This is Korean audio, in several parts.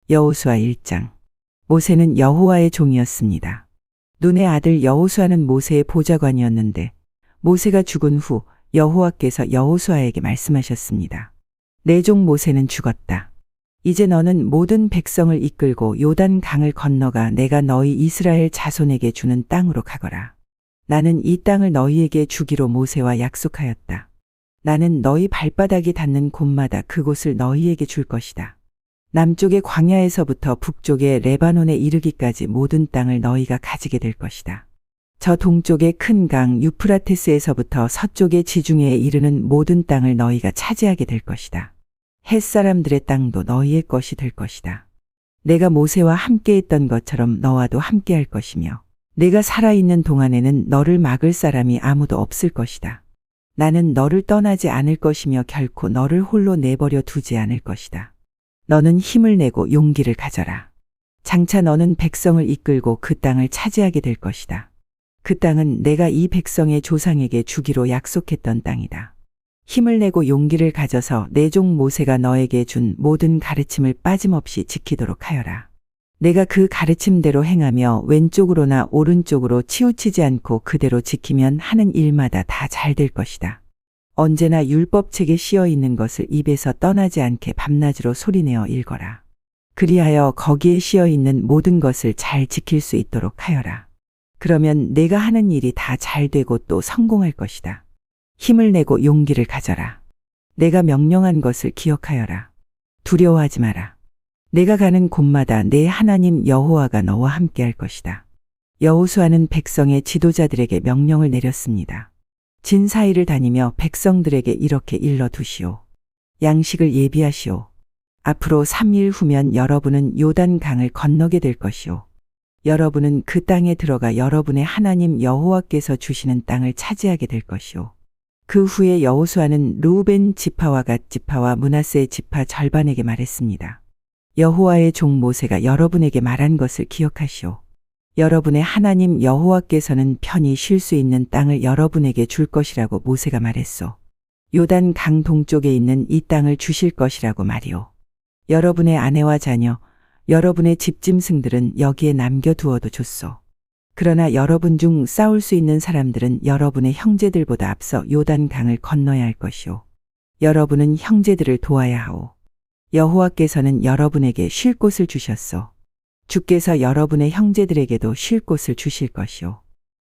여호수아 1장. 모세는 여호와의 종이었습니다. 눈의 아들 여호수아는 모세의 보좌관이었는데 모세가 죽은 후 여호와께서 여호수아에게 말씀하셨습니다. 내 종 모세는 죽었다. 이제 너는 모든 백성을 이끌고 요단 강을 건너가 내가 너희 이스라엘 자손에게 주는 땅으로 가거라. 나는 이 땅을 너희에게 주기로 모세와 약속하였다. 나는 너희 발바닥이 닿는 곳마다 그곳을 너희에게 줄 것이다. 남쪽의 광야에서부터 북쪽의 레바논에 이르기까지 모든 땅을 너희가 가지게 될 것이다. 저 동쪽의 큰 강 유프라테스에서부터 서쪽의 지중해에 이르는 모든 땅을 너희가 차지하게 될 것이다. 햇사람들의 땅도 너희의 것이 될 것이다. 내가 모세와 함께 했던 것처럼 너와도 함께 할 것이며 내가 살아있는 동안에는 너를 막을 사람이 아무도 없을 것이다. 나는 너를 떠나지 않을 것이며 결코 너를 홀로 내버려 두지 않을 것이다. 너는 힘을 내고 용기를 가져라. 장차 너는 백성을 이끌고 그 땅을 차지하게 될 것이다. 그 땅은 내가 이 백성의 조상에게 주기로 약속했던 땅이다. 힘을 내고 용기를 가져서 내 종 모세가 너에게 준 모든 가르침을 빠짐없이 지키도록 하여라. 내가 그 가르침대로 행하며 왼쪽으로나 오른쪽으로 치우치지 않고 그대로 지키면 하는 일마다 다 잘 될 것이다. 언제나 율법책에 씌어 있는 것을 입에서 떠나지 않게 밤낮으로 소리내어 읽어라. 그리하여 거기에 씌어 있는 모든 것을 잘 지킬 수 있도록 하여라. 그러면 내가 하는 일이 다 잘 되고 또 성공할 것이다. 힘을 내고 용기를 가져라. 내가 명령한 것을 기억하여라. 두려워하지 마라. 내가 가는 곳마다 내 하나님 여호와가 너와 함께 할 것이다. 여호수아는 백성의 지도자들에게 명령을 내렸습니다. 진 사이를 다니며 백성들에게 이렇게 일러두시오. 양식을 예비하시오. 앞으로 3일 후면 여러분은 요단 강을 건너게 될 것이오. 여러분은 그 땅에 들어가 여러분의 하나님 여호와께서 주시는 땅을 차지하게 될 것이오. 그 후에 여호수아는 르우벤 지파와 갓 지파와 므낫세 지파 절반에게 말했습니다. 여호와의 종 모세가 여러분에게 말한 것을 기억하시오. 여러분의 하나님 여호와께서는 편히 쉴 수 있는 땅을 여러분에게 줄 것이라고 모세가 말했소. 요단 강 동쪽에 있는 이 땅을 주실 것이라고 말이오. 여러분의 아내와 자녀, 여러분의 집짐승들은 여기에 남겨두어도 좋소. 그러나 여러분 중 싸울 수 있는 사람들은 여러분의 형제들보다 앞서 요단 강을 건너야 할 것이오. 여러분은 형제들을 도와야 하오. 여호와께서는 여러분에게 쉴 곳을 주셨소. 주께서 여러분의 형제들에게도 쉴 곳을 주실 것이오.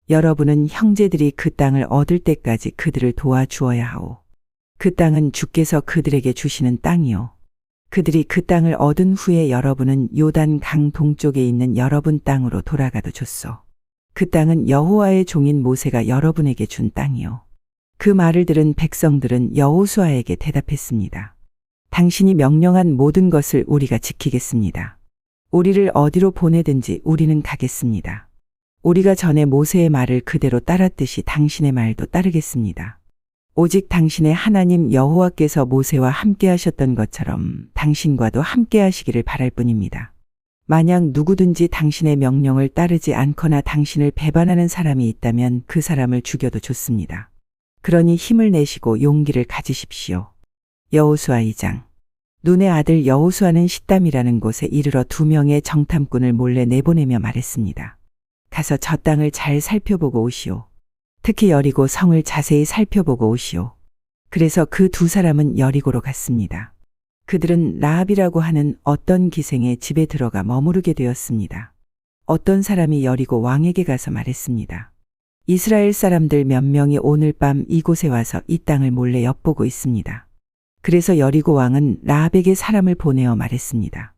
여러분은 형제들이 그 땅을 얻을 때까지 그들을 도와주어야 하오. 그 땅은 주께서 그들에게 주시는 땅이오. 그들이 그 땅을 얻은 후에 여러분은 요단 강 동쪽에 있는 여러분 땅으로 돌아가도 좋소. 그 땅은 여호와의 종인 모세가 여러분에게 준 땅이오. 그 말을 들은 백성들은 여호수아에게 대답했습니다. 당신이 명령한 모든 것을 우리가 지키겠습니다. 우리를 어디로 보내든지 우리는 가겠습니다. 우리가 전에 모세의 말을 그대로 따랐듯이 당신의 말도 따르겠습니다. 오직 당신의 하나님 여호와께서 모세와 함께 하셨던 것처럼 당신과도 함께 하시기를 바랄 뿐입니다. 만약 누구든지 당신의 명령을 따르지 않거나 당신을 배반하는 사람이 있다면 그 사람을 죽여도 좋습니다. 그러니 힘을 내시고 용기를 가지십시오. 여호수아 2장. 눈의 아들 여호수아는 시땀이라는 곳에 이르러 2명의 정탐꾼을 몰래 내보내며 말했습니다. 가서 저 땅을 잘 살펴보고 오시오. 특히 여리고 성을 자세히 살펴보고 오시오. 그래서 그 2사람은 여리고로 갔습니다. 그들은 라합이라고 하는 어떤 기생의 집에 들어가 머무르게 되었습니다. 어떤 사람이 여리고 왕에게 가서 말했습니다. 이스라엘 사람들 몇 명이 오늘 밤 이곳에 와서 이 땅을 몰래 엿보고 있습니다. 그래서 여리고 왕은 라합에게 사람을 보내어 말했습니다.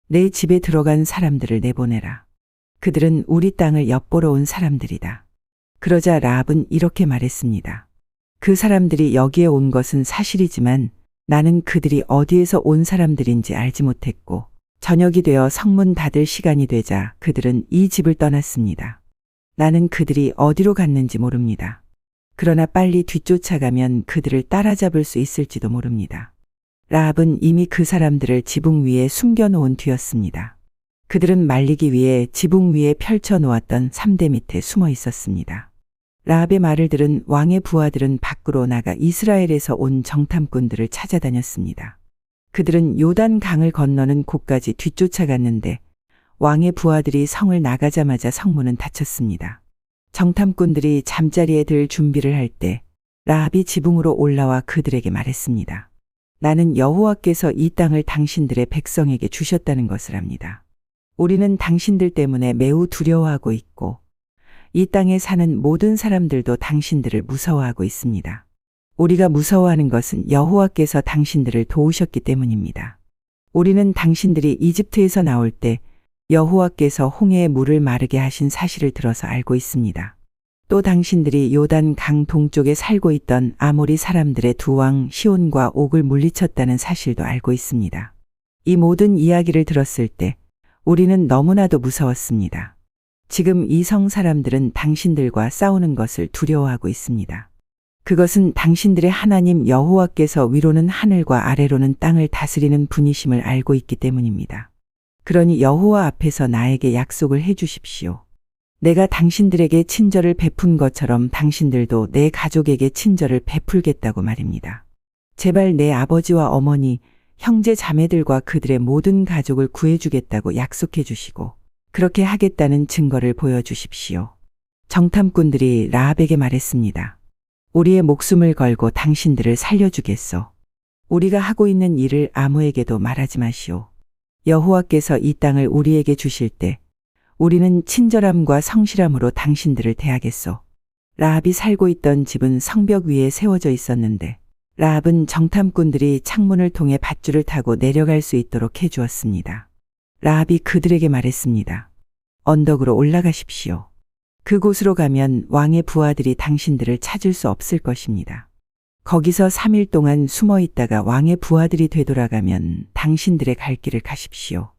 내 집에 들어간 사람들을 내보내라. 그들은 우리 땅을 엿보러 온 사람들이다. 그러자 라합은 이렇게 말했습니다. 그 사람들이 여기에 온 것은 사실이지만 나는 그들이 어디에서 온 사람들인지 알지 못했고 저녁이 되어 성문 닫을 시간이 되자 그들은 이 집을 떠났습니다. 나는 그들이 어디로 갔는지 모릅니다. 그러나 빨리 뒤쫓아가면 그들을 따라잡을 수 있을지도 모릅니다. 라합은 이미 그 사람들을 지붕 위에 숨겨놓은 뒤였습니다. 그들은 말리기 위해 지붕 위에 펼쳐놓았던 삼대 밑에 숨어 있었습니다. 라합의 말을 들은 왕의 부하들은 밖으로 나가 이스라엘에서 온 정탐꾼들을 찾아다녔습니다. 그들은 요단 강을 건너는 곳까지 뒤쫓아갔는데 왕의 부하들이 성을 나가자마자 성문은 닫혔습니다. 정탐꾼들이 잠자리에 들 준비를 할 때 라합이 지붕으로 올라와 그들에게 말했습니다. 나는 여호와께서 이 땅을 당신들의 백성에게 주셨다는 것을 압니다. 우리는 당신들 때문에 매우 두려워하고 있고 이 땅에 사는 모든 사람들도 당신들을 무서워하고 있습니다. 우리가 무서워하는 것은 여호와께서 당신들을 도우셨기 때문입니다. 우리는 당신들이 이집트에서 나올 때 여호와께서 홍해의 물을 마르게 하신 사실을 들어서 알고 있습니다. 또 당신들이 요단 강 동쪽에 살고 있던 아모리 사람들의 두 왕 시온과 옥을 물리쳤다는 사실도 알고 있습니다. 이 모든 이야기를 들었을 때 우리는 너무나도 무서웠습니다. 지금 이 성 사람들은 당신들과 싸우는 것을 두려워하고 있습니다. 그것은 당신들의 하나님 여호와께서 위로는 하늘과 아래로는 땅을 다스리는 분이심을 알고 있기 때문입니다. 그러니 여호와 앞에서 나에게 약속을 해 주십시오. 내가 당신들에게 친절을 베푼 것처럼 당신들도 내 가족에게 친절을 베풀겠다고 말입니다. 제발 내 아버지와 어머니, 형제 자매들과 그들의 모든 가족을 구해주겠다고 약속해 주시고 그렇게 하겠다는 증거를 보여주십시오. 정탐꾼들이 라합에게 말했습니다. 우리의 목숨을 걸고 당신들을 살려주겠소. 우리가 하고 있는 일을 아무에게도 말하지 마시오. 여호와께서 이 땅을 우리에게 주실 때 우리는 친절함과 성실함으로 당신들을 대하겠소. 라합이 살고 있던 집은 성벽 위에 세워져 있었는데 라합은 정탐꾼들이 창문을 통해 밧줄을 타고 내려갈 수 있도록 해주었습니다. 라합이 그들에게 말했습니다. 언덕으로 올라가십시오. 그곳으로 가면 왕의 부하들이 당신들을 찾을 수 없을 것입니다. 거기서 3일 동안 숨어 있다가 왕의 부하들이 되돌아가면 당신들의 갈 길을 가십시오.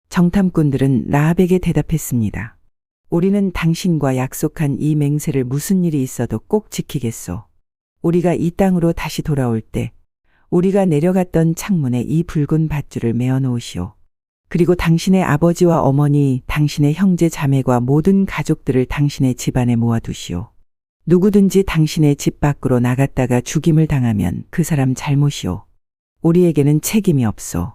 정탐꾼들은 라합에게 대답했습니다. 우리는 당신과 약속한 이 맹세를 무슨 일이 있어도 꼭 지키겠소. 우리가 이 땅으로 다시 돌아올 때 우리가 내려갔던 창문에 이 붉은 밧줄을 메어 놓으시오. 그리고 당신의 아버지와 어머니, 당신의 형제 자매과 모든 가족들을 당신의 집안에 모아두시오. 누구든지 당신의 집 밖으로 나갔다가 죽임을 당하면 그 사람 잘못이오. 우리에게는 책임이 없소.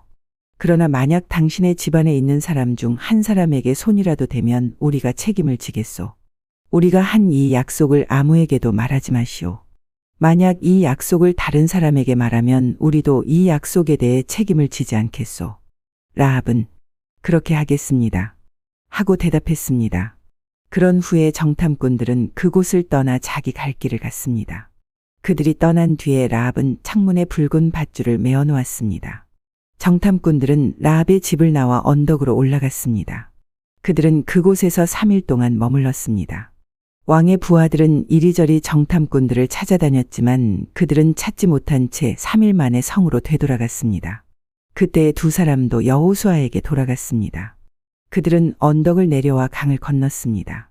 그러나 만약 당신의 집안에 있는 사람 중 한 사람에게 손이라도 대면 우리가 책임을 지겠소. 우리가 한 이 약속을 아무에게도 말하지 마시오. 만약 이 약속을 다른 사람에게 말하면 우리도 이 약속에 대해 책임을 지지 않겠소. 라합은 그렇게 하겠습니다. 하고 대답했습니다. 그런 후에 정탐꾼들은 그곳을 떠나 자기 갈 길을 갔습니다. 그들이 떠난 뒤에 라합은 창문에 붉은 밧줄을 메어 놓았습니다. 정탐꾼들은 라합의 집을 나와 언덕으로 올라갔습니다. 그들은 그곳에서 3일 동안 머물렀습니다. 왕의 부하들은 이리저리 정탐꾼들을 찾아다녔지만 그들은 찾지 못한 채 3일 만에 성으로 되돌아갔습니다. 그때 두 사람도 여호수아에게 돌아갔습니다. 그들은 언덕을 내려와 강을 건넜습니다.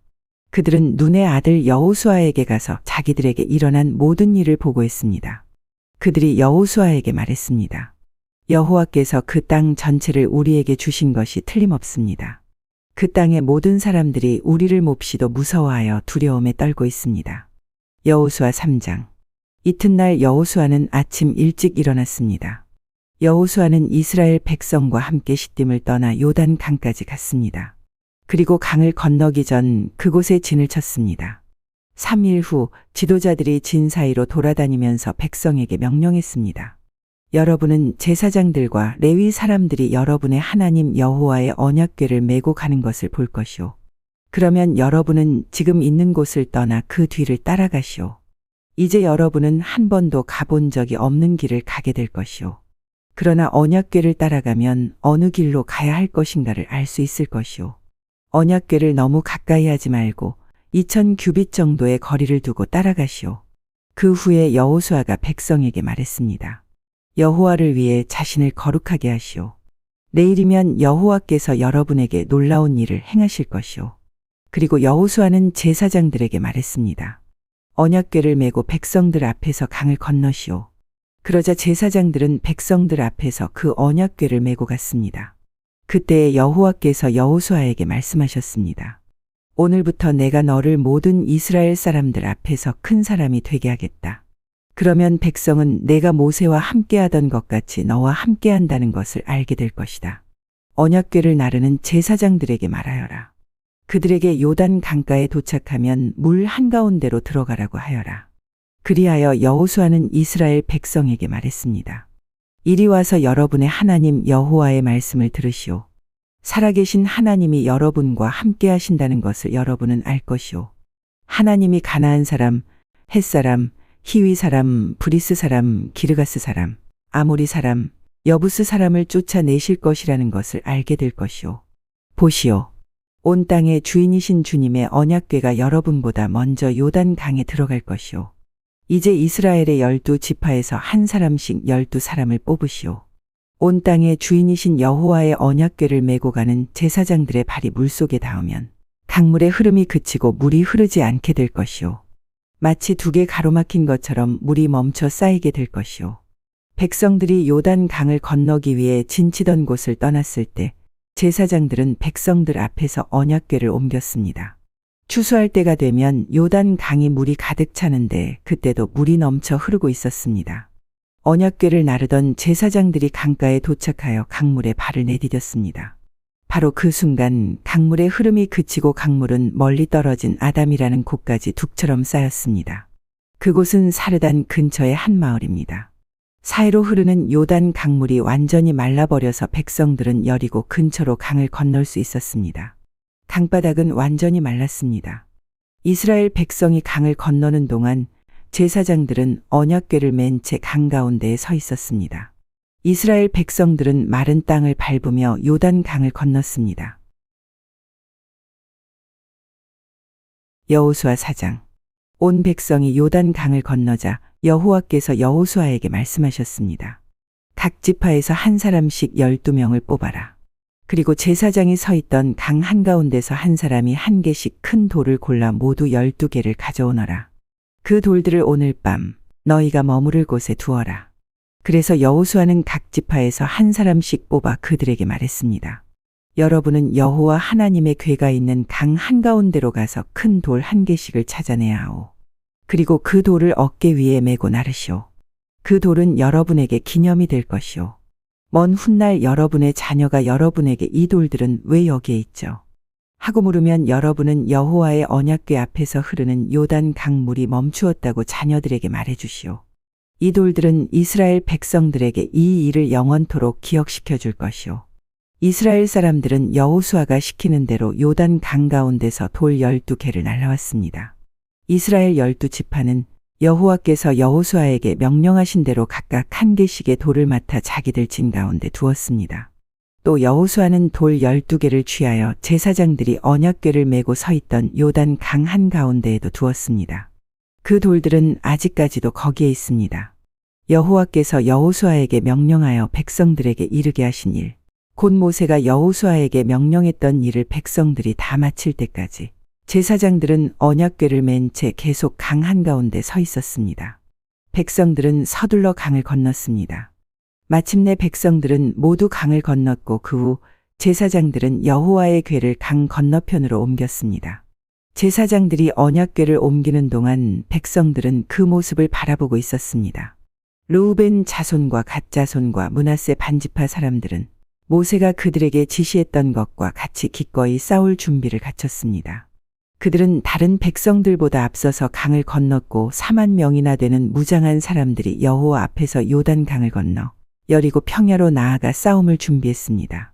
그들은 눈의 아들 여호수아에게 가서 자기들에게 일어난 모든 일을 보고했습니다. 그들이 여호수아에게 말했습니다. 여호와께서 그 땅 전체를 우리에게 주신 것이 틀림없습니다. 그 땅의 모든 사람들이 우리를 몹시도 무서워하여 두려움에 떨고 있습니다. 여호수아 3장. 이튿날 여호수아는 아침 일찍 일어났습니다. 여호수아는 이스라엘 백성과 함께 시딤을 떠나 요단 강까지 갔습니다. 그리고 강을 건너기 전 그곳에 진을 쳤습니다. 3일 후 지도자들이 진 사이로 돌아다니면서 백성에게 명령했습니다. 여러분은 제사장들과 레위 사람들이 여러분의 하나님 여호와의 언약궤를 메고 가는 것을 볼 것이오. 그러면 여러분은 지금 있는 곳을 떠나 그 뒤를 따라가시오. 이제 여러분은 한 번도 가본 적이 없는 길을 가게 될 것이오. 그러나 언약궤를 따라가면 어느 길로 가야 할 것인가를 알 수 있을 것이오. 언약궤를 너무 가까이 하지 말고 2000 규빗 정도의 거리를 두고 따라가시오. 그 후에 여호수아가 백성에게 말했습니다. 여호와를 위해 자신을 거룩하게 하시오. 내일이면 여호와께서 여러분에게 놀라운 일을 행하실 것이오. 그리고 여호수아는 제사장들에게 말했습니다. 언약궤를 메고 백성들 앞에서 강을 건너시오. 그러자 제사장들은 백성들 앞에서 그 언약궤를 메고 갔습니다. 그때 여호와께서 여호수아에게 말씀하셨습니다. 오늘부터 내가 너를 모든 이스라엘 사람들 앞에서 큰 사람이 되게 하겠다. 그러면 백성은 내가 모세와 함께하던 것 같이 너와 함께한다는 것을 알게 될 것이다. 언약궤를 나르는 제사장들에게 말하여라. 그들에게 요단 강가에 도착하면 물 한가운데로 들어가라고 하여라. 그리하여 여호수아는 이스라엘 백성에게 말했습니다. 이리 와서 여러분의 하나님 여호와의 말씀을 들으시오. 살아계신 하나님이 여러분과 함께 하신다는 것을 여러분은 알 것이오. 하나님이 가나안 사람, 헷 사람, 히위 사람, 브리스 사람, 기르가스 사람, 아모리 사람, 여부스 사람을 쫓아내실 것이라는 것을 알게 될 것이오. 보시오. 온 땅의 주인이신 주님의 언약궤가 여러분보다 먼저 요단 강에 들어갈 것이오. 이제 이스라엘의 12지파에서 한 사람씩 12사람을 뽑으시오. 온 땅의 주인이신 여호와의 언약궤를 메고 가는 제사장들의 발이 물속에 닿으면 강물의 흐름이 그치고 물이 흐르지 않게 될 것이오. 마치 두 개 가로막힌 것처럼 물이 멈춰 쌓이게 될 것이오. 백성들이 요단 강을 건너기 위해 진치던 곳을 떠났을 때 제사장들은 백성들 앞에서 언약궤를 옮겼습니다. 추수할 때가 되면 요단 강이 물이 가득 차는데 그때도 물이 넘쳐 흐르고 있었습니다. 언약궤를 나르던 제사장들이 강가에 도착하여 강물에 발을 내디뎠습니다. 바로 그 순간 강물의 흐름이 그치고 강물은 멀리 떨어진 아담이라는 곳까지 둑처럼 쌓였습니다. 그곳은 사르단 근처의 한 마을입니다. 사해로 흐르는 요단 강물이 완전히 말라버려서 백성들은 여리고 근처로 강을 건널 수 있었습니다. 강바닥은 완전히 말랐습니다. 이스라엘 백성이 강을 건너는 동안 제사장들은 언약궤를 맨 채 강 가운데에 서 있었습니다. 이스라엘 백성들은 마른 땅을 밟으며 요단 강을 건넜습니다. 여호수아 4장. 온 백성이 요단 강을 건너자 여호와께서 여호수아에게 말씀하셨습니다. 각 지파에서 한 사람씩 12명을 뽑아라. 그리고 제사장이 서 있던 강 한가운데서 한 사람이 한 개씩 큰 돌을 골라 모두 12개를 가져오너라. 그 돌들을 오늘 밤 너희가 머무를 곳에 두어라. 그래서 여호수아는 각 지파에서 한 사람씩 뽑아 그들에게 말했습니다. 여러분은 여호와 하나님의 궤가 있는 강 한가운데로 가서 큰 돌 한 개씩을 찾아내야 하오. 그리고 그 돌을 어깨 위에 메고 나르시오. 그 돌은 여러분에게 기념이 될 것이오. 먼 훗날 여러분의 자녀가 여러분에게 이 돌들은 왜 여기에 있죠? 하고 물으면 여러분은 여호와의 언약궤 앞에서 흐르는 요단 강물이 멈추었다고 자녀들에게 말해주시오. 이 돌들은 이스라엘 백성들에게 이 일을 영원토록 기억시켜 줄 것이오. 이스라엘 사람들은 여호수아가 시키는 대로 요단 강 가운데서 돌 12개를 날라왔습니다. 이스라엘 12지파는 여호와께서 여호수아에게 명령하신 대로 각각 한 개씩의 돌을 맡아 자기들 진 가운데 두었습니다. 또 여호수아는 돌 12개를 취하여 제사장들이 언약궤를 메고 서 있던 요단 강 한가운데에도 두었습니다. 그 돌들은 아직까지도 거기에 있습니다. 여호와께서 여호수아에게 명령하여 백성들에게 이르게 하신 일, 곧 모세가 여호수아에게 명령했던 일을 백성들이 다 마칠 때까지 제사장들은 언약궤를 맨 채 계속 강 한가운데 서 있었습니다. 백성들은 서둘러 강을 건넜습니다. 마침내 백성들은 모두 강을 건넜고 그 후 제사장들은 여호와의 궤를 강 건너편으로 옮겼습니다. 제사장들이 언약궤를 옮기는 동안 백성들은 그 모습을 바라보고 있었습니다. 르우벤 자손과 갓 자손과 므낫세 반지파 사람들은 모세가 그들에게 지시했던 것과 같이 기꺼이 싸울 준비를 갖췄습니다. 그들은 다른 백성들보다 앞서서 강을 건넜고 4만 명이나 되는 무장한 사람들이 여호와 앞에서 요단강을 건너 여리고 평야로 나아가 싸움을 준비했습니다.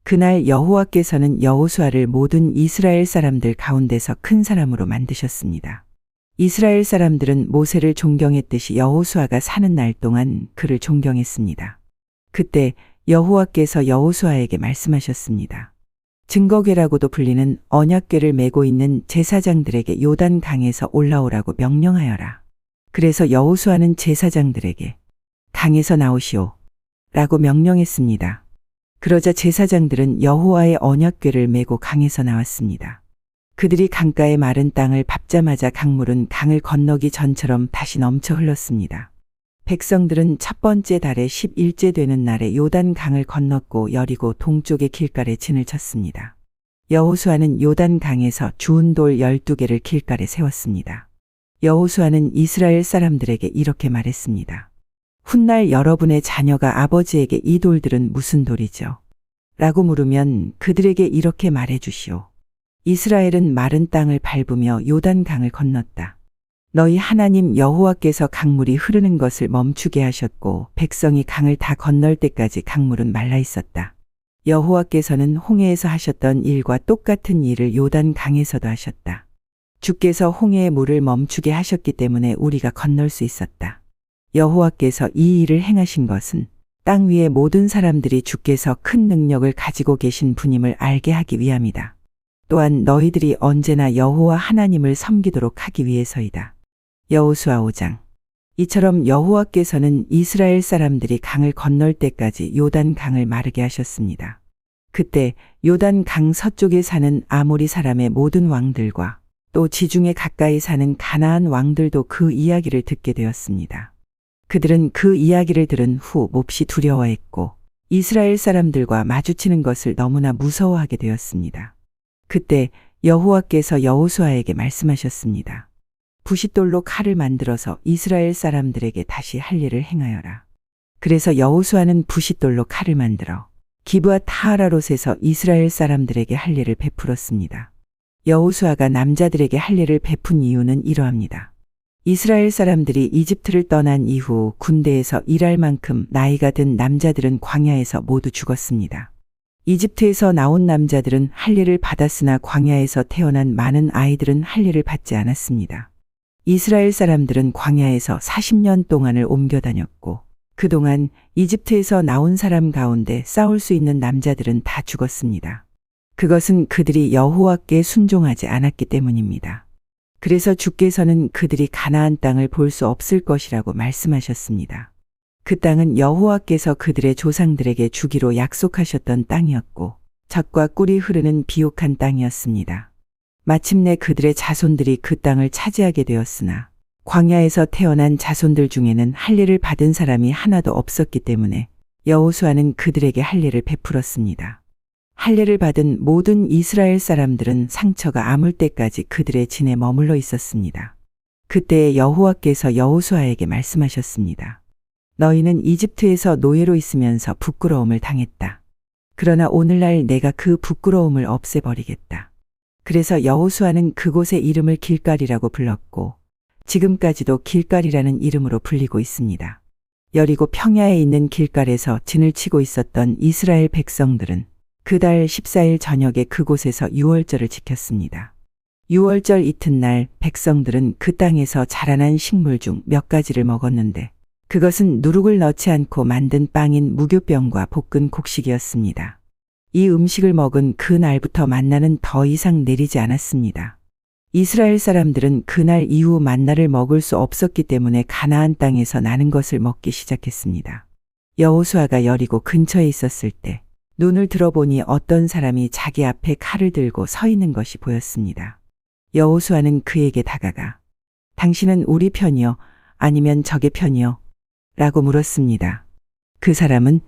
그날 여호와께서는 여호수아를 모든 이스라엘 사람들 가운데서 큰 사람으로 만드셨습니다. 이스라엘 사람들은 모세를 존경했듯이 여호수아가 사는 날 동안 그를 존경했습니다. 그때 여호와께서 여호수아에게 말씀하셨습니다. 증거궤라고도 불리는 언약궤를 메고 있는 제사장들에게 요단 강에서 올라오라고 명령하여라. 그래서 여호수아는 제사장들에게 강에서 나오시오 라고 명령했습니다. 그러자 제사장들은 여호와의 언약궤를 메고 강에서 나왔습니다. 그들이 강가의 마른 땅을 밟자마자 강물은 강을 건너기 전처럼 다시 넘쳐 흘렀습니다. 백성들은 첫 번째 달의 10일째 되는 날에 요단 강을 건넜고 여리고 동쪽의 길가에 진을 쳤습니다. 여호수아는 요단 강에서 주운 돌 12개를 길가에 세웠습니다. 여호수아는 이스라엘 사람들에게 이렇게 말했습니다. 훗날 여러분의 자녀가 아버지에게 이 돌들은 무슨 돌이죠? 라고 물으면 그들에게 이렇게 말해 주시오. 이스라엘은 마른 땅을 밟으며 요단강을 건넜다. 너희 하나님 여호와께서 강물이 흐르는 것을 멈추게 하셨고 백성이 강을 다 건널 때까지 강물은 말라 있었다. 여호와께서는 홍해에서 하셨던 일과 똑같은 일을 요단강에서도 하셨다. 주께서 홍해의 물을 멈추게 하셨기 때문에 우리가 건널 수 있었다. 여호와께서 이 일을 행하신 것은 땅 위의 모든 사람들이 주께서 큰 능력을 가지고 계신 분임을 알게 하기 위함이다. 또한 너희들이 언제나 여호와 하나님을 섬기도록 하기 위해서이다. 여호수아 5장. 이처럼 여호와께서는 이스라엘 사람들이 강을 건널 때까지 요단 강을 마르게 하셨습니다. 그때 요단 강 서쪽에 사는 아모리 사람의 모든 왕들과 또 지중해 가까이 사는 가나안 왕들도 그 이야기를 듣게 되었습니다. 그들은 그 이야기를 들은 후 몹시 두려워했고 이스라엘 사람들과 마주치는 것을 너무나 무서워하게 되었습니다. 그때 여호와께서 여호수아에게 말씀하셨습니다. 부싯돌로 칼을 만들어서 이스라엘 사람들에게 다시 할 일을 행하여라. 그래서 여호수아는 부싯돌로 칼을 만들어 기브앗 타하라롯에서 이스라엘 사람들에게 할 일을 베풀었습니다. 여호수아가 남자들에게 할 일을 베푼 이유는 이러합니다. 이스라엘 사람들이 이집트를 떠난 이후 군대에서 일할 만큼 나이가 든 남자들은 광야에서 모두 죽었습니다. 이집트에서 나온 남자들은 할 일을 받았으나 광야에서 태어난 많은 아이들은 할 일을 받지 않았습니다. 이스라엘 사람들은 광야에서 40년 동안을 옮겨 다녔고 그동안 이집트에서 나온 사람 가운데 싸울 수 있는 남자들은 다 죽었습니다. 그것은 그들이 여호와께 순종하지 않았기 때문입니다. 그래서 주께서는 그들이 가나안 땅을 볼 수 없을 것이라고 말씀하셨습니다. 그 땅은 여호와께서 그들의 조상들에게 주기로 약속하셨던 땅이었고 젖과 꿀이 흐르는 비옥한 땅이었습니다. 마침내 그들의 자손들이 그 땅을 차지하게 되었으나 광야에서 태어난 자손들 중에는 할 일을 받은 사람이 하나도 없었기 때문에 여호수아는 그들에게 할 일을 베풀었습니다. 할 일을 받은 모든 이스라엘 사람들은 상처가 아물 때까지 그들의 진에 머물러 있었습니다. 그때 여호와께서 여호수아에게 말씀하셨습니다. 너희는 이집트에서 노예로 있으면서 부끄러움을 당했다. 그러나 오늘날 내가 그 부끄러움을 없애버리겠다. 그래서 여호수아는 그곳의 이름을 길갈이라고 불렀고 지금까지도 길갈이라는 이름으로 불리고 있습니다. 여리고 평야에 있는 길갈에서 진을 치고 있었던 이스라엘 백성들은 그달 14일 저녁에 그곳에서 유월절을 지켰습니다. 유월절 이튿날 백성들은 그 땅에서 자라난 식물 중 몇 가지를 먹었는데 그것은 누룩을 넣지 않고 만든 빵인 무교병과 볶은 곡식이었습니다. 이 음식을 먹은 그 날부터 만나는 더 이상 내리지 않았습니다. 이스라엘 사람들은 그날 이후 만나를 먹을 수 없었기 때문에 가나안 땅에서 나는 것을 먹기 시작했습니다. 여호수아가 여리고 근처에 있었을 때 눈을 들어보니 어떤 사람이 자기 앞에 칼을 들고 서 있는 것이 보였습니다. 여호수아는 그에게 다가가 당신은 우리 편이요? 아니면 적의 편이요? 라고 물었습니다. 그 사람은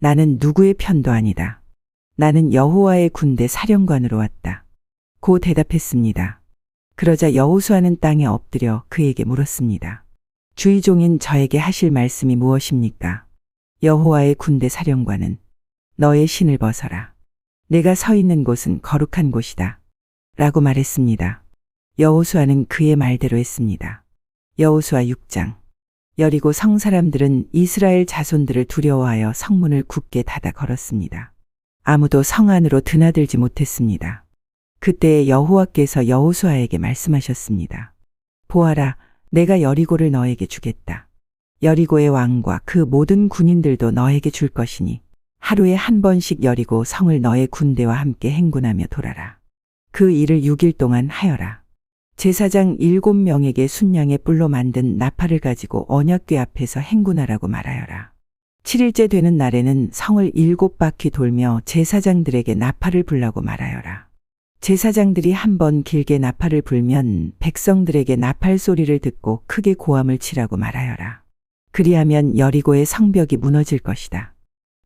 나는 누구의 편도 아니다. 나는 여호와의 군대 사령관으로 왔다. 고 대답했습니다. 그러자 여호수아는 땅에 엎드려 그에게 물었습니다. 주의 종인 저에게 하실 말씀이 무엇입니까? 여호와의 군대 사령관은 너의 신을 벗어라. 내가 서 있는 곳은 거룩한 곳이다. 라고 말했습니다. 여호수아는 그의 말대로 했습니다. 여호수아 6장. 여리고 성 사람들은 이스라엘 자손들을 두려워하여 성문을 굳게 닫아 걸었습니다. 아무도 성 안으로 드나들지 못했습니다. 그때 여호와께서 여호수아에게 말씀하셨습니다. 보아라, 내가 여리고를 너에게 주겠다. 여리고의 왕과 그 모든 군인들도 너에게 줄 것이니 하루에 한 번씩 여리고 성을 너의 군대와 함께 행군하며 돌아라. 그 일을 6일 동안 하여라. 제사장 7명에게 순양의 뿔로 만든 나팔을 가지고 언약궤 앞에서 행군하라고 말하여라. 7일째 되는 날에는 성을 7바퀴 돌며 제사장들에게 나팔을 불라고 말하여라. 제사장들이 한 번 길게 나팔을 불면 백성들에게 나팔 소리를 듣고 크게 고함을 치라고 말하여라. 그리하면 여리고의 성벽이 무너질 것이다.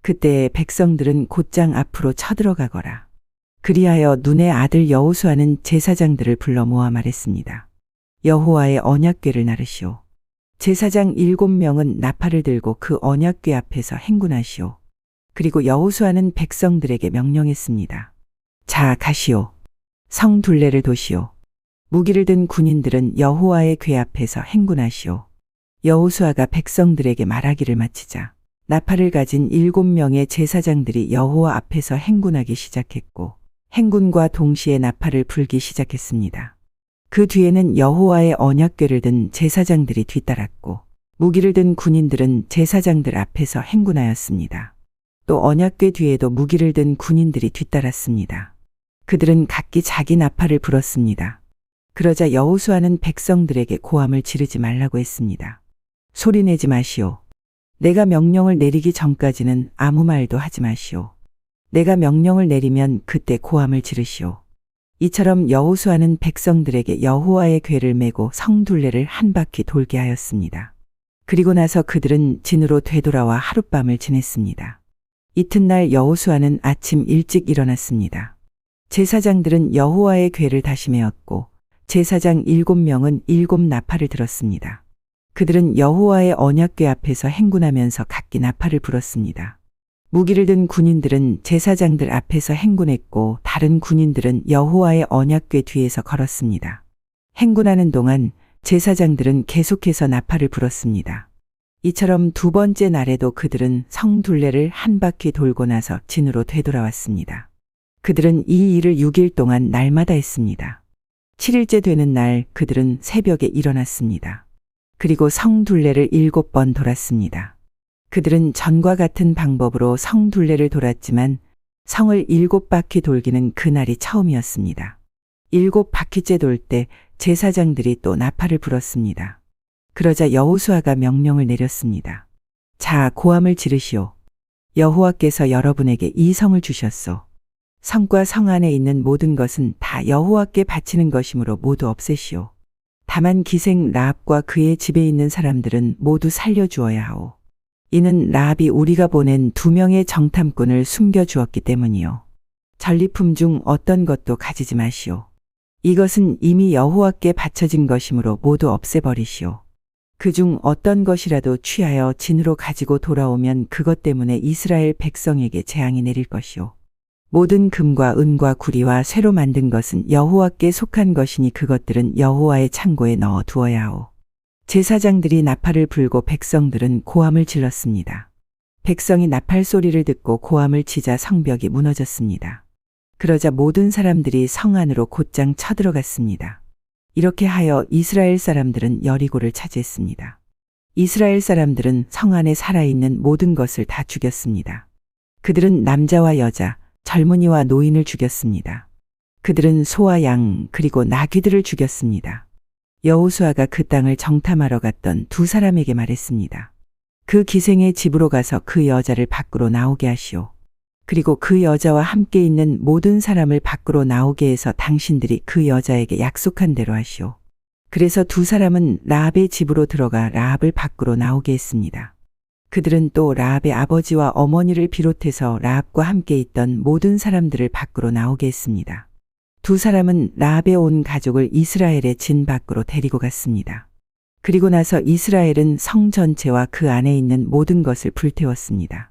그때 백성들은 곧장 앞으로 쳐들어가거라. 그리하여 눈의 아들 여호수아는 제사장들을 불러 모아 말했습니다. 여호와의 언약궤를 나르시오. 제사장 7명은 나팔을 들고 그 언약궤 앞에서 행군하시오. 그리고 여호수아는 백성들에게 명령했습니다. 자, 가시오. 성 둘레를 도시오. 무기를 든 군인들은 여호와의 궤 앞에서 행군하시오. 여호수아가 백성들에게 말하기를 마치자 나팔을 가진 7명의 제사장들이 여호와 앞에서 행군하기 시작했고 행군과 동시에 나팔을 불기 시작했습니다. 그 뒤에는 여호와의 언약궤를 든 제사장들이 뒤따랐고 무기를 든 군인들은 제사장들 앞에서 행군하였습니다. 또 언약궤 뒤에도 무기를 든 군인들이 뒤따랐습니다. 그들은 각기 자기 나팔을 불었습니다. 그러자 여호수아는 백성들에게 고함을 지르지 말라고 했습니다. 소리내지 마시오. 내가 명령을 내리기 전까지는 아무 말도 하지 마시오. 내가 명령을 내리면 그때 고함을 지르시오. 이처럼 여호수아는 백성들에게 여호와의 궤를 메고 성 둘레를 한 바퀴 돌게 하였습니다. 그리고 나서 그들은 진으로 되돌아와 하룻밤을 지냈습니다. 이튿날 여호수아는 아침 일찍 일어났습니다. 제사장들은 여호와의 궤를 다시 메었고 제사장 7명은 7 나팔을 들었습니다. 그들은 여호와의 언약궤 앞에서 행군하면서 각기 나팔을 불었습니다. 무기를 든 군인들은 제사장들 앞에서 행군했고 다른 군인들은 여호와의 언약궤 뒤에서 걸었습니다. 행군하는 동안 제사장들은 계속해서 나팔을 불었습니다. 이처럼 두 번째 날에도 그들은 성 둘레를 한 바퀴 돌고 나서 진으로 되돌아왔습니다. 그들은 이 일을 6일 동안 날마다 했습니다. 7일째 되는 날 그들은 새벽에 일어났습니다. 그리고 성 둘레를 7번 돌았습니다. 그들은 전과 같은 방법으로 성 둘레를 돌았지만 성을 7바퀴 돌기는 그날이 처음이었습니다. 7바퀴째 돌 때 제사장들이 또 나팔을 불었습니다. 그러자 여호수아가 명령을 내렸습니다. 자, 고함을 지르시오. 여호와께서 여러분에게 이 성을 주셨소. 성과 성 안에 있는 모든 것은 다 여호와께 바치는 것이므로 모두 없애시오. 다만 기생 라합과 그의 집에 있는 사람들은 모두 살려주어야 하오. 이는 라합이 우리가 보낸 2명의 정탐꾼을 숨겨주었기 때문이요. 전리품 중 어떤 것도 가지지 마시오. 이것은 이미 여호와께 바쳐진 것이므로 모두 없애버리시오. 그중 어떤 것이라도 취하여 진으로 가지고 돌아오면 그것 때문에 이스라엘 백성에게 재앙이 내릴 것이오. 모든 금과 은과 구리와 쇠로 만든 것은 여호와께 속한 것이니 그것들은 여호와의 창고에 넣어 두어야 하오. 제사장들이 나팔을 불고 백성들은 고함을 질렀습니다. 백성이 나팔 소리를 듣고 고함을 치자 성벽이 무너졌습니다. 그러자 모든 사람들이 성 안으로 곧장 쳐들어갔습니다. 이렇게 하여 이스라엘 사람들은 여리고를 차지했습니다. 이스라엘 사람들은 성 안에 살아있는 모든 것을 다 죽였습니다. 그들은 남자와 여자, 젊은이와 노인을 죽였습니다. 그들은 소와 양 그리고 나귀들을 죽였습니다. 여호수아가 그 땅을 정탐하러 갔던 2 사람에게 말했습니다. 그 기생의 집으로 가서 그 여자를 밖으로 나오게 하시오. 그리고 그 여자와 함께 있는 모든 사람을 밖으로 나오게 해서 당신들이 그 여자에게 약속한 대로 하시오. 그래서 2 사람은 라합의 집으로 들어가 라합을 밖으로 나오게 했습니다. 그들은 또 라합의 아버지와 어머니를 비롯해서 라합과 함께 있던 모든 사람들을 밖으로 나오게 했습니다. 2 사람은 라합의 온 가족을 이스라엘의 진 밖으로 데리고 갔습니다. 그리고 나서 이스라엘은 성 전체와 그 안에 있는 모든 것을 불태웠습니다.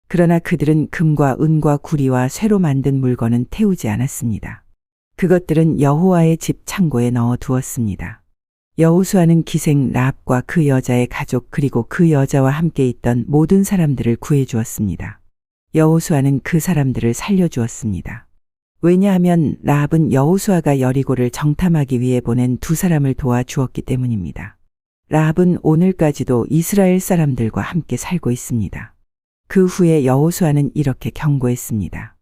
그러나 그들은 금과 은과 구리와 쇠로 만든 물건은 태우지 않았습니다. 그것들은 여호와의 집 창고에 넣어 두었습니다. 여호수아는 기생 라합과 그 여자의 가족 그리고 그 여자와 함께 있던 모든 사람들을 구해 주었습니다. 여호수아는 그 사람들을 살려주었습니다. 왜냐하면 라합은 여호수아가 여리고를 정탐하기 위해 보낸 2 사람을 도와주었기 때문입니다. 라합은 오늘까지도 이스라엘 사람들과 함께 살고 있습니다. 그 후에 여호수아는 이렇게 경고했습니다.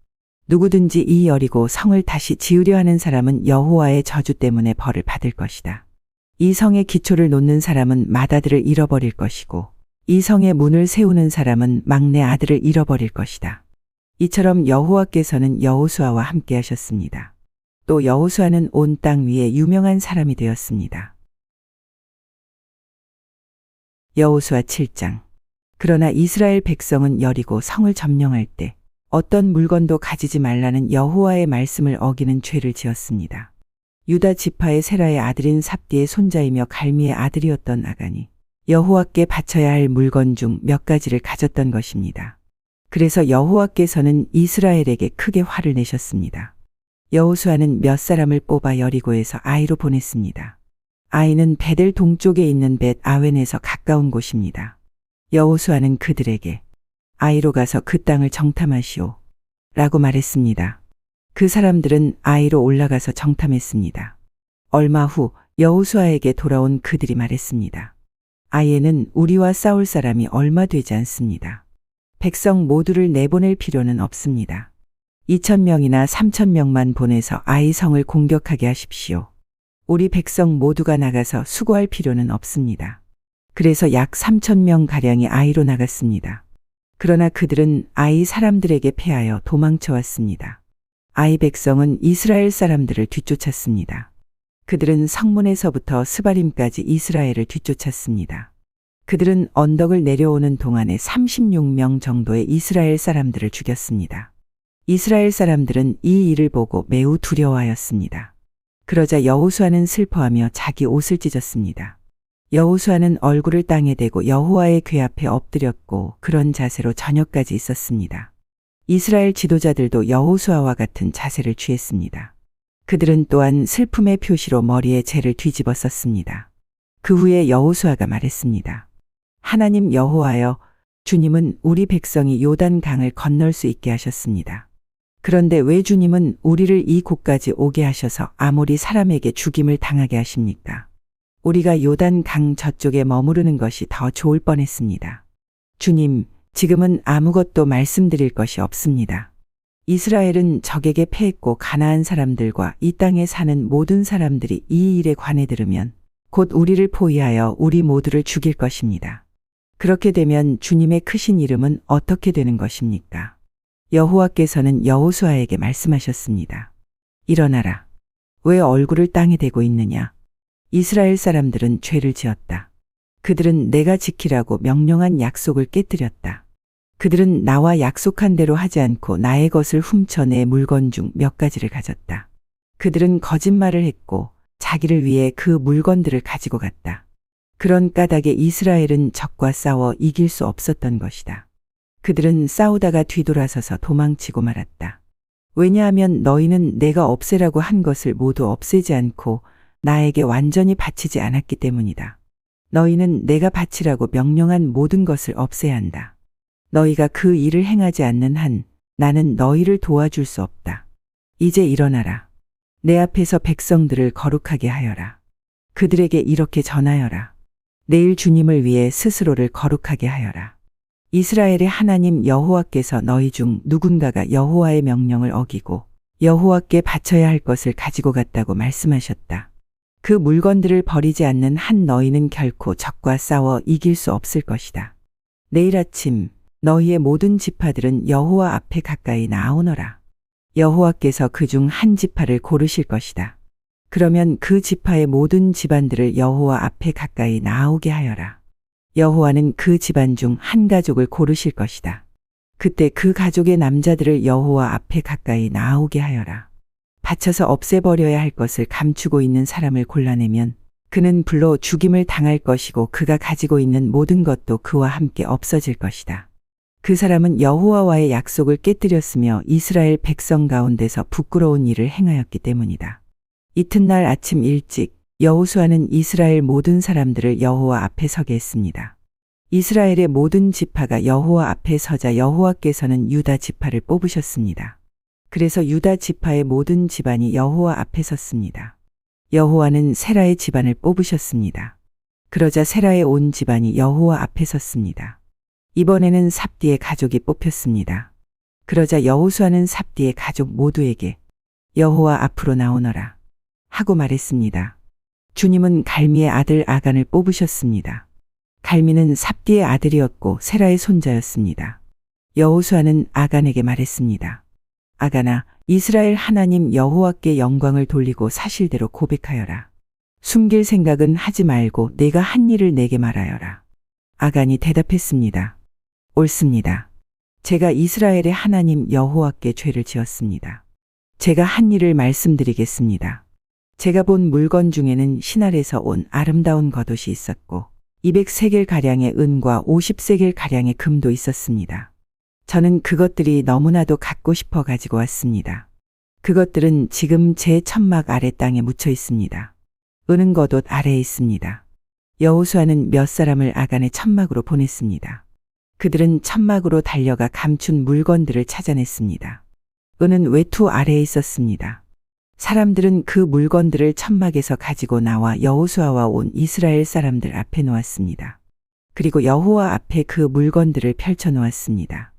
누구든지 이 여리고 성을 다시 지으려 하는 사람은 여호와의 저주 때문에 벌을 받을 것이다. 이 성의 기초를 놓는 사람은 맏아들을 잃어버릴 것이고 이 성의 문을 세우는 사람은 막내 아들을 잃어버릴 것이다. 이처럼 여호와께서는 여호수아와 함께 하셨습니다. 또 여호수아는 온 땅 위에 유명한 사람이 되었습니다. 여호수아 7장. 그러나 이스라엘 백성은 여리고 성을 점령할 때 어떤 물건도 가지지 말라는 여호와의 말씀을 어기는 죄를 지었습니다. 유다 지파의 세라의 아들인 삽디의 손자이며 갈미의 아들이었던 아간이 여호와께 바쳐야 할 물건 중 몇 가지를 가졌던 것입니다. 그래서 여호와께서는 이스라엘에게 크게 화를 내셨습니다. 여호수아는 몇 사람을 뽑아 여리고에서 아이로 보냈습니다. 아이는 베델 동쪽에 있는 벳 아웬에서 가까운 곳입니다. 여호수아는 그들에게 아이로 가서 그 땅을 정탐하시오 라고 말했습니다. 그 사람들은 아이로 올라가서 정탐했습니다. 얼마 후 여호수아에게 돌아온 그들이 말했습니다. 아이에는 우리와 싸울 사람이 얼마 되지 않습니다. 백성 모두를 내보낼 필요는 없습니다. 2,000명이나 3,000명만 보내서 아이 성을 공격하게 하십시오. 우리 백성 모두가 나가서 수고할 필요는 없습니다. 그래서 약 3,000명 가량이 아이로 나갔습니다. 그러나 그들은 아이 사람들에게 패하여 도망쳐 왔습니다. 아이 백성은 이스라엘 사람들을 뒤쫓았습니다. 그들은 성문에서부터 스바림까지 이스라엘을 뒤쫓았습니다. 그들은 언덕을 내려오는 동안에 36명 정도의 이스라엘 사람들을 죽였습니다. 이스라엘 사람들은 이 일을 보고 매우 두려워하였습니다. 그러자 여호수아는 슬퍼하며 자기 옷을 찢었습니다. 여호수아는 얼굴을 땅에 대고 여호와의 궤 앞에 엎드렸고 그런 자세로 저녁까지 있었습니다. 이스라엘 지도자들도 여호수아와 같은 자세를 취했습니다. 그들은 또한 슬픔의 표시로 머리에 재를 뒤집어 썼습니다. 그 후에 여호수아가 말했습니다. 하나님 여호와여, 주님은 우리 백성이 요단 강을 건널 수 있게 하셨습니다. 그런데 왜 주님은 우리를 이 곳까지 오게 하셔서 아모리 사람에게 죽임을 당하게 하십니까? 우리가 요단 강 저쪽에 머무르는 것이 더 좋을 뻔했습니다. 주님, 지금은 아무것도 말씀드릴 것이 없습니다. 이스라엘은 적에게 패했고 가나안 사람들과 이 땅에 사는 모든 사람들이 이 일에 관해 들으면 곧 우리를 포위하여 우리 모두를 죽일 것입니다. 그렇게 되면 주님의 크신 이름은 어떻게 되는 것입니까? 여호와께서는 여호수아에게 말씀하셨습니다. 일어나라. 왜 얼굴을 땅에 대고 있느냐? 이스라엘 사람들은 죄를 지었다. 그들은 내가 지키라고 명령한 약속을 깨뜨렸다. 그들은 나와 약속한 대로 하지 않고 나의 것을 훔쳐 내 물건 중 몇 가지를 가졌다. 그들은 거짓말을 했고 자기를 위해 그 물건들을 가지고 갔다. 그런 까닭에 이스라엘은 적과 싸워 이길 수 없었던 것이다. 그들은 싸우다가 뒤돌아서서 도망치고 말았다. 왜냐하면 너희는 내가 없애라고 한 것을 모두 없애지 않고 나에게 완전히 바치지 않았기 때문이다. 너희는 내가 바치라고 명령한 모든 것을 없애야 한다. 너희가 그 일을 행하지 않는 한 나는 너희를 도와줄 수 없다. 이제 일어나라. 내 앞에서 백성들을 거룩하게 하여라. 그들에게 이렇게 전하여라. 내일 주님을 위해 스스로를 거룩하게 하여라. 이스라엘의 하나님 여호와께서 너희 중 누군가가 여호와의 명령을 어기고 여호와께 바쳐야 할 것을 가지고 갔다고 말씀하셨다. 그 물건들을 버리지 않는 한 너희는 결코 적과 싸워 이길 수 없을 것이다. 내일 아침 너희의 모든 지파들은 여호와 앞에 가까이 나아오너라. 여호와께서 그중 한 지파를 고르실 것이다. 그러면 그 지파의 모든 집안들을 여호와 앞에 가까이 나아오게 하여라. 여호와는 그 집안 중 한 가족을 고르실 것이다. 그때 그 가족의 남자들을 여호와 앞에 가까이 나아오게 하여라. 바쳐서 없애버려야 할 것을 감추고 있는 사람을 골라내면 그는 불로 죽임을 당할 것이고 그가 가지고 있는 모든 것도 그와 함께 없어질 것이다. 그 사람은 여호와와의 약속을 깨뜨렸으며 이스라엘 백성 가운데서 부끄러운 일을 행하였기 때문이다. 이튿날 아침 일찍 여호수아는 이스라엘 모든 사람들을 여호와 앞에 서게 했습니다. 이스라엘의 모든 지파가 여호와 앞에 서자 여호와께서는 유다 지파를 뽑으셨습니다. 그래서 유다 지파의 모든 집안이 여호와 앞에 섰습니다. 여호와는 세라의 집안을 뽑으셨습니다. 그러자 세라의 온 집안이 여호와 앞에 섰습니다. 이번에는 삽디의 가족이 뽑혔습니다. 그러자 여호수아는 삽디의 가족 모두에게 여호와 앞으로 나오너라 하고 말했습니다. 주님은 갈미의 아들 아간을 뽑으셨습니다. 갈미는 삽디의 아들이었고 세라의 손자였습니다. 여호수아는 아간에게 말했습니다. 아간아, 이스라엘 하나님 여호와께 영광을 돌리고 사실대로 고백하여라. 숨길 생각은 하지 말고 내가 한 일을 내게 말하여라. 아간이 대답했습니다. 옳습니다. 제가 이스라엘의 하나님 여호와께 죄를 지었습니다. 제가 한 일을 말씀드리겠습니다. 제가 본 물건 중에는 신할에서 온 아름다운 겉옷이 있었고 200세겔가량의 은과 50세겔가량의 금도 있었습니다. 저는 그것들이 너무나도 갖고 싶어 가지고 왔습니다. 그것들은 지금 제 천막 아래 땅에 묻혀 있습니다. 은은 겉옷 아래에 있습니다. 여호수아는 몇 사람을 아간의 천막으로 보냈습니다. 그들은 천막으로 달려가 감춘 물건들을 찾아냈습니다. 은은 외투 아래에 있었습니다. 사람들은 그 물건들을 천막에서 가지고 나와 여호수아와 온 이스라엘 사람들 앞에 놓았습니다. 그리고 여호와 앞에 그 물건들을 펼쳐 놓았습니다.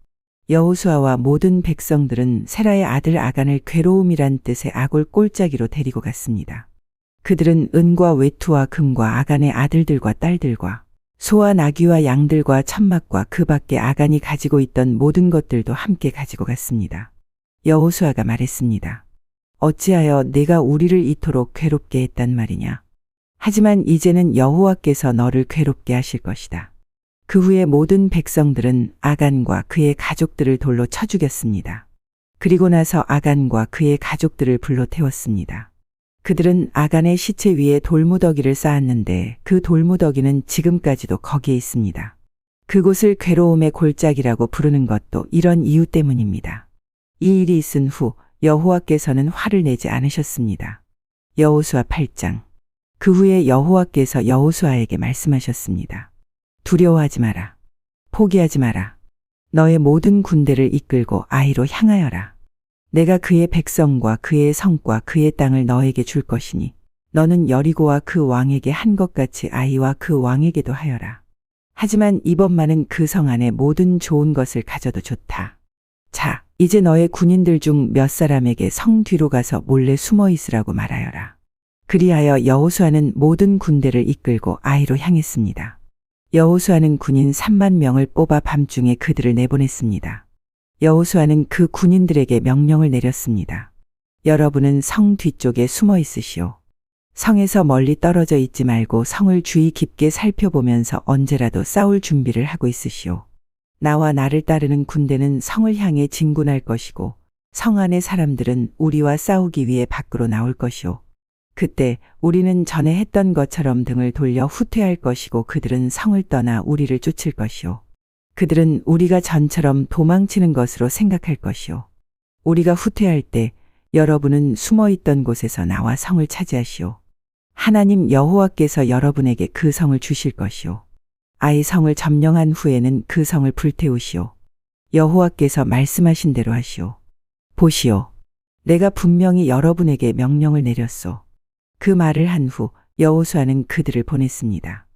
여호수아와 모든 백성들은 세라의 아들 아간을 괴로움이란 뜻의 아골 꼴짜기로 데리고 갔습니다. 그들은 은과 외투와 금과 아간의 아들들과 딸들과 소와 나귀와 양들과 천막과 그 밖에 아간이 가지고 있던 모든 것들도 함께 가지고 갔습니다. 여호수아가 말했습니다. 어찌하여 내가 우리를 이토록 괴롭게 했단 말이냐. 하지만 이제는 여호와께서 너를 괴롭게 하실 것이다. 그 후에 모든 백성들은 아간과 그의 가족들을 돌로 쳐 죽였습니다. 그리고 나서 아간과 그의 가족들을 불로 태웠습니다. 그들은 아간의 시체 위에 돌무더기를 쌓았는데 그 돌무더기는 지금까지도 거기에 있습니다. 그곳을 괴로움의 골짜기라고 부르는 것도 이런 이유 때문입니다. 이 일이 있은 후 여호와께서는 화를 내지 않으셨습니다. 여호수아 8장. 그 후에 여호와께서 여호수아에게 말씀하셨습니다. 두려워하지 마라. 포기하지 마라. 너의 모든 군대를 이끌고 아이로 향하여라. 내가 그의 백성과 그의 성과 그의 땅을 너에게 줄 것이니 너는 여리고와 그 왕에게 한 것 같이 아이와 그 왕에게도 하여라. 하지만 이번만은 그 성 안에 모든 좋은 것을 가져도 좋다. 자, 이제 너의 군인들 중 몇 사람에게 성 뒤로 가서 몰래 숨어 있으라고 말하여라. 그리하여 여호수아는 모든 군대를 이끌고 아이로 향했습니다. 여호수아는 군인 3만 명을 뽑아 밤중에 그들을 내보냈습니다. 여호수아는 그 군인들에게 명령을 내렸습니다. 여러분은 성 뒤쪽에 숨어 있으시오. 성에서 멀리 떨어져 있지 말고 성을 주의 깊게 살펴보면서 언제라도 싸울 준비를 하고 있으시오. 나와 나를 따르는 군대는 성을 향해 진군할 것이고 성 안의 사람들은 우리와 싸우기 위해 밖으로 나올 것이오. 그때 우리는 전에 했던 것처럼 등을 돌려 후퇴할 것이고 그들은 성을 떠나 우리를 쫓을 것이오. 그들은 우리가 전처럼 도망치는 것으로 생각할 것이오. 우리가 후퇴할 때 여러분은 숨어 있던 곳에서 나와 성을 차지하시오. 하나님 여호와께서 여러분에게 그 성을 주실 것이오. 아이 성을 점령한 후에는 그 성을 불태우시오. 여호와께서 말씀하신 대로 하시오. 보시오. 내가 분명히 여러분에게 명령을 내렸소. 그 말을 한 후 여호수아는 그들을 보냈습니다.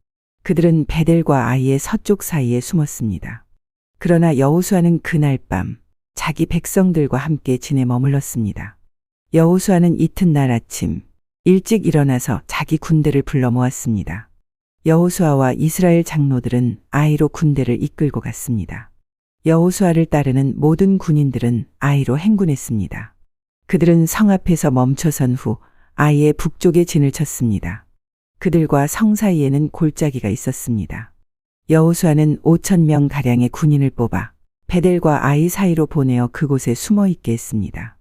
그들은 베델과 아이의 서쪽 사이에 숨었습니다. 그러나 여호수아는 그날 밤 자기 백성들과 함께 진에 머물렀습니다. 여호수아는 이튿날 아침 일찍 일어나서 자기 군대를 불러 모았습니다. 여호수아와 이스라엘 장로들은 아이로 군대를 이끌고 갔습니다. 여호수아를 따르는 모든 군인들은 아이로 행군했습니다. 그들은 성 앞에서 멈춰선 후 아이의 북쪽에 진을 쳤습니다. 그들과 성 사이에는 골짜기가 있었습니다. 여호수아는 5,000명 가량의 군인을 뽑아 베델과 아이 사이로 보내어 그곳에 숨어 있게 했습니다.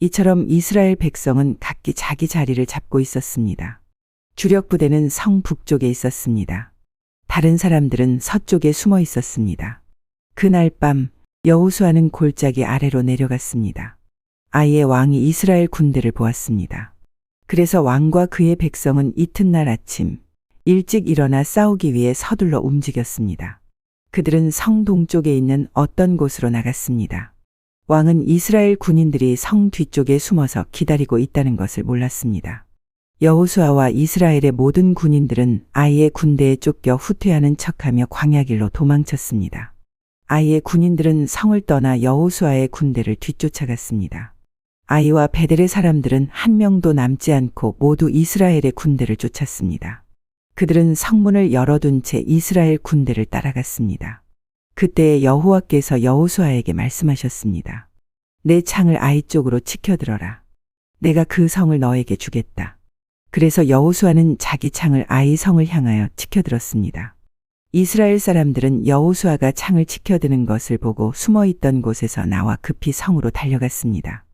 이처럼 이스라엘 백성은 각기 자기 자리를 잡고 있었습니다. 주력 부대는 성 북쪽에 있었습니다. 다른 사람들은 서쪽에 숨어 있었습니다. 그날 밤 여호수아는 골짜기 아래로 내려갔습니다. 아이의 왕이 이스라엘 군대를 보았습니다. 그래서 왕과 그의 백성은 이튿날 아침 일찍 일어나 싸우기 위해 서둘러 움직였습니다. 그들은 성 동쪽에 있는 어떤 곳으로 나갔습니다. 왕은 이스라엘 군인들이 성 뒤쪽에 숨어서 기다리고 있다는 것을 몰랐습니다. 여호수아와 이스라엘의 모든 군인들은 아이의 군대에 쫓겨 후퇴하는 척하며 광야길로 도망쳤습니다. 아이의 군인들은 성을 떠나 여호수아의 군대를 뒤쫓아갔습니다. 아이와 베델의 사람들은 한 명도 남지 않고 모두 이스라엘의 군대를 쫓았습니다. 그들은 성문을 열어둔 채 이스라엘 군대를 따라갔습니다. 그때 여호와께서 여호수아에게 말씀하셨습니다. 내 창을 아이 쪽으로 치켜들어라. 내가 그 성을 너에게 주겠다. 그래서 여호수아는 자기 창을 아이 성을 향하여 치켜들었습니다. 이스라엘 사람들은 여호수아가 창을 치켜드는 것을 보고 숨어있던 곳에서 나와 급히 성으로 달려갔습니다.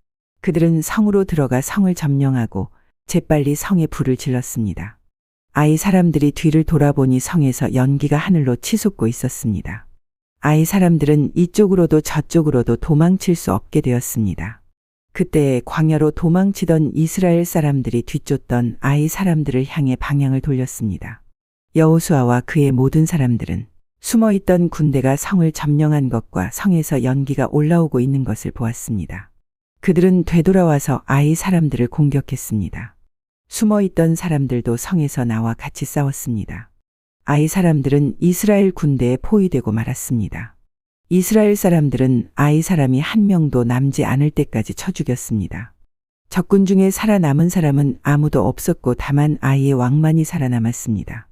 그들은 성으로 들어가 성을 점령하고 재빨리 성에 불을 질렀습니다. 아이 사람들이 뒤를 돌아보니 성에서 연기가 하늘로 치솟고 있었습니다. 아이 사람들은 이쪽으로도 저쪽으로도 도망칠 수 없게 되었습니다. 그때 광야로 도망치던 이스라엘 사람들이 뒤쫓던 아이 사람들을 향해 방향을 돌렸습니다. 여호수아와 그의 모든 사람들은 숨어있던 군대가 성을 점령한 것과 성에서 연기가 올라오고 있는 것을 보았습니다. 그들은 되돌아와서 아이 사람들을 공격했습니다. 숨어있던 사람들도 성에서 나와 같이 싸웠습니다. 아이 사람들은 이스라엘 군대에 포위되고 말았습니다. 이스라엘 사람들은 아이 사람이 한 명도 남지 않을 때까지 쳐 죽였습니다. 적군 중에 살아남은 사람은 아무도 없었고 다만 아이의 왕만이 살아남았습니다.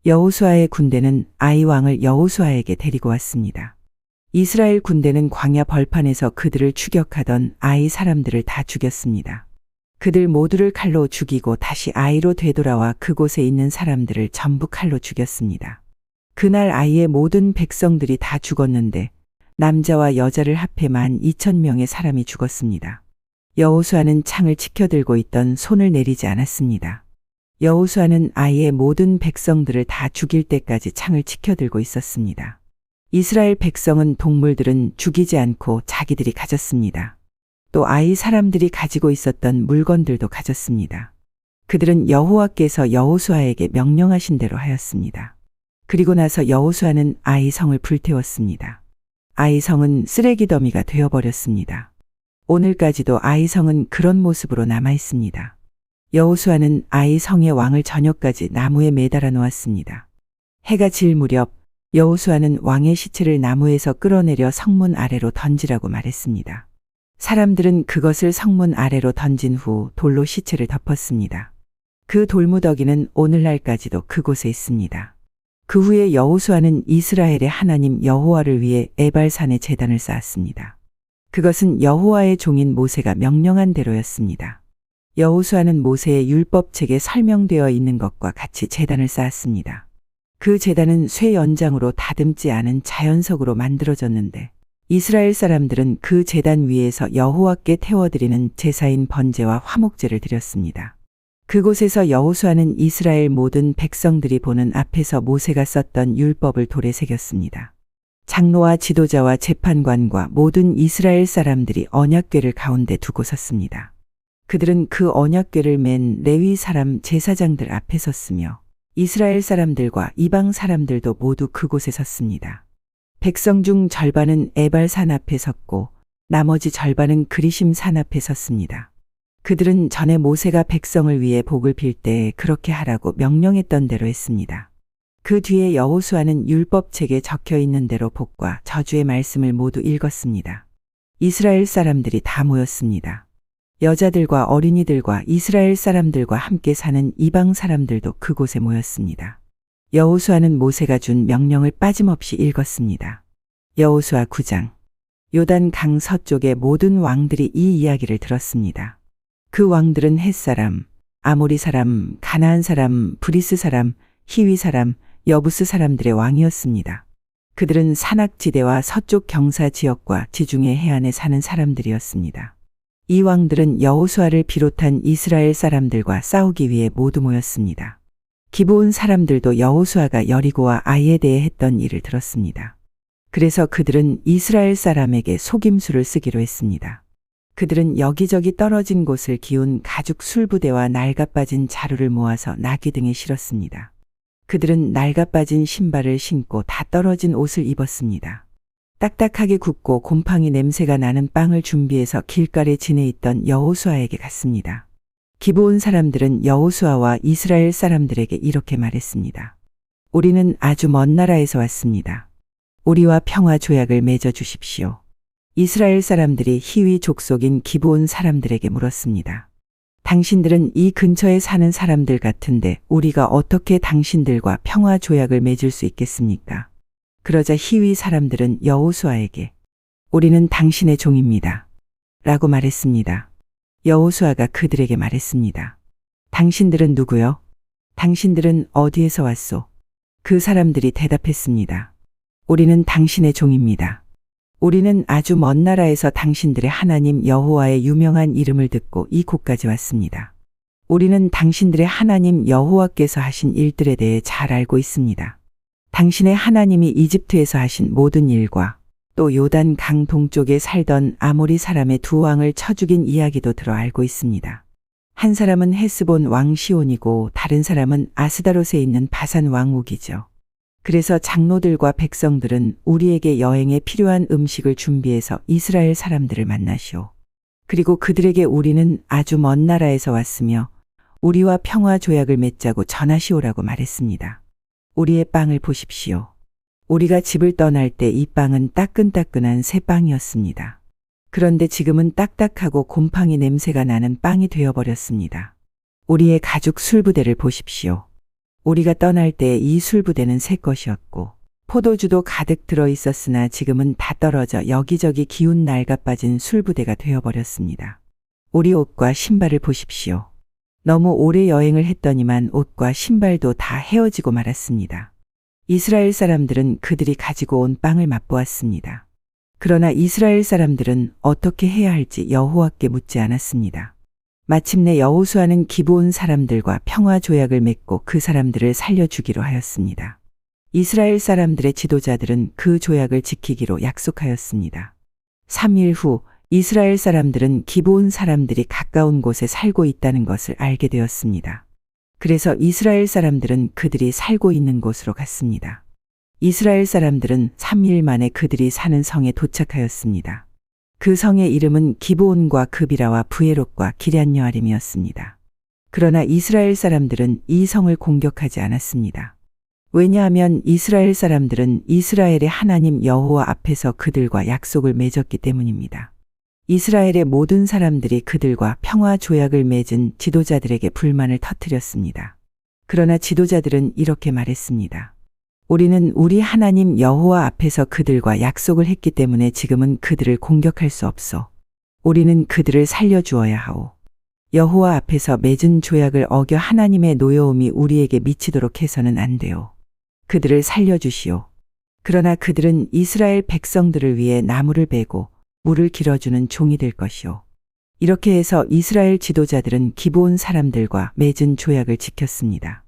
여호수아의 군대는 아이 왕을 여호수아에게 데리고 왔습니다. 이스라엘 군대는 광야 벌판에서 그들을 추격하던 아이 사람들을 다 죽였습니다. 그들 모두를 칼로 죽이고 다시 아이로 되돌아와 그곳에 있는 사람들을 전부 칼로 죽였습니다. 그날 아이의 모든 백성들이 다 죽었는데 남자와 여자를 합해 12,000명의 사람이 죽었습니다. 여호수아는 창을 치켜들고 있던 손을 내리지 않았습니다. 여호수아는 아이의 모든 백성들을 다 죽일 때까지 창을 치켜들고 있었습니다. 이스라엘 백성은 동물들은 죽이지 않고 자기들이 가졌습니다. 또 아이 사람들이 가지고 있었던 물건들도 가졌습니다. 그들은 여호와께서 여호수아에게 명령하신 대로 하였습니다. 그리고 나서 여호수아는 아이 성을 불태웠습니다. 아이 성은 쓰레기 더미가 되어버렸습니다. 오늘까지도 아이 성은 그런 모습으로 남아 있습니다. 여호수아는 아이 성의 왕을 저녁까지 나무에 매달아 놓았습니다. 해가 질 무렵 여호수아는 왕의 시체를 나무에서 끌어내려 성문 아래로 던지라고 말했습니다. 사람들은 그것을 성문 아래로 던진 후 돌로 시체를 덮었습니다. 그 돌무더기는 오늘날까지도 그곳에 있습니다. 그 후에 여호수아는 이스라엘의 하나님 여호와를 위해 에발산에 제단을 쌓았습니다. 그것은 여호와의 종인 모세가 명령한 대로였습니다. 여호수아는 모세의 율법책에 설명되어 있는 것과 같이 제단을 쌓았습니다. 그 제단은 쇠 연장으로 다듬지 않은 자연석으로 만들어졌는데 이스라엘 사람들은 그 제단 위에서 여호와께 태워드리는 제사인 번제와 화목제를 드렸습니다. 그곳에서 여호수아는 이스라엘 모든 백성들이 보는 앞에서 모세가 썼던 율법을 돌에 새겼습니다. 장로와 지도자와 재판관과 모든 이스라엘 사람들이 언약궤를 가운데 두고 섰습니다. 그들은 그 언약궤를 맨 레위 사람 제사장들 앞에 섰으며 이스라엘 사람들과 이방 사람들도 모두 그곳에 섰습니다. 백성 중 절반은 에발산 앞에 섰고 나머지 절반은 그리심 산 앞에 섰습니다. 그들은 전에 모세가 백성을 위해 복을 빌 때 그렇게 하라고 명령했던 대로 했습니다. 그 뒤에 여호수아는 율법책에 적혀 있는 대로 복과 저주의 말씀을 모두 읽었습니다. 이스라엘 사람들이 다 모였습니다. 여자들과 어린이들과 이스라엘 사람들과 함께 사는 이방 사람들도 그곳에 모였습니다. 여호수아는 모세가 준 명령을 빠짐없이 읽었습니다. 여호수아 9장. 요단 강 서쪽의 모든 왕들이 이 이야기를 들었습니다. 그 왕들은 헷 사람, 아모리 사람, 가나안 사람, 브리스 사람, 히위 사람, 여부스 사람들의 왕이었습니다. 그들은 산악지대와 서쪽 경사 지역과 지중해 해안에 사는 사람들이었습니다. 이 왕들은 여호수아를 비롯한 이스라엘 사람들과 싸우기 위해 모두 모였습니다. 기브온 사람들도 여호수아가 여리고와 아이에 대해 했던 일을 들었습니다. 그래서 그들은 이스라엘 사람에게 속임수를 쓰기로 했습니다. 그들은 여기저기 떨어진 곳을 기운 가죽 술부대와 낡아빠진 자루를 모아서 나귀 등에 실었습니다. 그들은 낡아빠진 신발을 신고 다 떨어진 옷을 입었습니다. 딱딱하게 굽고 곰팡이 냄새가 나는 빵을 준비해서 길가에 지내 있던 여호수아에게 갔습니다. 기브온 사람들은 여호수아와 이스라엘 사람들에게 이렇게 말했습니다. 우리는 아주 먼 나라에서 왔습니다. 우리와 평화 조약을 맺어 주십시오. 이스라엘 사람들이 히위 족속인 기브온 사람들에게 물었습니다. 당신들은 이 근처에 사는 사람들 같은데 우리가 어떻게 당신들과 평화 조약을 맺을 수 있겠습니까? 그러자 히위 사람들은 여호수아에게 우리는 당신의 종입니다. 라고 말했습니다. 여호수아가 그들에게 말했습니다. 당신들은 누구요? 당신들은 어디에서 왔소? 그 사람들이 대답했습니다. 우리는 당신의 종입니다. 우리는 아주 먼 나라에서 당신들의 하나님 여호와의 유명한 이름을 듣고 이곳까지 왔습니다. 우리는 당신들의 하나님 여호와께서 하신 일들에 대해 잘 알고 있습니다. 당신의 하나님이 이집트에서 하신 모든 일과 또 요단 강 동쪽에 살던 아모리 사람의 두 왕을 쳐 죽인 이야기도 들어 알고 있습니다. 한 사람은 헤스본 왕 시온이고 다른 사람은 아스다롯에 있는 바산 왕 옥이죠. 그래서 장로들과 백성들은 우리에게 여행에 필요한 음식을 준비해서 이스라엘 사람들을 만나시오. 그리고 그들에게 우리는 아주 먼 나라에서 왔으며 우리와 평화 조약을 맺자고 전하시오라고 말했습니다. 우리의 빵을 보십시오. 우리가 집을 떠날 때 이 빵은 따끈따끈한 새 빵이었습니다. 그런데 지금은 딱딱하고 곰팡이 냄새가 나는 빵이 되어버렸습니다. 우리의 가죽 술부대를 보십시오. 우리가 떠날 때 이 술부대는 새 것이었고 포도주도 가득 들어 있었으나 지금은 다 떨어져 여기저기 기운 낡아빠진 술부대가 되어버렸습니다. 우리 옷과 신발을 보십시오. 너무 오래 여행을 했더니만 옷과 신발도 다 헤어지고 말았습니다. 이스라엘 사람들은 그들이 가지고 온 빵을 맛보았습니다. 그러나 이스라엘 사람들은 어떻게 해야 할지 여호와께 묻지 않았습니다. 마침내 여호수아는 기브온 사람들과 평화 조약을 맺고 그 사람들을 살려주기로 하였습니다. 이스라엘 사람들의 지도자들은 그 조약을 지키기로 약속하였습니다. 3일 후 이스라엘 사람들은 기브온 사람들이 가까운 곳에 살고 있다는 것을 알게 되었습니다. 그래서 이스라엘 사람들은 그들이 살고 있는 곳으로 갔습니다. 이스라엘 사람들은 3일 만에 그들이 사는 성에 도착하였습니다. 그 성의 이름은 기브온과 그비라와 브에롯과 기럇여아림이었습니다. 그러나 이스라엘 사람들은 이 성을 공격하지 않았습니다. 왜냐하면 이스라엘 사람들은 이스라엘의 하나님 여호와 앞에서 그들과 약속을 맺었기 때문입니다. 이스라엘의 모든 사람들이 그들과 평화 조약을 맺은 지도자들에게 불만을 터뜨렸습니다. 그러나 지도자들은 이렇게 말했습니다. 우리는 우리 하나님 여호와 앞에서 그들과 약속을 했기 때문에 지금은 그들을 공격할 수 없어. 우리는 그들을 살려주어야 하오. 여호와 앞에서 맺은 조약을 어겨 하나님의 노여움이 우리에게 미치도록 해서는 안 돼요. 그들을 살려주시오. 그러나 그들은 이스라엘 백성들을 위해 나무를 베고 물을 길어주는 종이 될 것이오. 이렇게 해서 이스라엘 지도자들은 기브온 사람들과 맺은 조약을 지켰습니다.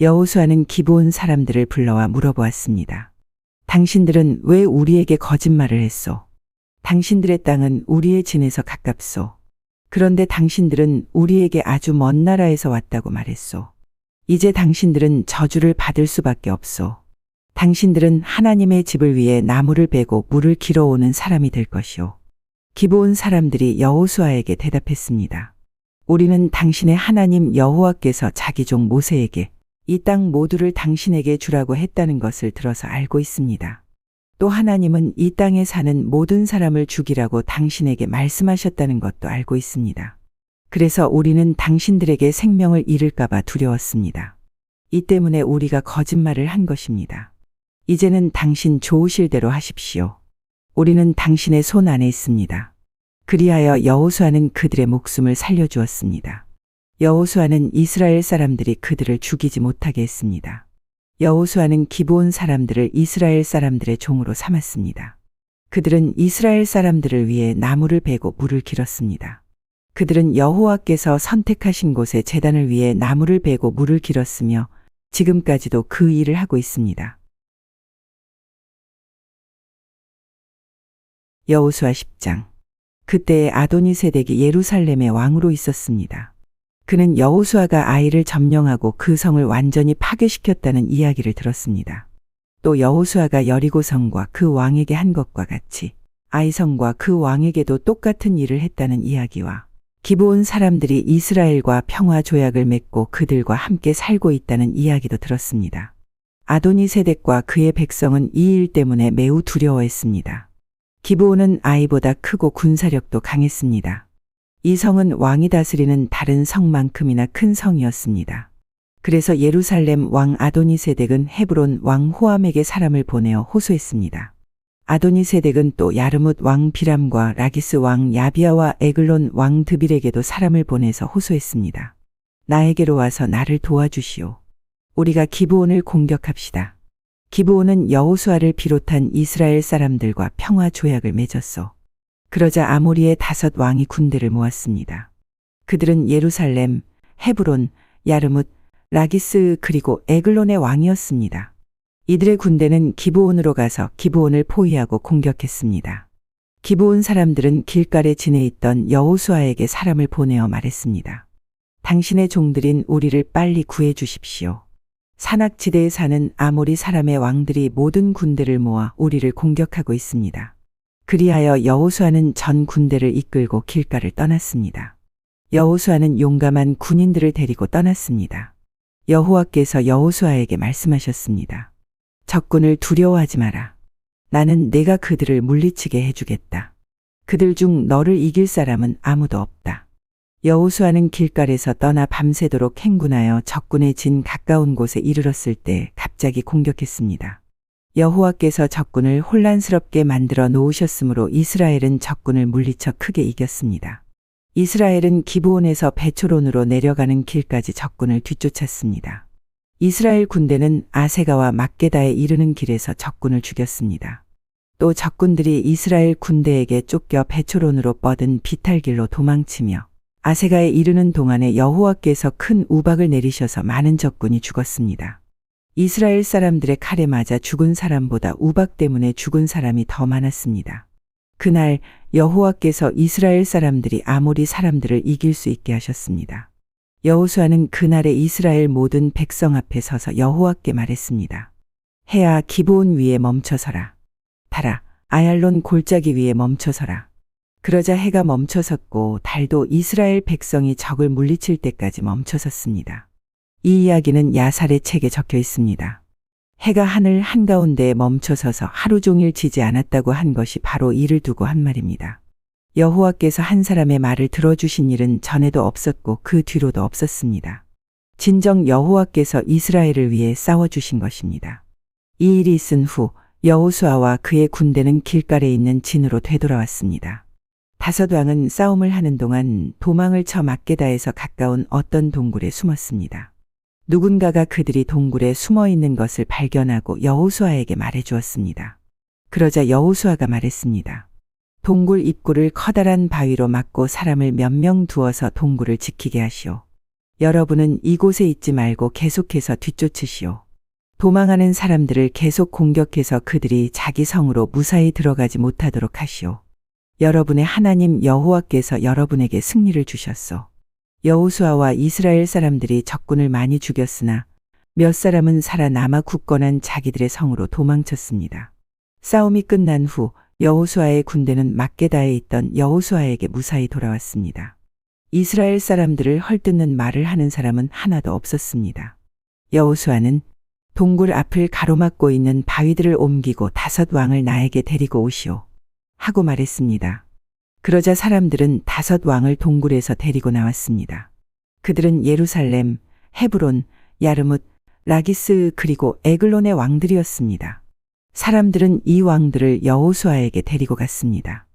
여호수아는 기브온 사람들을 불러와 물어보았습니다. 당신들은 왜 우리에게 거짓말을 했소? 당신들의 땅은 우리의 진에서 가깝소. 그런데 당신들은 우리에게 아주 먼 나라에서 왔다고 말했소. 이제 당신들은 저주를 받을 수밖에 없소. 당신들은 하나님의 집을 위해 나무를 베고 물을 길어오는 사람이 될 것이오. 기브온 사람들이 여호수아에게 대답했습니다. 우리는 당신의 하나님 여호와께서 자기 종 모세에게 이 땅 모두를 당신에게 주라고 했다는 것을 들어서 알고 있습니다. 또 하나님은 이 땅에 사는 모든 사람을 죽이라고 당신에게 말씀하셨다는 것도 알고 있습니다. 그래서 우리는 당신들에게 생명을 잃을까 봐 두려웠습니다. 이 때문에 우리가 거짓말을 한 것입니다. 이제는 당신 좋으실 대로 하십시오. 우리는 당신의 손 안에 있습니다. 그리하여 여호수아는 그들의 목숨을 살려주었습니다. 여호수아는 이스라엘 사람들이 그들을 죽이지 못하게 했습니다. 여호수아는 기브온 사람들을 이스라엘 사람들의 종으로 삼았습니다. 그들은 이스라엘 사람들을 위해 나무를 베고 물을 길었습니다. 그들은 여호와께서 선택하신 곳에 제단을 위해 나무를 베고 물을 길었으며 지금까지도 그 일을 하고 있습니다. 여호수아 10장. 그때에 아도니세덱이 예루살렘의 왕으로 있었습니다. 그는 여호수아가 아이를 점령하고 그 성을 완전히 파괴시켰다는 이야기를 들었습니다. 또 여호수아가 여리고성과 그 왕에게 한 것과 같이 아이성과 그 왕에게도 똑같은 일을 했다는 이야기와 기브온 사람들이 이스라엘과 평화 조약을 맺고 그들과 함께 살고 있다는 이야기도 들었습니다. 아도니세덱과 그의 백성은 이 일 때문에 매우 두려워했습니다. 기브온은 아이보다 크고 군사력도 강했습니다. 이 성은 왕이 다스리는 다른 성만큼이나 큰 성이었습니다. 그래서 예루살렘 왕 아도니세덱은 헤브론 왕 호암에게 사람을 보내어 호소했습니다. 아도니세덱은 또 야르뭇 왕 비람과 라기스 왕 야비아와 에글론 왕 드빌에게도 사람을 보내서 호소했습니다. 나에게로 와서 나를 도와주시오. 우리가 기브온을 공격합시다. 기브온은 여호수아를 비롯한 이스라엘 사람들과 평화 조약을 맺었소. 그러자 아모리의 5 왕이 군대를 모았습니다. 그들은 예루살렘, 헤브론, 야르뭇, 라기스 그리고 에글론의 왕이었습니다. 이들의 군대는 기브온으로 가서 기브온을 포위하고 공격했습니다. 기브온 사람들은 길갈에 지내 있던 여호수아에게 사람을 보내어 말했습니다. 당신의 종들인 우리를 빨리 구해 주십시오. 산악지대에 사는 아모리 사람의 왕들이 모든 군대를 모아 우리를 공격하고 있습니다. 그리하여 여호수아는 전 군대를 이끌고 길갈을 떠났습니다. 여호수아는 용감한 군인들을 데리고 떠났습니다. 여호와께서 여호수아에게 말씀하셨습니다. 적군을 두려워하지 마라. 나는 내가 그들을 물리치게 해주겠다. 그들 중 너를 이길 사람은 아무도 없다. 여호수아는 길갈에서 떠나 밤새도록 행군하여 적군의 진 가까운 곳에 이르렀을 때 갑자기 공격했습니다. 여호와께서 적군을 혼란스럽게 만들어 놓으셨으므로 이스라엘은 적군을 물리쳐 크게 이겼습니다. 이스라엘은 기브온에서 베초론으로 내려가는 길까지 적군을 뒤쫓았습니다. 이스라엘 군대는 아세가와 막게다에 이르는 길에서 적군을 죽였습니다. 또 적군들이 이스라엘 군대에게 쫓겨 베초론으로 뻗은 비탈길로 도망치며 아세가에 이르는 동안에 여호와께서 큰 우박을 내리셔서 많은 적군이 죽었습니다. 이스라엘 사람들의 칼에 맞아 죽은 사람보다 우박 때문에 죽은 사람이 더 많았습니다. 그날 여호와께서 이스라엘 사람들이 아모리 사람들을 이길 수 있게 하셨습니다. 여호수아는 그날에 이스라엘 모든 백성 앞에 서서 여호와께 말했습니다. 해야 기브온 위에 멈춰서라. 달아 아얄론 골짜기 위에 멈춰서라. 그러자 해가 멈춰섰고 달도 이스라엘 백성이 적을 물리칠 때까지 멈춰섰습니다. 이 이야기는 야살의 책에 적혀 있습니다. 해가 하늘 한가운데에 멈춰서서 하루 종일 지지 않았다고 한 것이 바로 이를 두고 한 말입니다. 여호와께서 한 사람의 말을 들어주신 일은 전에도 없었고 그 뒤로도 없었습니다. 진정 여호와께서 이스라엘을 위해 싸워주신 것입니다. 이 일이 있은 후 여호수아와 그의 군대는 길갈에 있는 진으로 되돌아왔습니다. 다섯 왕은 싸움을 하는 동안 도망을 쳐 막게다에서 가까운 어떤 동굴에 숨었습니다. 누군가가 그들이 동굴에 숨어 있는 것을 발견하고 여호수아에게 말해 주었습니다. 그러자 여호수아가 말했습니다. 동굴 입구를 커다란 바위로 막고 사람을 몇 명 두어서 동굴을 지키게 하시오. 여러분은 이곳에 있지 말고 계속해서 뒤쫓으시오. 도망하는 사람들을 계속 공격해서 그들이 자기 성으로 무사히 들어가지 못하도록 하시오. 여러분의 하나님 여호와께서 여러분에게 승리를 주셨소. 여호수아와 이스라엘 사람들이 적군을 많이 죽였으나 몇 사람은 살아남아 굳건한 자기들의 성으로 도망쳤습니다. 싸움이 끝난 후 여호수아의 군대는 막게다에 있던 여호수아에게 무사히 돌아왔습니다. 이스라엘 사람들을 헐뜯는 말을 하는 사람은 하나도 없었습니다. 여호수아는 동굴 앞을 가로막고 있는 바위들을 옮기고 다섯 왕을 나에게 데리고 오시오. 하고 말했습니다. 그러자 사람들은 다섯 왕을 동굴에서 데리고 나왔습니다. 그들은 예루살렘, 헤브론, 야르뭇, 라기스 그리고 에글론의 왕들이었습니다. 사람들은 이 왕들을 여호수아에게 데리고 갔습니다.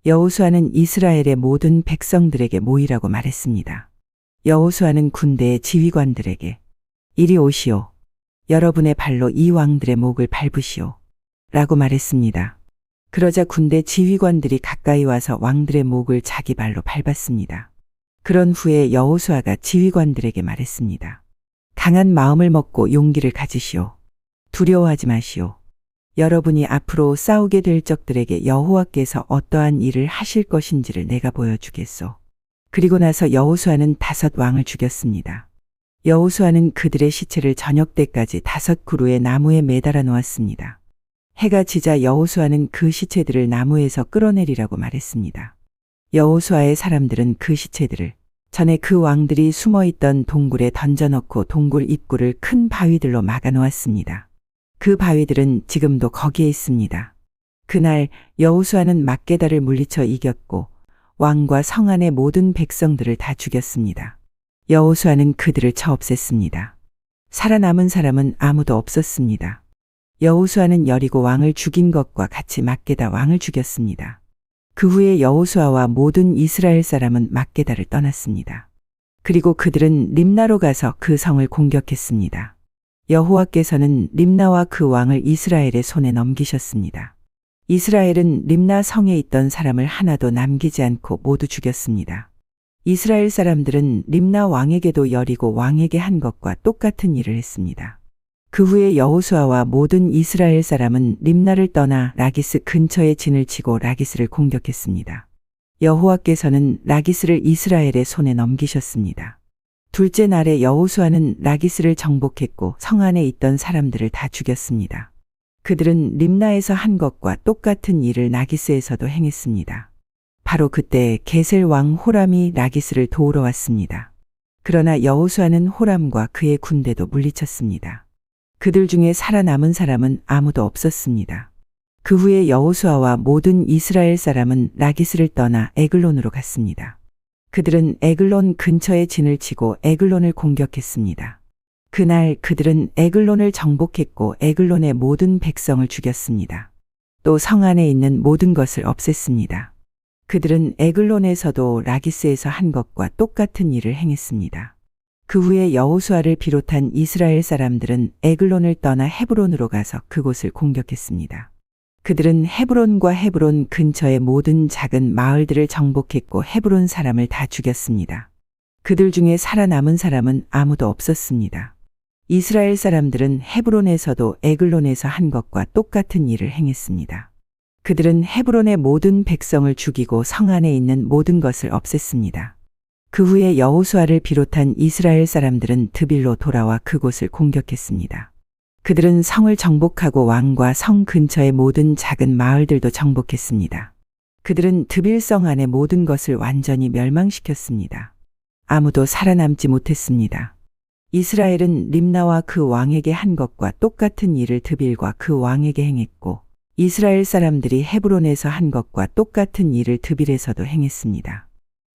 여호수아는 이스라엘의 모든 백성들에게 모이라고 말했습니다. 여호수아는 군대의 지휘관들에게 이리 오시오. 여러분의 발로 이 왕들의 목을 밟으시오. 라고 말했습니다. 그러자 군대 지휘관들이 가까이 와서 왕들의 목을 자기 발로 밟았습니다. 그런 후에 여호수아가 지휘관들에게 말했습니다. 강한 마음을 먹고 용기를 가지시오. 두려워하지 마시오. 여러분이 앞으로 싸우게 될 적들에게 여호와께서 어떠한 일을 하실 것인지를 내가 보여주겠소. 그리고 나서 여호수아는 다섯 왕을 죽였습니다. 여호수아는 그들의 시체를 저녁 때까지 다섯 그루의 나무에 매달아 놓았습니다. 해가 지자 여호수아는 그 시체들을 나무에서 끌어내리라고 말했습니다. 여호수아의 사람들은 그 시체들을 전에 그 왕들이 숨어있던 동굴에 던져넣고 동굴 입구를 큰 바위들로 막아 놓았습니다. 그 바위들은 지금도 거기에 있습니다. 그날 여호수아는 막게다를 물리쳐 이겼고 왕과 성 안의 모든 백성들을 다 죽였습니다. 여호수아는 그들을 쳐 없앴습니다. 살아남은 사람은 아무도 없었습니다. 여호수아는 여리고 왕을 죽인 것과 같이 막게다 왕을 죽였습니다. 그 후에 여호수아와 모든 이스라엘 사람은 막게다를 떠났습니다. 그리고 그들은 림나로 가서 그 성을 공격했습니다. 여호와께서는 림나와 그 왕을 이스라엘의 손에 넘기셨습니다. 이스라엘은 림나 성에 있던 사람을 하나도 남기지 않고 모두 죽였습니다. 이스라엘 사람들은 림나 왕에게도 여리고 왕에게 한 것과 똑같은 일을 했습니다. 그 후에 여호수아와 모든 이스라엘 사람은 림나를 떠나 라기스 근처에 진을 치고 라기스를 공격했습니다. 여호와께서는 라기스를 이스라엘의 손에 넘기셨습니다. 둘째 날에 여호수아는 라기스를 정복했고 성 안에 있던 사람들을 다 죽였습니다. 그들은 림나에서 한 것과 똑같은 일을 라기스에서도 행했습니다. 바로 그때 게셀 왕 호람이 라기스를 도우러 왔습니다. 그러나 여호수아는 호람과 그의 군대도 물리쳤습니다. 그들 중에 살아남은 사람은 아무도 없었습니다. 그 후에 여호수아와 모든 이스라엘 사람은 라기스를 떠나 에글론으로 갔습니다. 그들은 에글론 근처에 진을 치고 에글론을 공격했습니다. 그날 그들은 에글론을 정복했고 에글론의 모든 백성을 죽였습니다. 또 성 안에 있는 모든 것을 없앴습니다. 그들은 에글론에서도 라기스에서 한 것과 똑같은 일을 행했습니다. 그 후에 여호수아를 비롯한 이스라엘 사람들은 에글론을 떠나 헤브론으로 가서 그곳을 공격했습니다. 그들은 헤브론과 헤브론 근처의 모든 작은 마을들을 정복했고 헤브론 사람을 다 죽였습니다. 그들 중에 살아남은 사람은 아무도 없었습니다. 이스라엘 사람들은 헤브론에서도 에글론에서 한 것과 똑같은 일을 행했습니다. 그들은 헤브론의 모든 백성을 죽이고 성 안에 있는 모든 것을 없앴습니다. 그 후에 여호수아를 비롯한 이스라엘 사람들은 드빌로 돌아와 그곳을 공격했습니다. 그들은 성을 정복하고 왕과 성 근처의 모든 작은 마을들도 정복했습니다. 그들은 드빌성 안의 모든 것을 완전히 멸망시켰습니다. 아무도 살아남지 못했습니다. 이스라엘은 림나와 그 왕에게 한 것과 똑같은 일을 드빌과 그 왕에게 행했고 이스라엘 사람들이 헤브론에서 한 것과 똑같은 일을 드빌에서도 행했습니다.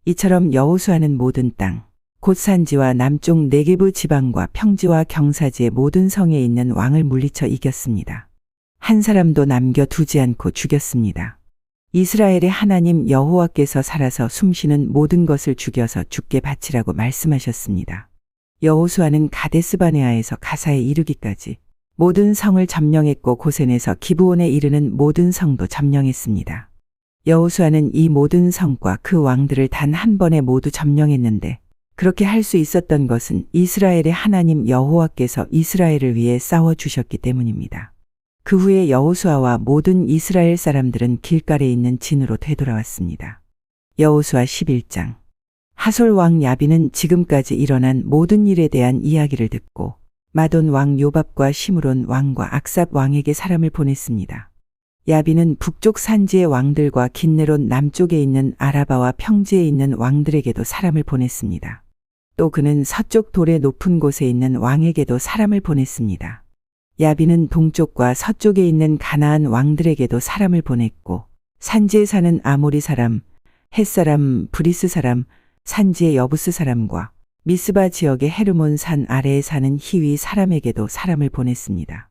이처럼 여호수아는 모든 땅, 곧 산지와 남쪽 네게브 지방과 평지와 경사지의 모든 성에 있는 왕을 물리쳐 이겼습니다. 한 사람도 남겨두지 않고 죽였습니다. 이스라엘의 하나님 여호와께서 살아서 숨쉬는 모든 것을 죽여서 죽게 바치라고 말씀하셨습니다. 여호수아는 가데스바네아에서 가사에 이르기까지 모든 성을 점령했고 고센에서 기브온에 이르는 모든 성도 점령했습니다. 여호수아는 이 모든 성과 그 왕들을 단 한 번에 모두 점령했는데 그렇게 할 수 있었던 것은 이스라엘의 하나님 여호와께서 이스라엘을 위해 싸워주셨기 때문입니다. 그 후에 여호수아와 모든 이스라엘 사람들은 길갈에 있는 진으로 되돌아왔습니다. 여호수아 11장. 하솔 왕 야빈은 지금까지 일어난 모든 일에 대한 이야기를 듣고 마돈 왕 요밥과 시므론 왕과 악삽 왕에게 사람을 보냈습니다. 야빈은 북쪽 산지의 왕들과 긴네롯 남쪽에 있는 아라바와 평지에 있는 왕들에게도 사람을 보냈습니다. 또 그는 서쪽 돌의 높은 곳에 있는 왕에게도 사람을 보냈습니다. 야빈은 동쪽과 서쪽에 있는 가나안 왕들에게도 사람을 보냈고 산지에 사는 아모리 사람, 헷 사람, 브리스 사람, 산지의 여부스 사람과 미스바 지역의 헤르몬 산 아래에 사는 히위 사람에게도 사람을 보냈습니다.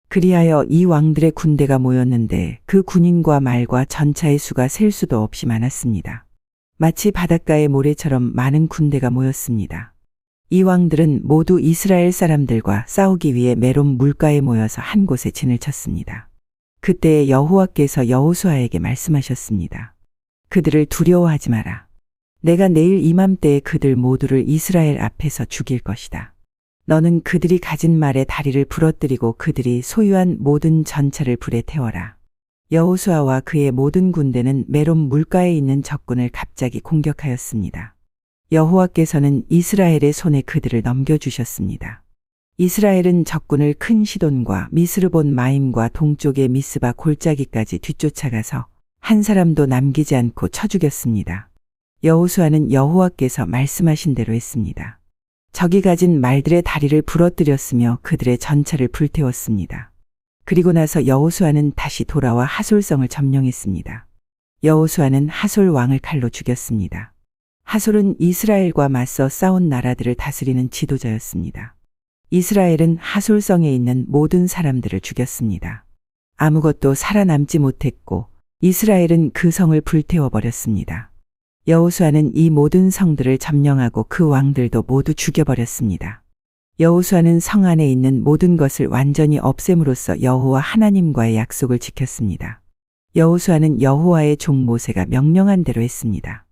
그리하여 이 왕들의 군대가 모였는데 그 군인과 말과 전차의 수가 셀 수도 없이 많았습니다. 마치 바닷가의 모래처럼 많은 군대가 모였습니다. 이 왕들은 모두 이스라엘 사람들과 싸우기 위해 메롬 물가에 모여서 한 곳에 진을 쳤습니다. 그때 여호와께서 여호수아에게 말씀하셨습니다. 그들을 두려워하지 마라. 내가 내일 이맘때에 그들 모두를 이스라엘 앞에서 죽일 것이다. 너는 그들이 가진 말의 다리를 부러뜨리고 그들이 소유한 모든 전차를 불에 태워라. 여호수아와 그의 모든 군대는 메롬 물가에 있는 적군을 갑자기 공격하였습니다. 여호와께서는 이스라엘의 손에 그들을 넘겨주셨습니다. 이스라엘은 적군을 큰 시돈과 미스르본 마임과 동쪽의 미스바 골짜기까지 뒤쫓아가서 한 사람도 남기지 않고 쳐 죽였습니다. 여호수아는 여호와께서 말씀하신 대로 했습니다. 적이 가진 말들의 다리를 부러뜨렸으며 그들의 전차를 불태웠습니다. 그리고 나서 여호수아는 다시 돌아와 하솔성을 점령했습니다. 여호수아는 하솔 왕을 칼로 죽였습니다. 하솔은 이스라엘과 맞서 싸운 나라들을 다스리는 지도자였습니다. 이스라엘은 하솔성에 있는 모든 사람들을 죽였습니다. 아무것도 살아남지 못했고 이스라엘은 그 성을 불태워버렸습니다. 여호수아는 이 모든 성들을 점령하고 그 왕들도 모두 죽여버렸습니다. 여호수아는 성 안에 있는 모든 것을 완전히 없앰으로써 여호와 하나님과의 약속을 지켰습니다. 여호수아는 여호와의 종 모세가 명령한 대로 했습니다.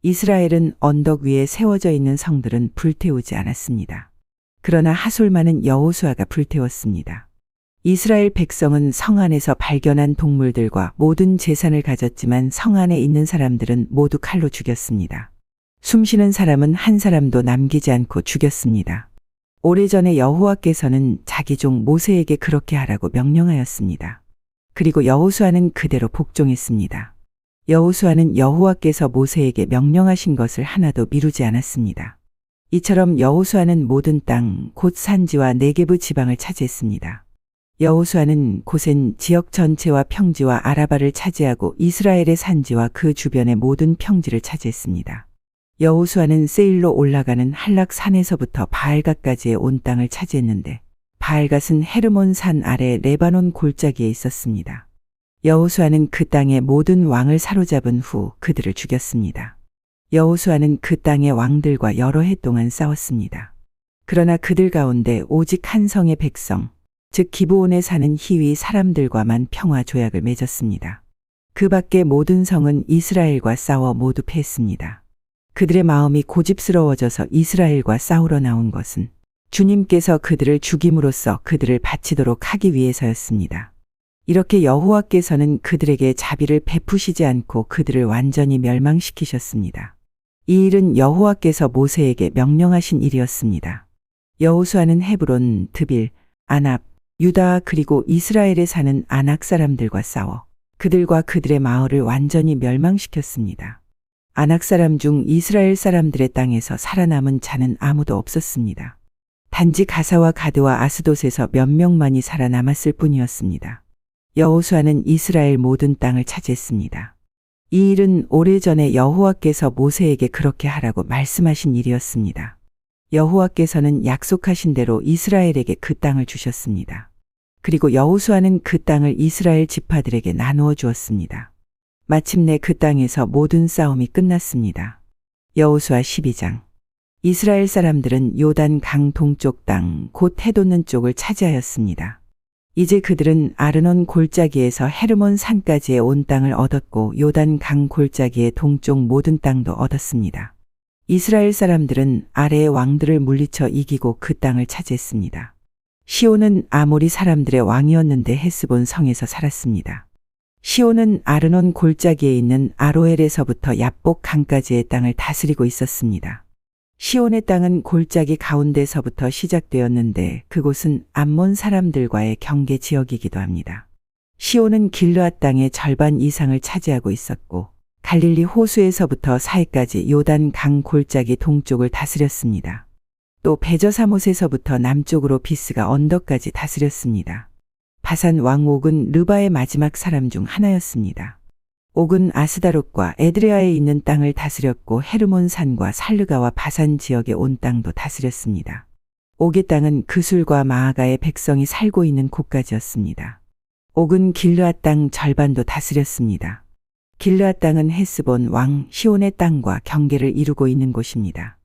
이스라엘은 언덕 위에 세워져 있는 성들은 불태우지 않았습니다. 그러나 하솔만은 여호수아가 불태웠습니다. 이스라엘 백성은 성 안에서 발견한 동물들과 모든 재산을 가졌지만 성 안에 있는 사람들은 모두 칼로 죽였습니다. 숨쉬는 사람은 한 사람도 남기지 않고 죽였습니다. 오래전에 여호와께서는 자기 종 모세에게 그렇게 하라고 명령하였습니다. 그리고 여호수아는 그대로 복종했습니다. 여호수아는 여호와께서 모세에게 명령하신 것을 하나도 미루지 않았습니다. 이처럼 여호수아는 모든 땅, 곧 산지와 네게브 지방을 차지했습니다. 여호수아는 고센 지역 전체와 평지와 아라바를 차지하고 이스라엘의 산지와 그 주변의 모든 평지를 차지했습니다. 여호수아는 세일로 올라가는 할락 산에서부터 바알갓까지의 온 땅을 차지했는데 바알갓은 헤르몬 산 아래 레바논 골짜기에 있었습니다. 여호수아는 그 땅의 모든 왕을 사로잡은 후 그들을 죽였습니다. 여호수아는 그 땅의 왕들과 여러 해 동안 싸웠습니다. 그러나 그들 가운데 오직 한 성의 백성, 즉 기브온에 사는 히위 사람들과만 평화 조약을 맺었습니다. 그 밖의 모든 성은 이스라엘과 싸워 모두 패했습니다. 그들의 마음이 고집스러워져서 이스라엘과 싸우러 나온 것은 주님께서 그들을 죽임으로써 그들을 바치도록 하기 위해서였습니다. 이렇게 여호와께서는 그들에게 자비를 베푸시지 않고 그들을 완전히 멸망시키셨습니다. 이 일은 여호와께서 모세에게 명령하신 일이었습니다. 여호수아는 헤브론, 드빌, 아납, 유다 그리고 이스라엘에 사는 아낙 사람들과 싸워 그들과 그들의 마을을 완전히 멸망시켰습니다. 아낙 사람 중 이스라엘 사람들의 땅에서 살아남은 자는 아무도 없었습니다. 단지 가사와 가드와 아스돗에서 몇 명만이 살아남았을 뿐이었습니다. 여호수아는 이스라엘 모든 땅을 차지했습니다. 이 일은 오래전에 여호와께서 모세에게 그렇게 하라고 말씀하신 일이었습니다. 여호와께서는 약속하신 대로 이스라엘에게 그 땅을 주셨습니다. 그리고 여호수아는 그 땅을 이스라엘 지파들에게 나누어 주었습니다. 마침내 그 땅에서 모든 싸움이 끝났습니다. 여호수아 12장. 이스라엘 사람들은 요단 강 동쪽 땅, 곧 해돋는 쪽을 차지하였습니다. 이제 그들은 아르논 골짜기에서 헤르몬 산까지의 온 땅을 얻었고 요단 강 골짜기의 동쪽 모든 땅도 얻었습니다. 이스라엘 사람들은 아래의 왕들을 물리쳐 이기고 그 땅을 차지했습니다. 시온은 아모리 사람들의 왕이었는데 헤스본 성에서 살았습니다. 시온은 아르논 골짜기에 있는 아로엘에서부터 야복 강까지의 땅을 다스리고 있었습니다. 시온의 땅은 골짜기 가운데서부터 시작되었는데 그곳은 암몬 사람들과의 경계 지역이기도 합니다. 시온은 길르앗 땅의 절반 이상을 차지하고 있었고 갈릴리 호수에서부터 사해까지 요단 강 골짜기 동쪽을 다스렸습니다. 또 베저사못에서부터 남쪽으로 비스가 언덕까지 다스렸습니다. 바산 왕 옥은 르바의 마지막 사람 중 하나였습니다. 옥은 아스다롯과 에드레아에 있는 땅을 다스렸고 헤르몬 산과 살르가와 바산 지역의 온 땅도 다스렸습니다. 옥의 땅은 그술과 마아가의 백성이 살고 있는 곳까지였습니다. 옥은 길르앗 땅 절반도 다스렸습니다. 길르앗 땅은 헤스본 왕 시온의 땅과 경계를 이루고 있는 곳입니다.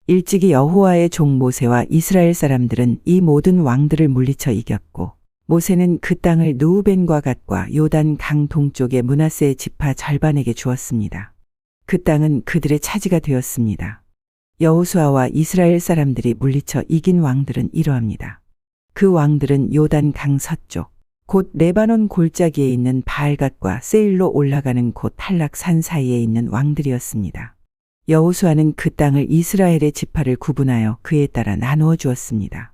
일찍이 여호와의 종 모세와 이스라엘 사람들은 이 모든 왕들을 물리쳐 이겼고 모세는 그 땅을 느우벤과 갓과 요단 강 동쪽의 므낫세의 지파 절반에게 주었습니다. 그 땅은 그들의 차지가 되었습니다. 여호수아와 이스라엘 사람들이 물리쳐 이긴 왕들은 이러합니다. 그 왕들은 요단 강 서쪽, 곧 레바논 골짜기에 있는 바알갓과 세일로 올라가는 곳 할락산 사이에 있는 왕들이었습니다. 여호수아는 그 땅을 이스라엘의 지파를 구분하여 그에 따라 나누어 주었습니다.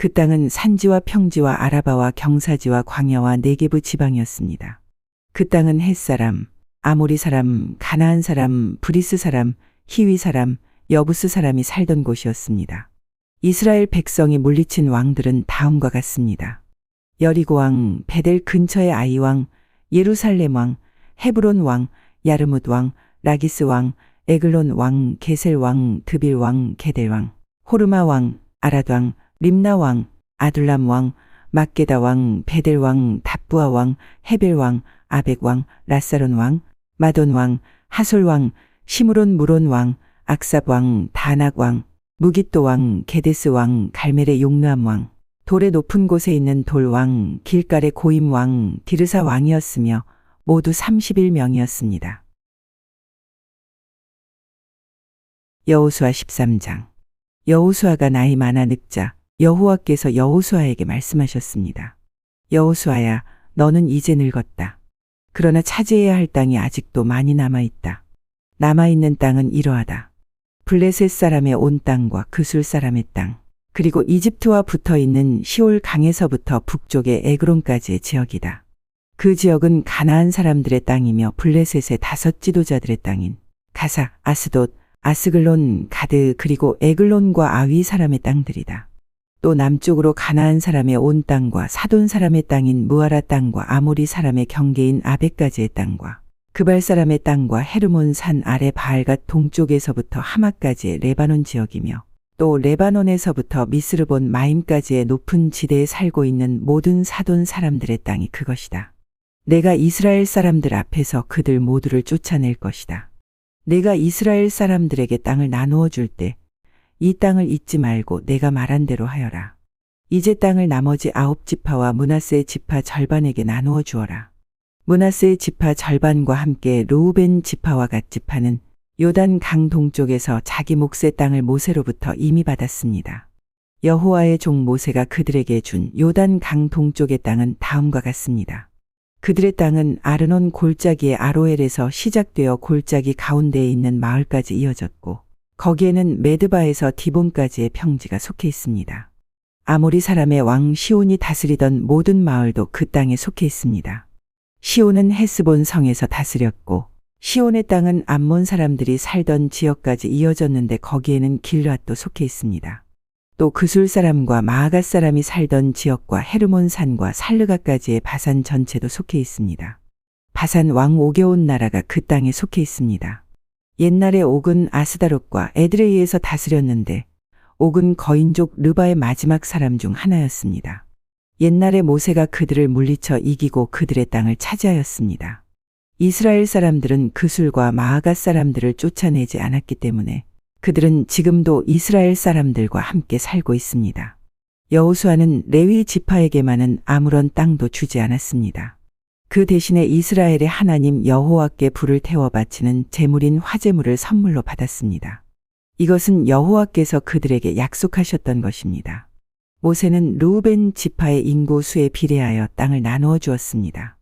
그 땅은 산지와 평지와 아라바와 경사지와 광야와 네게브 지방이었습니다. 그 땅은 헷사람, 아모리 사람, 가나안 사람, 브리스 사람, 히위 사람, 여부스 사람이 살던 곳이었습니다. 이스라엘 백성이 물리친 왕들은 다음과 같습니다. 여리고 왕, 베델 근처의 아이 왕, 예루살렘 왕, 헤브론 왕, 야르뭇 왕, 라기스 왕, 에글론 왕, 게셀 왕, 드빌 왕, 게델 왕, 호르마 왕, 아랏 왕, 림나 왕, 아둘람 왕, 막게다 왕, 베델 왕, 답부아 왕, 헤벨 왕, 아벡 왕, 라사론 왕, 마돈 왕, 하솔 왕, 시므론 무론 왕, 악삽 왕, 다낙 왕, 무깃도 왕, 게데스 왕, 갈멜의 용르암 왕, 돌의 높은 곳에 있는 돌 왕, 길갈의 고임 왕, 디르사 왕이었으며 모두 31명이었습니다. 여호수아 13장. 여호수아가 나이 많아 늙자 여호와께서 여호수아에게 말씀하셨습니다. 여호수아야, 너는 이제 늙었다. 그러나 차지해야 할 땅이 아직도 많이 남아있다. 남아있는 땅은 이러하다. 블레셋 사람의 온 땅과 그술 사람의 땅, 그리고 이집트와 붙어있는 시올 강에서부터 북쪽의 에그론까지의 지역이다. 그 지역은 가나안 사람들의 땅이며 블레셋의 5 지도자들의 땅인 가사, 아스돗, 아스글론, 가드, 그리고 에글론과 아위 사람의 땅들이다. 또 남쪽으로 가나안 사람의 온 땅과 사돈 사람의 땅인 무아라 땅과 아모리 사람의 경계인 아벡까지의 땅과 그발 사람의 땅과 헤르몬 산 아래 바알갓 동쪽에서부터 하마까지의 레바논 지역이며 또 레바논에서부터 미스르본 마임까지의 높은 지대에 살고 있는 모든 사돈 사람들의 땅이 그것이다. 내가 이스라엘 사람들 앞에서 그들 모두를 쫓아낼 것이다. 내가 이스라엘 사람들에게 땅을 나누어 줄 때 이 땅을 잊지 말고 내가 말한 대로 하여라. 이제 땅을 나머지 9지파와 므낫세 지파 절반에게 나누어 주어라. 므낫세 지파 절반과 함께 르우벤 지파와 갓 지파는 요단 강 동쪽에서 자기 몫의 땅을 모세로부터 이미 받았습니다. 여호와의 종 모세가 그들에게 준 요단 강 동쪽의 땅은 다음과 같습니다. 그들의 땅은 아르논 골짜기의 아로엘에서 시작되어 골짜기 가운데에 있는 마을까지 이어졌고 거기에는 메드바에서 디본까지의 평지가 속해 있습니다. 아모리 사람의 왕 시온이 다스리던 모든 마을도 그 땅에 속해 있습니다. 시온은 헤스본 성에서 다스렸고 시온의 땅은 암몬 사람들이 살던 지역까지 이어졌는데 거기에는 길앗도 속해 있습니다. 또 그술 사람과 마아갓 사람이 살던 지역과 헤르몬 산과 살르가까지의 바산 전체도 속해 있습니다. 바산 왕 옥의 온 나라가 그 땅에 속해 있습니다. 옛날에 옥은 아스다롯과 에드레이에서 다스렸는데 옥은 거인족 르바의 마지막 사람 중 하나였습니다. 옛날에 모세가 그들을 물리쳐 이기고 그들의 땅을 차지하였습니다. 이스라엘 사람들은 그술과 마아갓 사람들을 쫓아내지 않았기 때문에 그들은 지금도 이스라엘 사람들과 함께 살고 있습니다. 여호수아는 레위 지파에게만은 아무런 땅도 주지 않았습니다. 그 대신에 이스라엘의 하나님 여호와께 불을 태워 바치는 제물인 화제물을 선물로 받았습니다. 이것은 여호와께서 그들에게 약속하셨던 것입니다. 모세는 르우벤 지파의 인구 수에 비례하여 땅을 나누어 주었습니다.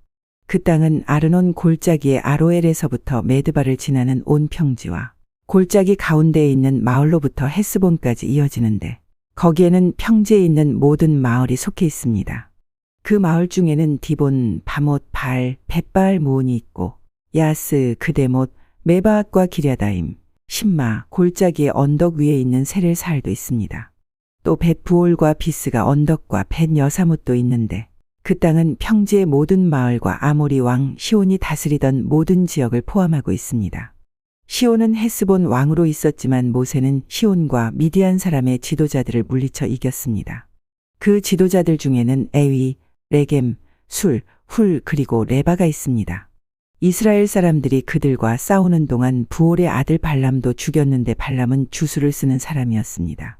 그 땅은 아르논 골짜기의 아로엘에서부터 메드바를 지나는 온 평지와 골짜기 가운데에 있는 마을로부터 헤스본까지 이어지는데 거기에는 평지에 있는 모든 마을이 속해 있습니다. 그 마을 중에는 디본, 바못, 발, 벳바알 무온이 있고 야스, 그데못, 메바앗과 기랴다임, 신마, 골짜기의 언덕 위에 있는 세렐사알도 있습니다. 또 벳부올과 비스가 언덕과 벳 여사못도 있는데 그 땅은 평지의 모든 마을과 아모리 왕 시온이 다스리던 모든 지역을 포함하고 있습니다. 시온은 헤스본 왕으로 있었지만 모세는 시온과 미디안 사람의 지도자들을 물리쳐 이겼습니다. 그 지도자들 중에는 에위, 레겜, 술, 훌 그리고 레바가 있습니다. 이스라엘 사람들이 그들과 싸우는 동안 부올의 아들 발람도 죽였는데 발람은 주술을 쓰는 사람이었습니다.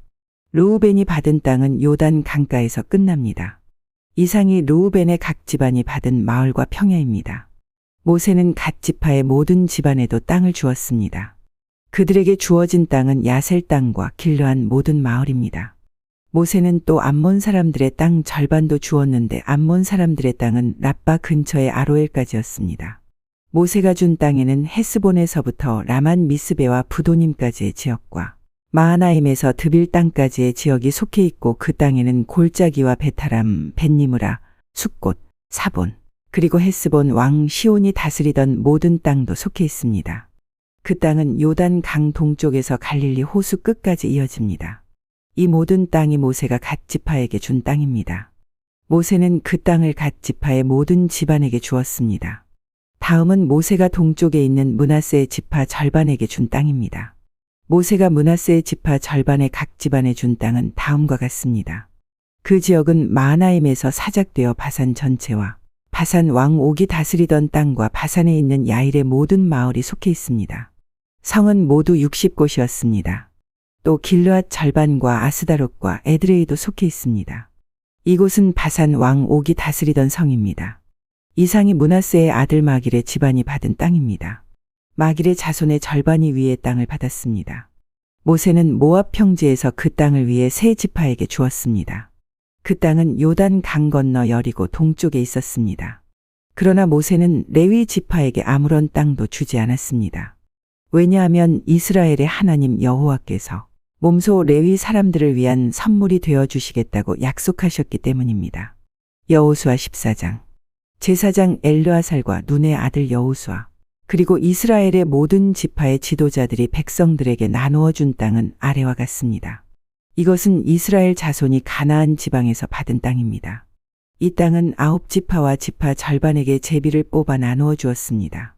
르우벤이 받은 땅은 요단 강가에서 끝납니다. 이상이 르우벤의 각 집안이 받은 마을과 평야입니다. 모세는 갓 지파의 모든 집안에도 땅을 주었습니다. 그들에게 주어진 땅은 야셀 땅과 길르한 모든 마을입니다. 모세는 또 암몬 사람들의 땅 절반도 주었는데 암몬 사람들의 땅은 랍바 근처의 아로엘까지였습니다. 모세가 준 땅에는 헤스본에서부터 라만 미스베와 부도님까지의 지역과 마하나임에서 드빌 땅까지의 지역이 속해 있고 그 땅에는 골짜기와 베타람, 벳니므라, 숫곳, 사본, 그리고 헤스본 왕 시온이 다스리던 모든 땅도 속해 있습니다. 그 땅은 요단 강 동쪽에서 갈릴리 호수 끝까지 이어집니다. 이 모든 땅이 모세가 갓 지파에게 준 땅입니다. 모세는 그 땅을 갓 지파의 모든 집안에게 주었습니다. 다음은 모세가 동쪽에 있는 므낫세 지파 절반에게 준 땅입니다. 모세가 므낫세 지파 절반의 각 집안에 준 땅은 다음과 같습니다. 그 지역은 마하나임에서 사작되어 바산 전체와 바산 왕 옥이 다스리던 땅과 바산에 있는 야일의 모든 마을이 속해 있습니다. 성은 모두 60곳이었습니다. 또 길르앗 절반과 아스다롯과 에드레이도 속해 있습니다. 이곳은 바산 왕 옥이 다스리던 성입니다. 이상이 므낫세의 아들 마길의 집안이 받은 땅입니다. 마길의 자손의 절반이 위의 땅을 받았습니다. 모세는 모압 평지에서 그 땅을 위해 세 지파에게 주었습니다. 그 땅은 요단 강 건너 여리고 동쪽에 있었습니다. 그러나 모세는 레위 지파에게 아무런 땅도 주지 않았습니다. 왜냐하면 이스라엘의 하나님 여호와께서 몸소 레위 사람들을 위한 선물이 되어 주시겠다고 약속하셨기 때문입니다. 여호수아 14장. 제사장 엘르아살과 눈의 아들 여호수아 그리고 이스라엘의 모든 지파의 지도자들이 백성들에게 나누어 준 땅은 아래와 같습니다. 이것은 이스라엘 자손이 가나안 지방에서 받은 땅입니다. 이 땅은 9지파와 지파 절반에게 제비를 뽑아 나누어 주었습니다.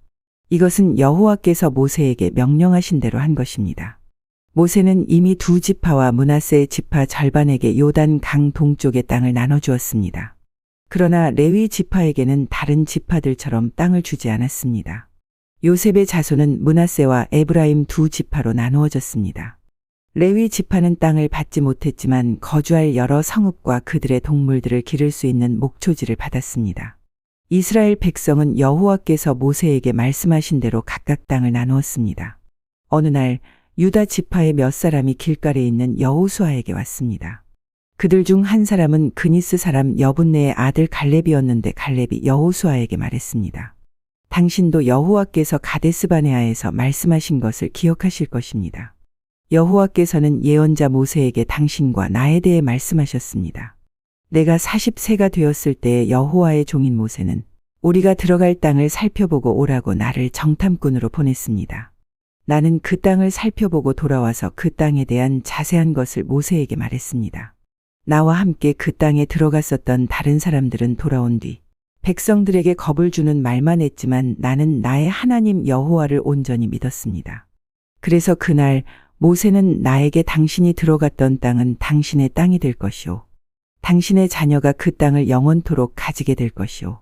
이것은 여호와께서 모세에게 명령하신 대로 한 것입니다. 모세는 이미 2지파와 므낫세 지파 절반에게 요단 강 동쪽의 땅을 나눠 주었습니다. 그러나 레위 지파에게는 다른 지파들처럼 땅을 주지 않았습니다. 요셉의 자손은 므낫세와 에브라임 2지파로 나누어졌습니다. 레위 지파는 땅을 받지 못했지만 거주할 여러 성읍과 그들의 동물들을 기를 수 있는 목초지를 받았습니다. 이스라엘 백성은 여호와께서 모세에게 말씀하신 대로 각각 땅을 나누었습니다. 어느 날 유다 지파의 몇 사람이 길가에 있는 여호수아에게 왔습니다. 그들 중 한 사람은 그니스 사람 여분네의 아들 갈렙이었는데 갈렙이 여호수아에게 말했습니다. 당신도 여호와께서 가데스 바네아에서 말씀하신 것을 기억하실 것입니다. 여호와께서는 예언자 모세에게 당신과 나에 대해 말씀하셨습니다. 내가 40세가 되었을 때 여호와의 종인 모세는 우리가 들어갈 땅을 살펴보고 오라고 나를 정탐꾼으로 보냈습니다. 나는 그 땅을 살펴보고 돌아와서 그 땅에 대한 자세한 것을 모세에게 말했습니다. 나와 함께 그 땅에 들어갔었던 다른 사람들은 돌아온 뒤 백성들에게 겁을 주는 말만 했지만 나는 나의 하나님 여호와를 온전히 믿었습니다. 그래서 그날 모세는 나에게 당신이 들어갔던 땅은 당신의 땅이 될 것이요. 당신의 자녀가 그 땅을 영원토록 가지게 될 것이요.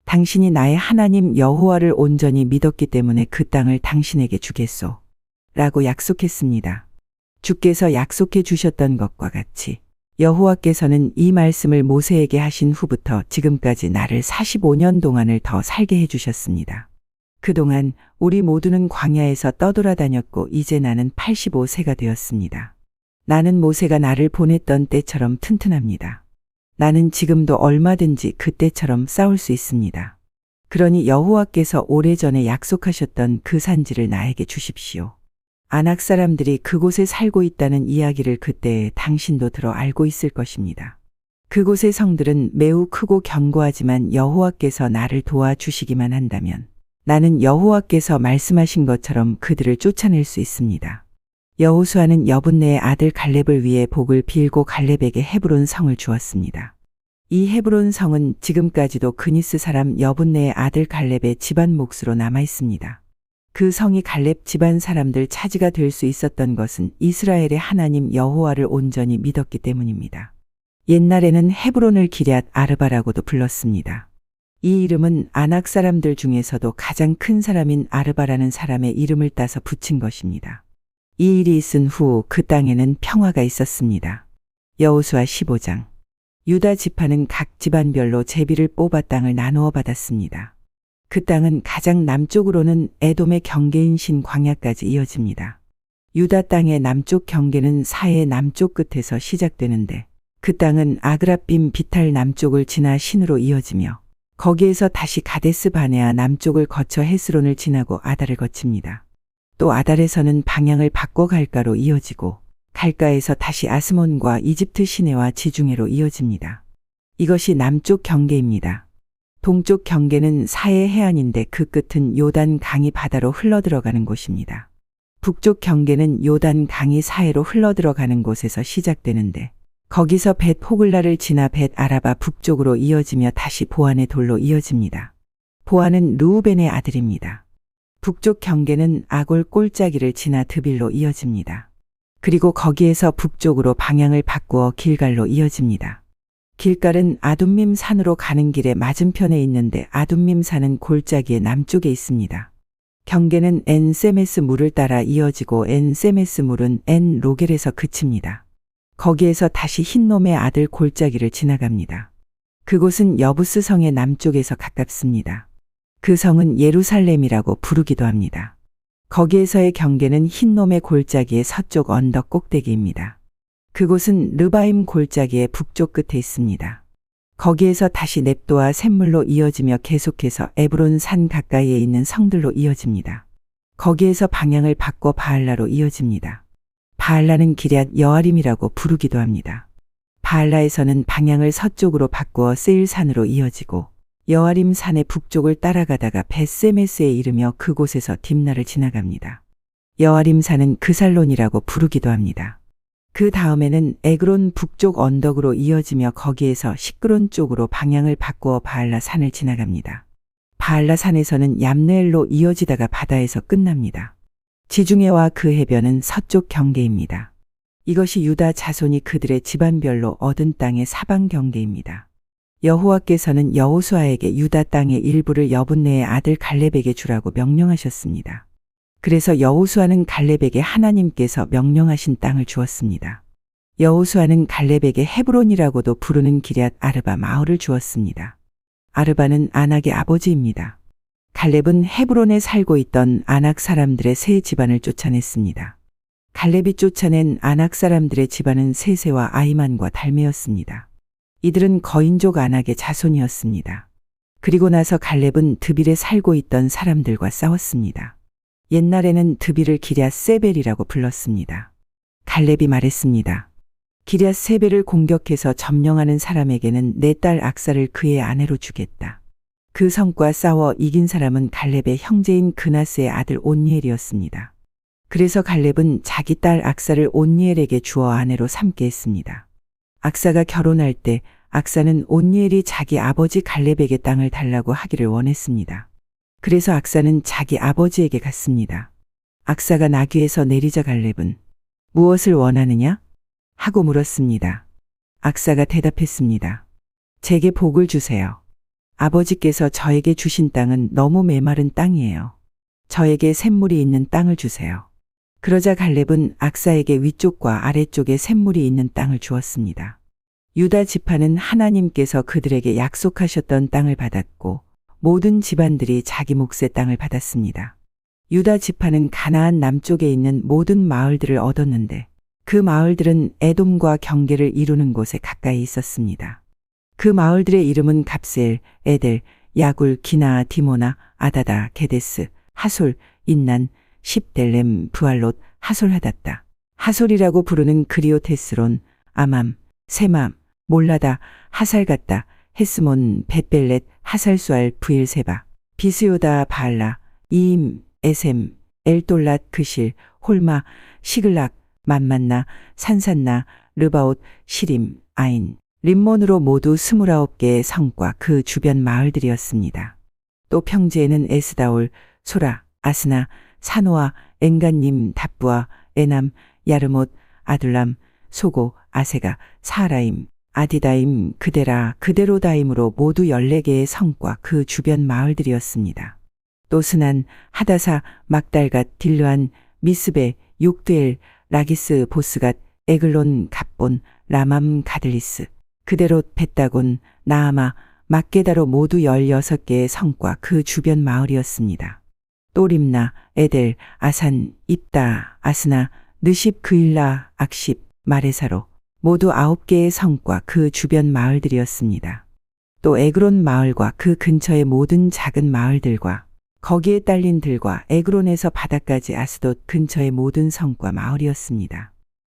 당신이 나의 하나님 여호와를 온전히 믿었기 때문에 그 땅을 당신에게 주겠소. 라고 약속했습니다. 주께서 약속해 주셨던 것과 같이 여호와께서는 이 말씀을 모세에게 하신 후부터 지금까지 나를 45년 동안을 더 살게 해주셨습니다. 그동안 우리 모두는 광야에서 떠돌아다녔고 이제 나는 85세가 되었습니다. 나는 모세가 나를 보냈던 때처럼 튼튼합니다. 나는 지금도 얼마든지 그때처럼 싸울 수 있습니다. 그러니 여호와께서 오래전에 약속하셨던 그 산지를 나에게 주십시오. 아낙 사람들이 그곳에 살고 있다는 이야기를 그때에 당신도 들어 알고 있을 것입니다. 그곳의 성들은 매우 크고 견고하지만 여호와께서 나를 도와주시기만 한다면 나는 여호와께서 말씀하신 것처럼 그들을 쫓아낼 수 있습니다. 여호수아는 여분네의 아들 갈렙을 위해 복을 빌고 갈렙에게 헤브론 성을 주었습니다. 이 헤브론 성은 지금까지도 그니스 사람 여분네의 아들 갈렙의 집안 몫으로 남아 있습니다. 그 성이 갈렙 집안 사람들 차지가 될 수 있었던 것은 이스라엘의 하나님 여호와를 온전히 믿었기 때문입니다. 옛날에는 헤브론을 기럇 아르바라고도 불렀습니다. 이 이름은 아낙 사람들 중에서도 가장 큰 사람인 아르바라는 사람의 이름을 따서 붙인 것입니다. 이 일이 있은 후 그 땅에는 평화가 있었습니다. 여호수아 15장. 유다 지파는 각 집안별로 제비를 뽑아 땅을 나누어 받았습니다. 그 땅은 가장 남쪽으로는 에돔의 경계인 신 광야까지 이어집니다. 유다 땅의 남쪽 경계는 사해 남쪽 끝에서 시작되는데 그 땅은 아그라빔 비탈 남쪽을 지나 신으로 이어지며 거기에서 다시 가데스 바네아 남쪽을 거쳐 헤스론을 지나고 아달을 거칩니다. 또 아달에서는 방향을 바꿔 갈가로 이어지고 갈가에서 다시 아스몬과 이집트 시내와 지중해로 이어집니다. 이것이 남쪽 경계입니다. 동쪽 경계는 사해 해안인데 그 끝은 요단 강이 바다로 흘러들어가는 곳입니다. 북쪽 경계는 요단 강이 사해로 흘러들어가는 곳에서 시작되는데 거기서 벳 호글라를 지나 벳 아라바 북쪽으로 이어지며 다시 보안의 돌로 이어집니다. 보안은 르우벤의 아들입니다. 북쪽 경계는 아골 꼴짜기를 지나 드빌로 이어집니다. 그리고 거기에서 북쪽으로 방향을 바꾸어 길갈로 이어집니다. 길갈은 아둠밈 산으로 가는 길의 맞은편에 있는데 아둠밈 산은 골짜기의 남쪽에 있습니다. 경계는 엔 세메스 물을 따라 이어지고 엔 세메스 물은 엔 로겔에서 그칩니다. 거기에서 다시 흰놈의 아들 골짜기를 지나갑니다. 그곳은 여부스 성의 남쪽에서 가깝습니다. 그 성은 예루살렘이라고 부르기도 합니다. 거기에서의 경계는 흰놈의 골짜기의 서쪽 언덕 꼭대기입니다. 그곳은 르바임 골짜기의 북쪽 끝에 있습니다. 거기에서 다시 넵도와 샘물로 이어지며 계속해서 에브론 산 가까이에 있는 성들로 이어집니다. 거기에서 방향을 바꿔 바알라로 이어집니다. 바알라는 기럇 여아림이라고 부르기도 합니다. 바알라에서는 방향을 서쪽으로 바꾸어 세일산으로 이어지고 여아림 산의 북쪽을 따라가다가 벳세메스에 이르며 그곳에서 딥나를 지나갑니다. 여아림 산은 그살론이라고 부르기도 합니다. 그 다음에는 에그론 북쪽 언덕으로 이어지며 거기에서 시끄론 쪽으로 방향을 바꾸어 바알라 산을 지나갑니다. 바알라 산에서는 얌느엘로 이어지다가 바다에서 끝납니다. 지중해와 그 해변은 서쪽 경계입니다. 이것이 유다 자손이 그들의 집안별로 얻은 땅의 사방 경계입니다. 여호와께서는 여호수아에게 유다 땅의 일부를 여분네의 아들 갈렙에게 주라고 명령하셨습니다. 그래서 여호수아는 갈렙에게 하나님께서 명령하신 땅을 주었습니다. 여호수아는 갈렙에게 헤브론이라고도 부르는 기럇 아르바 마을을 주었습니다. 아르바는 아낙의 아버지입니다. 갈렙은 헤브론에 살고 있던 아낙 사람들의 세 집안을 쫓아냈습니다. 갈렙이 쫓아낸 아낙 사람들의 집안은 세세와 아이만과 달메였습니다. 이들은 거인족 아낙의 자손이었습니다. 그리고 나서 갈렙은 드빌에 살고 있던 사람들과 싸웠습니다. 옛날에는 드빌을 기럇 세벨이라고 불렀습니다. 갈렙이 말했습니다. 기럇 세벨을 공격해서 점령하는 사람에게는 내 딸 악사를 그의 아내로 주겠다. 그 성과 싸워 이긴 사람은 갈렙의 형제인 그나스의 아들 온니엘이었습니다. 그래서 갈렙은 자기 딸 악사를 온니엘에게 주어 아내로 삼게 했습니다. 악사가 결혼할 때 악사는 온니엘이 자기 아버지 갈렙에게 땅을 달라고 하기를 원했습니다. 그래서 악사는 자기 아버지에게 갔습니다. 악사가 나귀에서 내리자 갈렙은 무엇을 원하느냐? 하고 물었습니다. 악사가 대답했습니다. 제게 복을 주세요. 아버지께서 저에게 주신 땅은 너무 메마른 땅이에요. 저에게 샘물이 있는 땅을 주세요. 그러자 갈렙은 악사에게 위쪽과 아래쪽에 샘물이 있는 땅을 주었습니다. 유다 지파는 하나님께서 그들에게 약속하셨던 땅을 받았고 모든 집안들이 자기 몫의 땅을 받았습니다. 유다 지파는 가나안 남쪽에 있는 모든 마을들을 얻었는데 그 마을들은 에돔과 경계를 이루는 곳에 가까이 있었습니다. 그 마을들의 이름은 갑셀, 에델, 야굴, 기나, 디모나, 아다다, 게데스, 하솔, 인난, 십델렘, 브알롯, 하솔하닷다. 하솔이라고 부르는 그리오테스론, 아맘, 세맘, 몰라다, 하살갓다, 헤스몬, 벳벨렛, 하살수알, 브일세바, 비스요다, 바알라, 이임, 에셈, 엘돌랏, 그실, 홀마, 시글락, 만만나, 산산나, 르바옷, 시림, 아인, 림몬으로 모두 29개의 성과 그 주변 마을들이었습니다. 또 평지에는 에스다올, 소라, 아스나, 사노아, 엔간님, 답부아, 에남, 야르못, 아둘람, 소고, 아세가, 사라임, 아디다임, 그데라, 그데로다임으로 모두 14개의 성과 그 주변 마을들이었습니다. 또 스난, 하다사, 막달갓, 딜르안, 미스베, 욕드엘, 라기스, 보스갓, 에글론, 갑본, 라맘, 가들리스, 그데롯, 벳다곤, 나아마, 막게다로 모두 16개의 성과 그 주변 마을이었습니다. 또 림나, 에델, 아산, 입다, 아스나, 느십, 그일라, 악십, 마레사로 모두 9개의 성과 그 주변 마을들이었습니다. 또 에그론 마을과 그 근처의 모든 작은 마을들과 거기에 딸린 들과 에그론에서 바다까지 아스돗 근처의 모든 성과 마을이었습니다.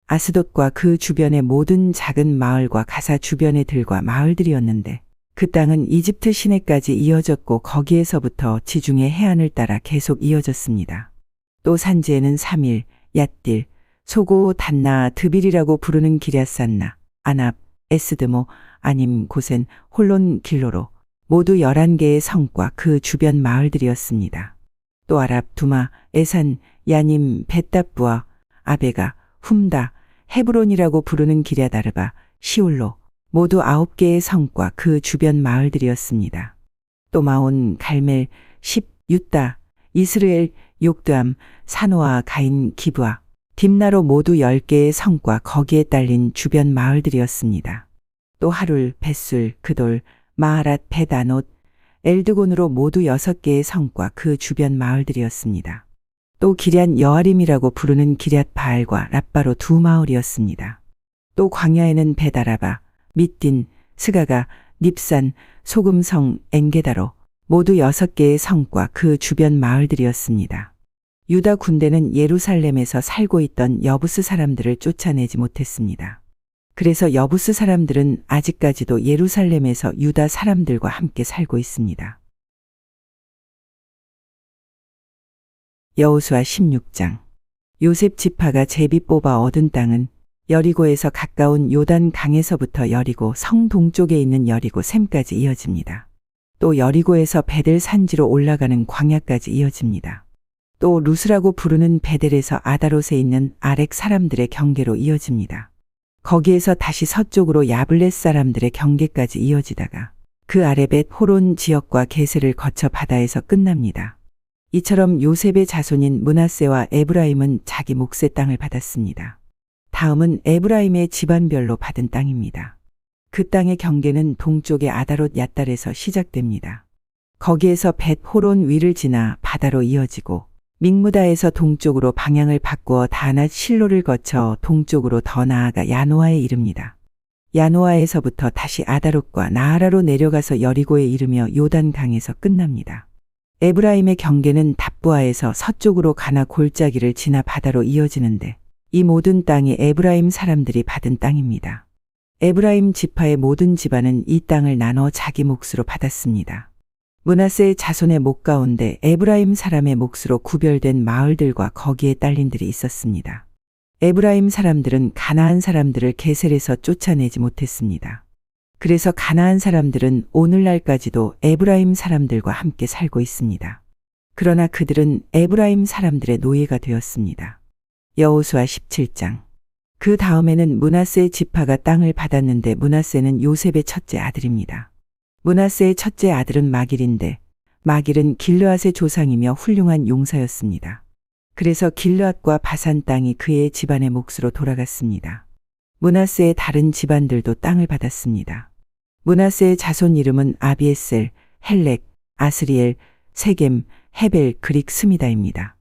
아스돗과 그 주변의 모든 작은 마을과 가사 주변의 들과 마을들이었는데 그 땅은 이집트 시내까지 이어졌고 거기에서부터 지중해 해안을 따라 계속 이어졌습니다. 또 산지에는 사밀, 얏딜, 소고, 단나, 드빌이라고 부르는 기럇산나, 아납, 에스드모, 아님, 고센, 홀론, 길로로 모두 11개의 성과 그 주변 마을들이었습니다. 또 아랍, 두마, 에산, 야님, 벳답부아, 아베가, 훔다, 헤브론이라고 부르는 기럇아르바, 시울로 모두 9개의 성과 그 주변 마을들이었습니다. 또 마온, 갈멜, 십, 유다, 이스르엘, 욕드암, 사노아, 가인, 기브아, 딥나로 모두 10개의 성과 거기에 딸린 주변 마을들이었습니다. 또 하룰, 벳술, 그돌, 마하랏, 벳아논, 엘드곤으로 모두 6개의 성과 그 주변 마을들이었습니다. 또 기럇 여아림이라고 부르는 기럇 바알과 랍바로 두 마을이었습니다. 또 광야에는 베다라바, 밑딘, 스가가, 닙산, 소금성, 엔게다로 모두 6개의 성과 그 주변 마을들이었습니다. 유다 군대는 예루살렘에서 살고 있던 여부스 사람들을 쫓아내지 못했습니다. 그래서 여부스 사람들은 아직까지도 예루살렘에서 유다 사람들과 함께 살고 있습니다. 여호수아 16장. 요셉 지파가 제비 뽑아 얻은 땅은 여리고에서 가까운 요단 강에서부터 여리고 성 동쪽에 있는 여리고 샘까지 이어집니다. 또 여리고에서 베델 산지로 올라가는 광야까지 이어집니다. 또 루스라고 부르는 베델에서 아다롯에 있는 아렉 사람들의 경계로 이어집니다. 거기에서 다시 서쪽으로 야블렛 사람들의 경계까지 이어지다가 그 아래 벳 호론 지역과 게셀을 거쳐 바다에서 끝납니다. 이처럼 요셉의 자손인 므낫세와 에브라임은 자기 몫의 땅을 받았습니다. 다음은 에브라임의 집안별로 받은 땅입니다. 그 땅의 경계는 동쪽의 아다롯 얏달에서 시작됩니다. 거기에서 벳 호론 위를 지나 바다로 이어지고 믹무다에서 동쪽으로 방향을 바꾸어 다낫 실로를 거쳐 동쪽으로 더 나아가 야노아에 이릅니다. 야노아에서부터 다시 아다롯과 나하라로 내려가서 여리고에 이르며 요단강에서 끝납니다. 에브라임의 경계는 답부아에서 서쪽으로 가나 골짜기를 지나 바다로 이어지는데 이 모든 땅이 에브라임 사람들이 받은 땅입니다. 에브라임 지파의 모든 집안은 이 땅을 나눠 자기 몫으로 받았습니다. 므낫세의 자손의 목 가운데 에브라임 사람의 몫으로 구별된 마을들과 거기에 딸린들이 있었습니다. 에브라임 사람들은 가나안 사람들을 게셀에서 쫓아내지 못했습니다. 그래서 가나안 사람들은 오늘날까지도 에브라임 사람들과 함께 살고 있습니다. 그러나 그들은 에브라임 사람들의 노예가 되었습니다. 여호수아 17장. 그 다음에는 므낫세 지파가 땅을 받았는데 므낫세는 요셉의 첫째 아들입니다. 므낫세의 첫째 아들은 마길인데 마길은 길르앗의 조상이며 훌륭한 용사였습니다. 그래서 길르앗과 바산 땅이 그의 집안의 몫으로 돌아갔습니다. 므낫세의 다른 집안들도 땅을 받았습니다. 므낫세의 자손 이름은 아비에셀, 헬렉, 아스리엘, 세겜, 헤벨, 그릭 스미다입니다.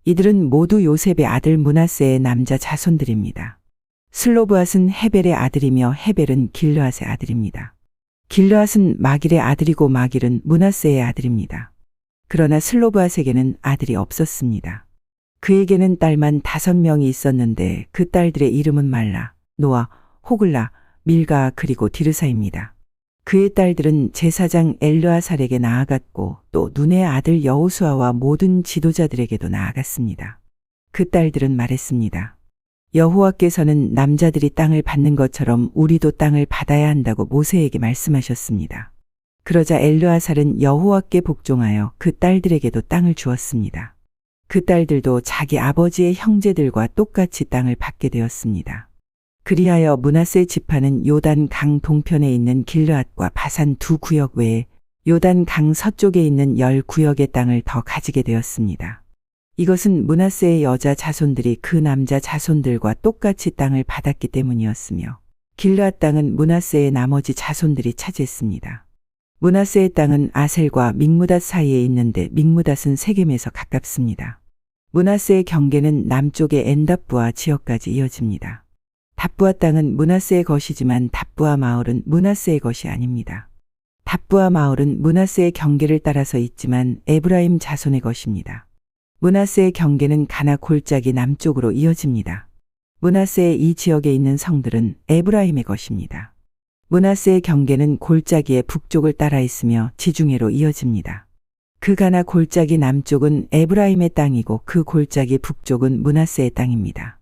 이들은 모두 요셉의 아들 므낫세의 남자 자손들입니다. 슬로브앗은 헤벨의 아들이며 헤벨은 길르앗의 아들입니다. 길르앗은 마길의 아들이고 마길은 므낫세의 아들입니다. 그러나 슬로브앗에게는 아들이 없었습니다. 그에게는 딸만 5명이 있었는데 그 딸들의 이름은 말라, 노아, 호글라, 밀가 그리고 디르사입니다. 그의 딸들은 제사장 엘르아살에게 나아갔고 또 눈의 아들 여호수아와 모든 지도자들에게도 나아갔습니다. 그 딸들은 말했습니다. 여호와께서는 남자들이 땅을 받는 것처럼 우리도 땅을 받아야 한다고 모세에게 말씀하셨습니다. 그러자 엘르아살은 여호와께 복종하여 그 딸들에게도 땅을 주었습니다. 그 딸들도 자기 아버지의 형제들과 똑같이 땅을 받게 되었습니다. 그리하여 므낫세 지파는 요단 강 동편에 있는 길르앗과 바산 2 구역 외에 요단 강 서쪽에 있는 10 구역의 땅을 더 가지게 되었습니다. 이것은 므낫세의 여자 자손들이 그 남자 자손들과 똑같이 땅을 받았기 때문이었으며 길르앗 땅은 므낫세의 나머지 자손들이 차지했습니다. 므낫세의 땅은 아셀과 믹무닷 사이에 있는데 믹무닷은 세겜에서 가깝습니다. 므낫세의 경계는 남쪽의 엔답부아 지역까지 이어집니다. 답부아 땅은 므낫세의 것이지만 답부아 마을은 므낫세의 것이 아닙니다. 답부아 마을은 므낫세의 경계를 따라서 있지만 에브라임 자손의 것입니다. 므낫세의 경계는 가나 골짜기 남쪽으로 이어집니다. 므낫세의 이 지역에 있는 성들은 에브라임의 것입니다. 므낫세의 경계는 골짜기의 북쪽을 따라 있으며 지중해로 이어집니다. 그 가나 골짜기 남쪽은 에브라임의 땅이고 그 골짜기 북쪽은 므낫세의 땅입니다.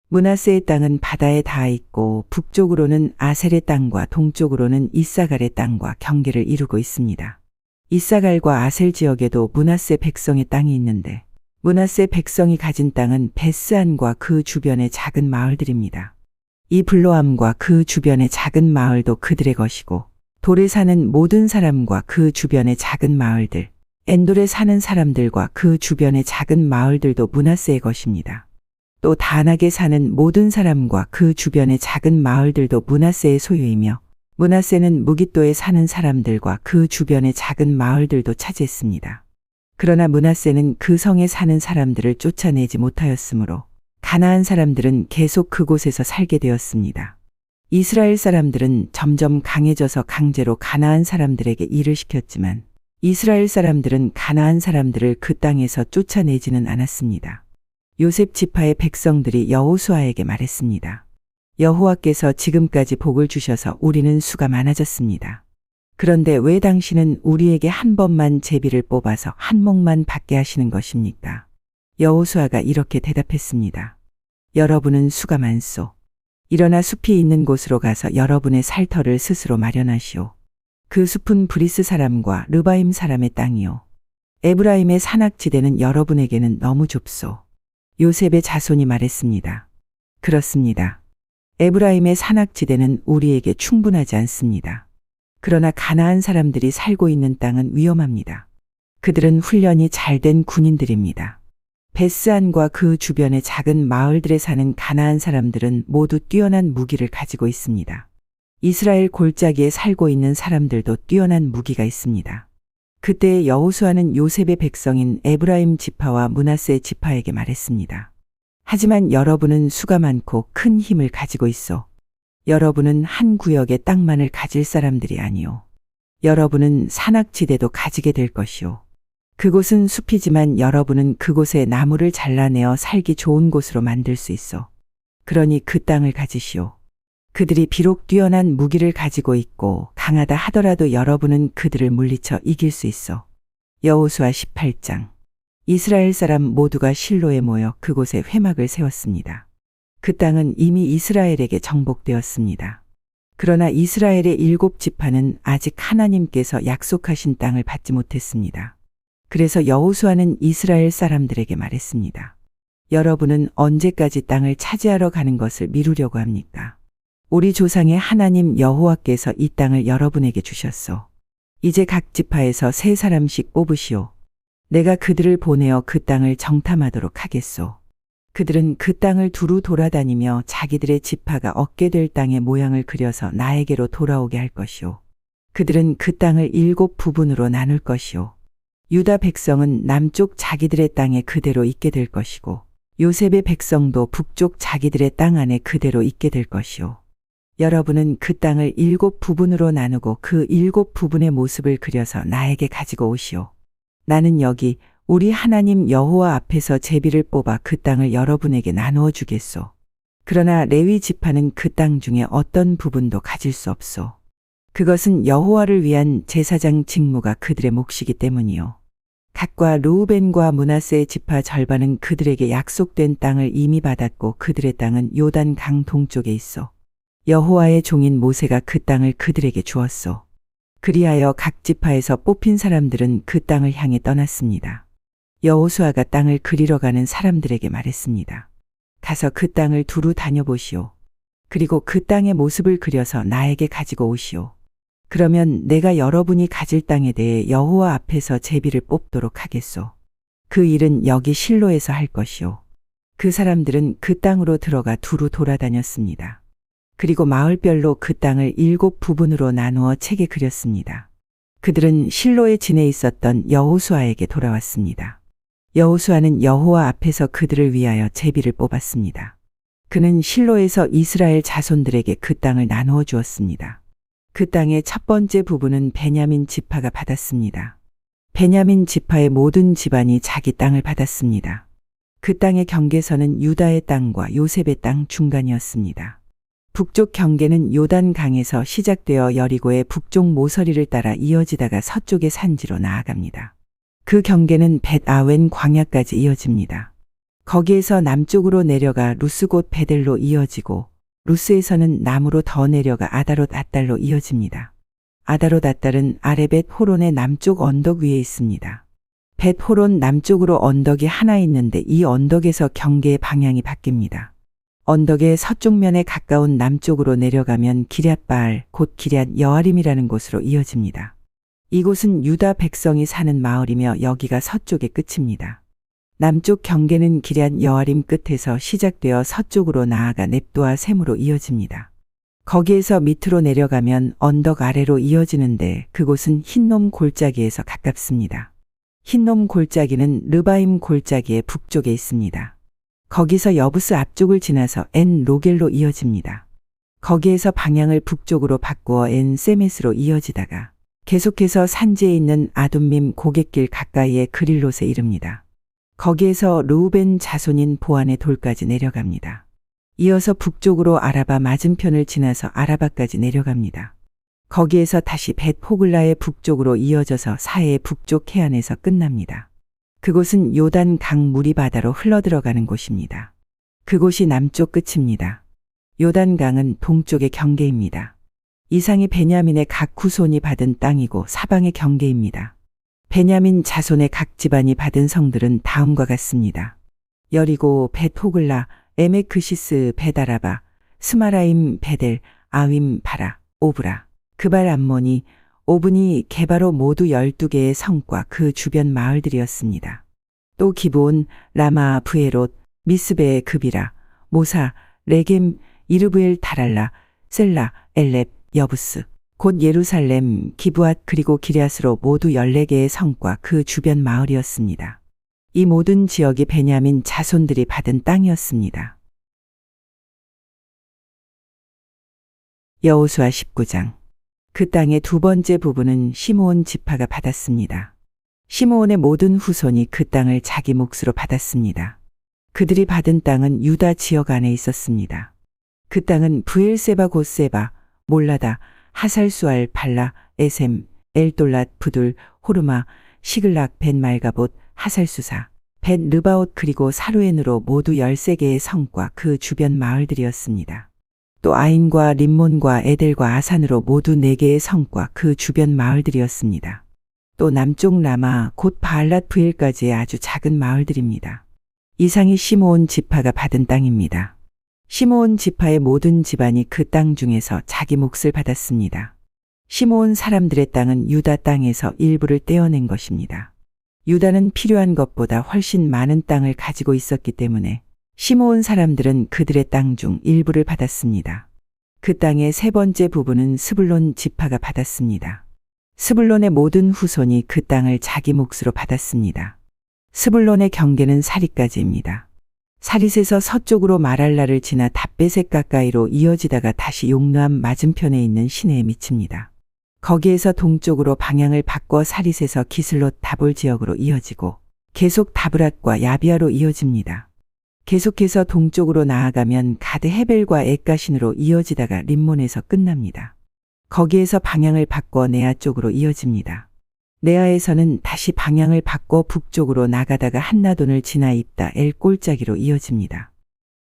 므낫세의 땅은 바다에 닿아 있고 북쪽으로는 아셀의 땅과 동쪽으로는 이사갈의 땅과 경계를 이루고 있습니다. 이사갈과 아셀 지역에도 므낫세 백성의 땅이 있는데 므낫세 백성이 가진 땅은 베스안과 그 주변의 작은 마을들입니다. 이 블로암과 그 주변의 작은 마을도 그들의 것이고 돌에 사는 모든 사람과 그 주변의 작은 마을들, 엔돌에 사는 사람들과 그 주변의 작은 마을들도 므낫세의 것입니다. 또 다낙에 사는 모든 사람과 그 주변의 작은 마을들도 므낫세의 소유이며 므낫세는 무깃도에 사는 사람들과 그 주변의 작은 마을들도 차지했습니다. 그러나 므낫세는 그 성에 사는 사람들을 쫓아내지 못하였으므로 가나안 사람들은 계속 그곳에서 살게 되었습니다. 이스라엘 사람들은 점점 강해져서 강제로 가나안 사람들에게 일을 시켰지만 이스라엘 사람들은 가나안 사람들을 그 땅에서 쫓아내지는 않았습니다. 요셉 지파의 백성들이 여호수아에게 말했습니다. 여호와께서 지금까지 복을 주셔서 우리는 수가 많아졌습니다. 그런데 왜 당신은 우리에게 한 번만 제비를 뽑아서 한 몫만 받게 하시는 것입니까? 여호수아가 이렇게 대답했습니다. 여러분은 수가 많소. 일어나 숲이 있는 곳으로 가서 여러분의 살터를 스스로 마련하시오. 그 숲은 브리스 사람과 르바임 사람의 땅이요. 에브라임의 산악지대는 여러분에게는 너무 좁소. 요셉의 자손이 말했습니다. 그렇습니다. 에브라임의 산악지대는 우리에게 충분하지 않습니다. 그러나 가나안 사람들이 살고 있는 땅은 위험합니다. 그들은 훈련이 잘된 군인들입니다. 베스안과 그 주변의 작은 마을들에 사는 가나안 사람들은 모두 뛰어난 무기를 가지고 있습니다. 이스라엘 골짜기에 살고 있는 사람들도 뛰어난 무기가 있습니다. 그때 여호수아는 요셉의 백성인 에브라임 지파와 므낫세 지파에게 말했습니다. 하지만 여러분은 수가 많고 큰 힘을 가지고 있어. 여러분은 한 구역의 땅만을 가질 사람들이 아니오. 여러분은 산악지대도 가지게 될 것이오. 그곳은 숲이지만 여러분은 그곳에 나무를 잘라내어 살기 좋은 곳으로 만들 수 있어. 그러니 그 땅을 가지시오. 그들이 비록 뛰어난 무기를 가지고 있고 강하다 하더라도 여러분은 그들을 물리쳐 이길 수 있어. 여호수아 18장. 이스라엘 사람 모두가 실로에 모여 그곳에 회막을 세웠습니다. 그 땅은 이미 이스라엘에게 정복되었습니다. 그러나 이스라엘의 7지파는 아직 하나님께서 약속하신 땅을 받지 못했습니다. 그래서 여호수아는 이스라엘 사람들에게 말했습니다. 여러분은 언제까지 땅을 차지하러 가는 것을 미루려고 합니까? 우리 조상의 하나님 여호와께서 이 땅을 여러분에게 주셨소. 이제 각 지파에서 3사람씩 뽑으시오. 내가 그들을 보내어 그 땅을 정탐하도록 하겠소. 그들은 그 땅을 두루 돌아다니며 자기들의 지파가 얻게 될 땅의 모양을 그려서 나에게로 돌아오게 할 것이오. 그들은 그 땅을 7부분으로 나눌 것이오. 유다 백성은 남쪽 자기들의 땅에 그대로 있게 될 것이고 요셉의 백성도 북쪽 자기들의 땅 안에 그대로 있게 될 것이오. 여러분은 그 땅을 7부분으로 나누고 그 7부분의 모습을 그려서 나에게 가지고 오시오. 나는 여기 우리 하나님 여호와 앞에서 제비를 뽑아 그 땅을 여러분에게 나누어 주겠소. 그러나 레위 지파는 그 땅 중에 어떤 부분도 가질 수 없소. 그것은 여호와를 위한 제사장 직무가 그들의 몫이기 때문이요. 갓과 르우벤과 므낫세의 지파 절반은 그들에게 약속된 땅을 이미 받았고 그들의 땅은 요단 강 동쪽에 있어. 여호와의 종인 모세가 그 땅을 그들에게 주었소. 그리하여 각 지파에서 뽑힌 사람들은 그 땅을 향해 떠났습니다. 여호수아가 땅을 그리러 가는 사람들에게 말했습니다. 가서 그 땅을 두루 다녀보시오. 그리고 그 땅의 모습을 그려서 나에게 가지고 오시오. 그러면 내가 여러분이 가질 땅에 대해 여호와 앞에서 제비를 뽑도록 하겠소. 그 일은 여기 실로에서 할 것이오. 그 사람들은 그 땅으로 들어가 두루 돌아다녔습니다. 그리고 마을별로 그 땅을 7부분으로 나누어 책에 그렸습니다. 그들은 실로에 지내 있었던 여호수아에게 돌아왔습니다. 여호수아는 여호와 앞에서 그들을 위하여 제비를 뽑았습니다. 그는 실로에서 이스라엘 자손들에게 그 땅을 나누어 주었습니다. 그 땅의 첫 번째 부분은 베냐민 지파가 받았습니다. 베냐민 지파의 모든 집안이 자기 땅을 받았습니다. 그 땅의 경계선은 유다의 땅과 요셉의 땅 중간이었습니다. 북쪽 경계는 요단 강에서 시작되어 여리고의 북쪽 모서리를 따라 이어지다가 서쪽의 산지로 나아갑니다. 그 경계는 벳아웬 광야까지 이어집니다. 거기에서 남쪽으로 내려가 루스 곧 베델로 이어지고 루스에서는 남으로 더 내려가 아다롯 앗달로 이어집니다. 아다롯 앗달은 아레벳 호론의 남쪽 언덕 위에 있습니다. 벳 호론 남쪽으로 언덕이 하나 있는데 이 언덕에서 경계의 방향이 바뀝니다. 언덕의 서쪽면에 가까운 남쪽으로 내려가면 기럇바알 곧 기럇 여아림이라는 곳으로 이어집니다. 이곳은 유다 백성이 사는 마을이며 여기가 서쪽의 끝입니다. 남쪽 경계는 기럇 여아림 끝에서 시작되어 서쪽으로 나아가 넵도아 셈으로 이어집니다. 거기에서 밑으로 내려가면 언덕 아래로 이어지는데 그곳은 흰놈 골짜기에서 가깝습니다. 흰놈 골짜기는 르바임 골짜기의 북쪽에 있습니다. 거기서 여부스 앞쪽을 지나서 엔 로겔로 이어집니다. 거기에서 방향을 북쪽으로 바꾸어 엔 세메스로 이어지다가 계속해서 산지에 있는 아둠밈 고갯길 가까이에 그릴롯에 이릅니다. 거기에서 르우벤 자손인 보안의 돌까지 내려갑니다. 이어서 북쪽으로 아라바 맞은편을 지나서 아라바까지 내려갑니다. 거기에서 다시 벳 호글라의 북쪽으로 이어져서 사해의 북쪽 해안에서 끝납니다. 그곳은 요단 강 물이 바다로 흘러들어가는 곳입니다. 그곳이 남쪽 끝입니다. 요단 강은 동쪽의 경계입니다. 이상이 베냐민의 각 후손이 받은 땅이고 사방의 경계입니다. 베냐민 자손의 각 집안이 받은 성들은 다음과 같습니다. 여리고, 벳 호글라, 에메크시스, 벳아라바, 스마라임, 베델, 아윈, 바라, 오브라, 그발 암모니, 오브니, 게바로 모두 12개의 성과 그 주변 마을들이었습니다. 또 기브온, 라마, 브에롯, 미스베, 그비라, 모사, 레겜, 이르브엘, 다랄라, 셀라, 엘렙, 여부스, 곧 예루살렘, 기브앗 그리고 기럇으로 모두 14개의 성과 그 주변 마을이었습니다. 이 모든 지역이 베냐민 자손들이 받은 땅이었습니다. 여호수아 19장. 그 땅의 두 번째 부분은 시므온 지파가 받았습니다. 시므온의 모든 후손이 그 땅을 자기 몫으로 받았습니다. 그들이 받은 땅은 유다 지역 안에 있었습니다. 그 땅은 브엘세바 곧세바, 몰라다, 하살수알, 발라, 에셈, 엘돌랏, 부둘, 호르마, 시글락, 벳 말가봇, 하살수사, 벳 르바옷 그리고 사루엔으로 모두 13개의 성과 그 주변 마을들이었습니다. 또 아인과 림몬과 에델과 아산으로 모두 4개의 성과 그 주변 마을들이었습니다. 또 남쪽 라마 곧 바알랏 브엘까지의 아주 작은 마을들입니다. 이상이 시므온 지파가 받은 땅입니다. 시므온 지파의 모든 집안이 그 땅 중에서 자기 몫을 받았습니다. 시므온 사람들의 땅은 유다 땅에서 일부를 떼어낸 것입니다. 유다는 필요한 것보다 훨씬 많은 땅을 가지고 있었기 때문에 시므온 사람들은 그들의 땅 중 일부를 받았습니다. 그 땅의 세 번째 부분은 스불론 지파가 받았습니다. 스불론의 모든 후손이 그 땅을 자기 몫으로 받았습니다. 스불론의 경계는 사릿까지입니다. 사릿에서 서쪽으로 마랄라를 지나 답베셋 가까이로 이어지다가 다시 용르암 맞은편에 있는 시내에 미칩니다. 거기에서 동쪽으로 방향을 바꿔 사릿에서 기슬롯 다볼 지역으로 이어지고 계속 다브랏과 야비아로 이어집니다. 계속해서 동쪽으로 나아가면 가드 헤벨과 엣가신으로 이어지다가 림몬에서 끝납니다. 거기에서 방향을 바꿔 네아 쪽으로 이어집니다. 네아에서는 다시 방향을 바꿔 북쪽으로 나가다가 한나돈을 지나 입다 엘 골짜기로 이어집니다.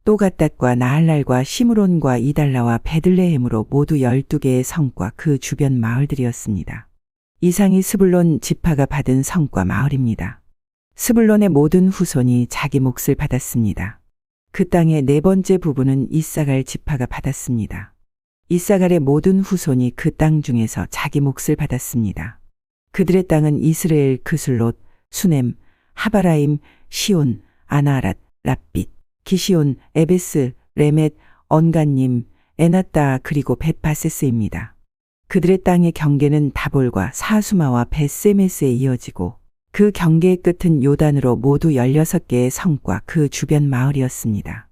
또 갓닷과 나할랄과 시므론과 이달라와 베들레헴으로 모두 12개의 성과 그 주변 마을들이었습니다. 이상이 스불론 지파가 받은 성과 마을입니다. 스불론의 모든 후손이 자기 몫을 받았습니다. 그 땅의 네 번째 부분은 이사갈 지파가 받았습니다. 이사갈의 모든 후손이 그 땅 중에서 자기 몫을 받았습니다. 그들의 땅은 이스라엘 그슬롯, 수넴, 하바라임, 시온, 아나랏, 랍빗, 기시온, 에베스, 레멧, 언간님, 에낫다 그리고 벳바세스입니다. 그들의 땅의 경계는 다볼과 사수마와 벳세메스에 이어지고 그 경계의 끝은 요단으로 모두 16개의 성과 그 주변 마을이었습니다.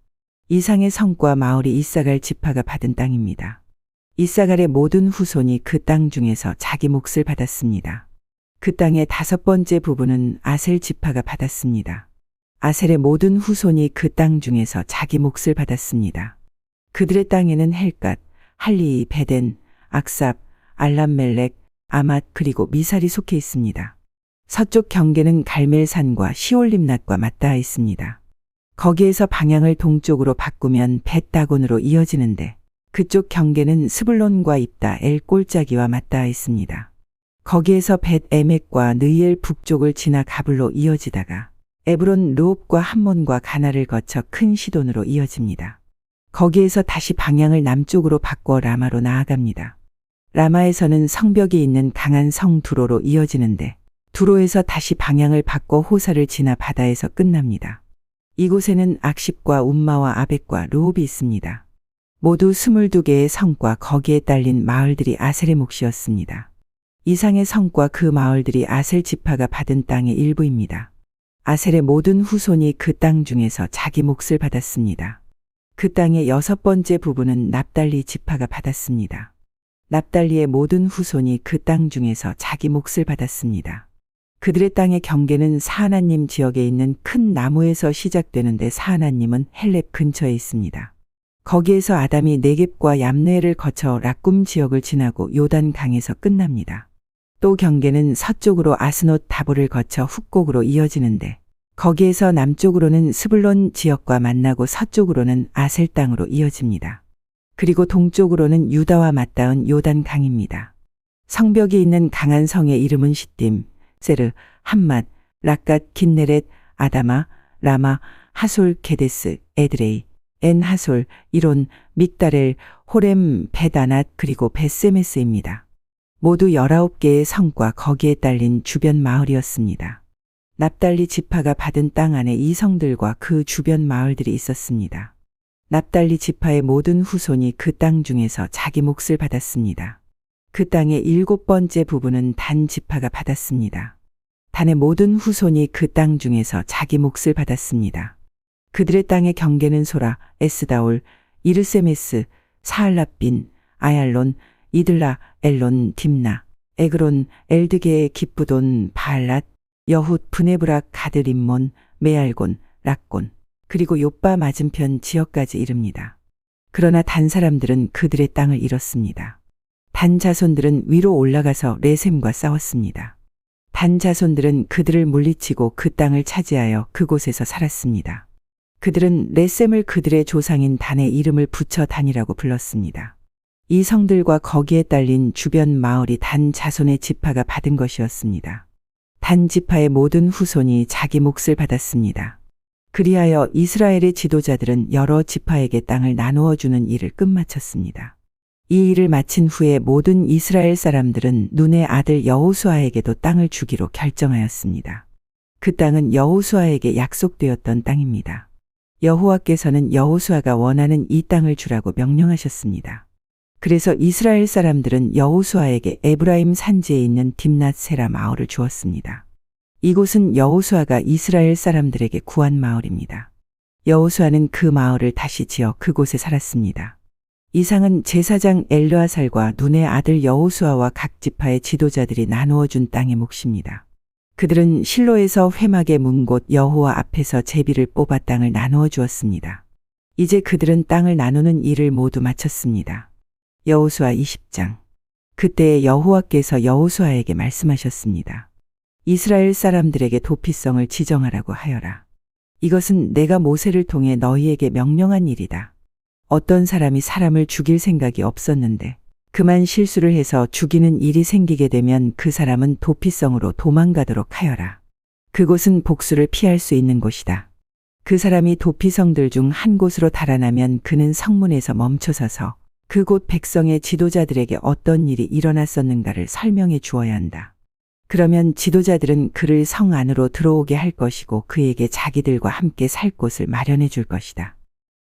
이상의 성과 마을이 이사갈 지파가 받은 땅입니다. 이사갈의 모든 후손이 그 땅 중에서 자기 몫을 받았습니다. 그 땅의 다섯 번째 부분은 아셀 지파가 받았습니다. 아셀의 모든 후손이 그 땅 중에서 자기 몫을 받았습니다. 그들의 땅에는 헬갓, 할리, 베덴, 악삽, 알람멜렉, 아맛 그리고 미살이 속해 있습니다. 서쪽 경계는 갈멜산과 시올림낫과 맞닿아 있습니다. 거기에서 방향을 동쪽으로 바꾸면 벳다곤으로 이어지는데 그쪽 경계는 스불론과 입다 엘 골짜기와 맞닿아 있습니다. 거기에서 벳 에멕과 느이엘 북쪽을 지나 가블로 이어지다가 에브론 르옵과 함몬과 가나를 거쳐 큰 시돈으로 이어집니다. 거기에서 다시 방향을 남쪽으로 바꿔 라마로 나아갑니다. 라마에서는 성벽이 있는 강한 성 두로로 이어지는데 두로에서 다시 방향을 바꿔 호사를 지나 바다에서 끝납니다. 이곳에는 악십과 움마와 아벡과 르옵이 있습니다. 모두 22개의 성과 거기에 딸린 마을들이 아셀의 몫이었습니다. 이상의 성과 그 마을들이 아셀 지파가 받은 땅의 일부입니다. 아셀의 모든 후손이 그 땅 중에서 자기 몫을 받았습니다. 그 땅의 6번째 부분은 납달리 지파가 받았습니다. 납달리의 모든 후손이 그 땅 중에서 자기 몫을 받았습니다. 그들의 땅의 경계는 사하나님 지역에 있는 큰 나무에서 시작되는데 사하나님은 헬렙 근처에 있습니다. 거기에서 아담이 네겝과 얌네를 거쳐 락굼 지역을 지나고 요단 강에서 끝납니다. 또 경계는 서쪽으로 아스노 다볼을 거쳐 훅곡으로 이어지는데 거기에서 남쪽으로는 스불론 지역과 만나고 서쪽으로는 아셀 땅으로 이어집니다. 그리고 동쪽으로는 유다와 맞닿은 요단 강입니다. 성벽이 있는 강한 성의 이름은 시딤, 세르, 함맛, 락갓, 긴네렛, 아다마, 라마, 하솔, 게데스, 에드레이, 엔 하솔, 이론, 믹다렐, 호렘, 베다낫 그리고 베세메스입니다. 모두 19개의 성과 거기에 딸린 주변 마을이었습니다. 납달리 지파가 받은 땅 안에 이 성들과 그 주변 마을들이 있었습니다. 납달리 지파의 모든 후손이 그 땅 중에서 자기 몫을 받았습니다. 그 땅의 7번째 부분은 단 지파가 받았습니다. 단의 모든 후손이 그 땅 중에서 자기 몫을 받았습니다. 그들의 땅의 경계는 소라, 에스다올, 이르세메스, 사할라빈, 아얄론, 이들라, 엘론, 딥나, 에그론, 엘드게, 기쁘돈, 바알랏, 여훗, 브네브락, 가드림몬, 메알곤, 락곤, 그리고 욥바 맞은편 지역까지 이릅니다. 그러나 단 사람들은 그들의 땅을 잃었습니다. 단 자손들은 위로 올라가서 레셈과 싸웠습니다. 단 자손들은 그들을 물리치고 그 땅을 차지하여 그곳에서 살았습니다. 그들은 레셈을 그들의 조상인 단의 이름을 붙여 단이라고 불렀습니다. 이 성들과 거기에 딸린 주변 마을이 단 자손의 지파가 받은 것이었습니다. 단 지파의 모든 후손이 자기 몫을 받았습니다. 그리하여 이스라엘의 지도자들은 여러 지파에게 땅을 나누어 주는 일을 끝마쳤습니다. 이 일을 마친 후에 모든 이스라엘 사람들은 눈의 아들 여호수아에게도 땅을 주기로 결정하였습니다. 그 땅은 여호수아에게 약속되었던 땅입니다. 여호와께서는 여호수아가 원하는 이 땅을 주라고 명령하셨습니다. 그래서 이스라엘 사람들은 여호수아에게 에브라임 산지에 있는 딥낫 세라 마을을 주었습니다. 이곳은 여호수아가 이스라엘 사람들에게 구한 마을입니다. 여호수아는 그 마을을 다시 지어 그곳에 살았습니다. 이상은 제사장 엘르아살과 눈의 아들 여호수아와 각 지파의 지도자들이 나누어 준 땅의 몫입니다. 그들은 실로에서 회막에 문 곳 여호와 앞에서 제비를 뽑아 땅을 나누어 주었습니다. 이제 그들은 땅을 나누는 일을 모두 마쳤습니다. 여호수아 20장. 그때 여호와께서 여호수아에게 말씀하셨습니다. 이스라엘 사람들에게 도피성을 지정하라고 하여라. 이것은 내가 모세를 통해 너희에게 명령한 일이다. 어떤 사람이 사람을 죽일 생각이 없었는데 그만 실수를 해서 죽이는 일이 생기게 되면 그 사람은 도피성으로 도망가도록 하여라. 그곳은 복수를 피할 수 있는 곳이다. 그 사람이 도피성들 중 한 곳으로 달아나면 그는 성문에서 멈춰서서 그곳 백성의 지도자들에게 어떤 일이 일어났었는가를 설명해 주어야 한다. 그러면 지도자들은 그를 성 안으로 들어오게 할 것이고 그에게 자기들과 함께 살 곳을 마련해 줄 것이다.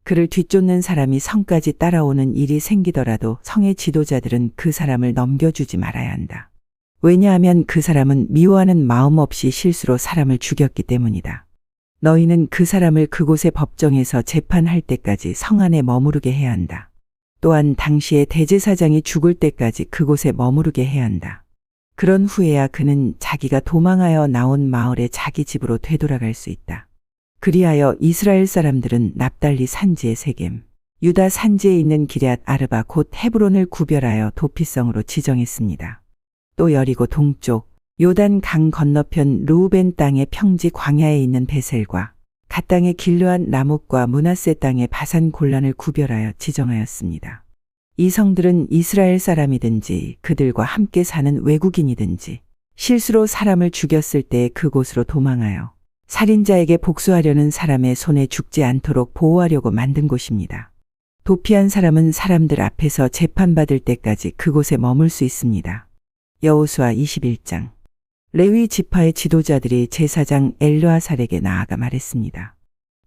그를 뒤쫓는 사람이 성까지 따라오는 일이 생기더라도 성의 지도자들은 그 사람을 넘겨주지 말아야 한다. 왜냐하면 그 사람은 미워하는 마음 없이 실수로 사람을 죽였기 때문이다. 너희는 그 사람을 그곳의 법정에서 재판할 때까지 성 안에 머무르게 해야 한다. 또한 당시에 대제사장이 죽을 때까지 그곳에 머무르게 해야 한다. 그런 후에야 그는 자기가 도망하여 나온 마을에 자기 집으로 되돌아갈 수 있다. 그리하여 이스라엘 사람들은 납달리 산지의 세겜, 유다 산지에 있는 기럇 아르바 곧 헤브론을 구별하여 도피성으로 지정했습니다. 또 여리고 동쪽 요단 강 건너편 르우벤 땅의 평지 광야에 있는 베셀과 갓 땅의 길르앗 라목과 므낫세 땅의 바산 골란을 구별하여 지정하였습니다. 이 성들은 이스라엘 사람이든지 그들과 함께 사는 외국인이든지 실수로 사람을 죽였을 때 그곳으로 도망하여 살인자에게 복수하려는 사람의 손에 죽지 않도록 보호하려고 만든 곳입니다. 도피한 사람은 사람들 앞에서 재판받을 때까지 그곳에 머물 수 있습니다. 여호수아 21장. 레위 지파의 지도자들이 제사장 엘르아살에게 나아가 말했습니다.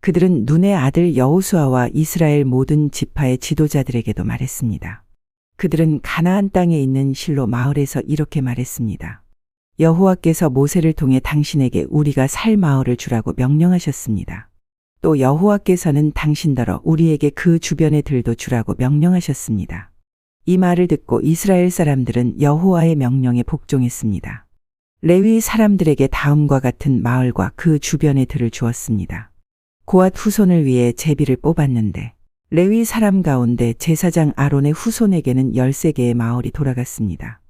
그들은 눈의 아들 여호수아와 이스라엘 모든 지파의 지도자들에게도 말했습니다. 그들은 가나안 땅에 있는 실로 마을에서 이렇게 말했습니다. 여호와께서 모세를 통해 당신에게 우리가 살 마을을 주라고 명령하셨습니다. 또 여호와께서는 당신더러 우리에게 그 주변의 들도 주라고 명령하셨습니다. 이 말을 듣고 이스라엘 사람들은 여호와의 명령에 복종했습니다. 레위 사람들에게 다음과 같은 마을과 그 주변의 들을 주었습니다. 고앗 후손을 위해 제비를 뽑았는데 레위 사람 가운데 제사장 아론의 후손에게는 13개의 마을이 돌아갔습니다.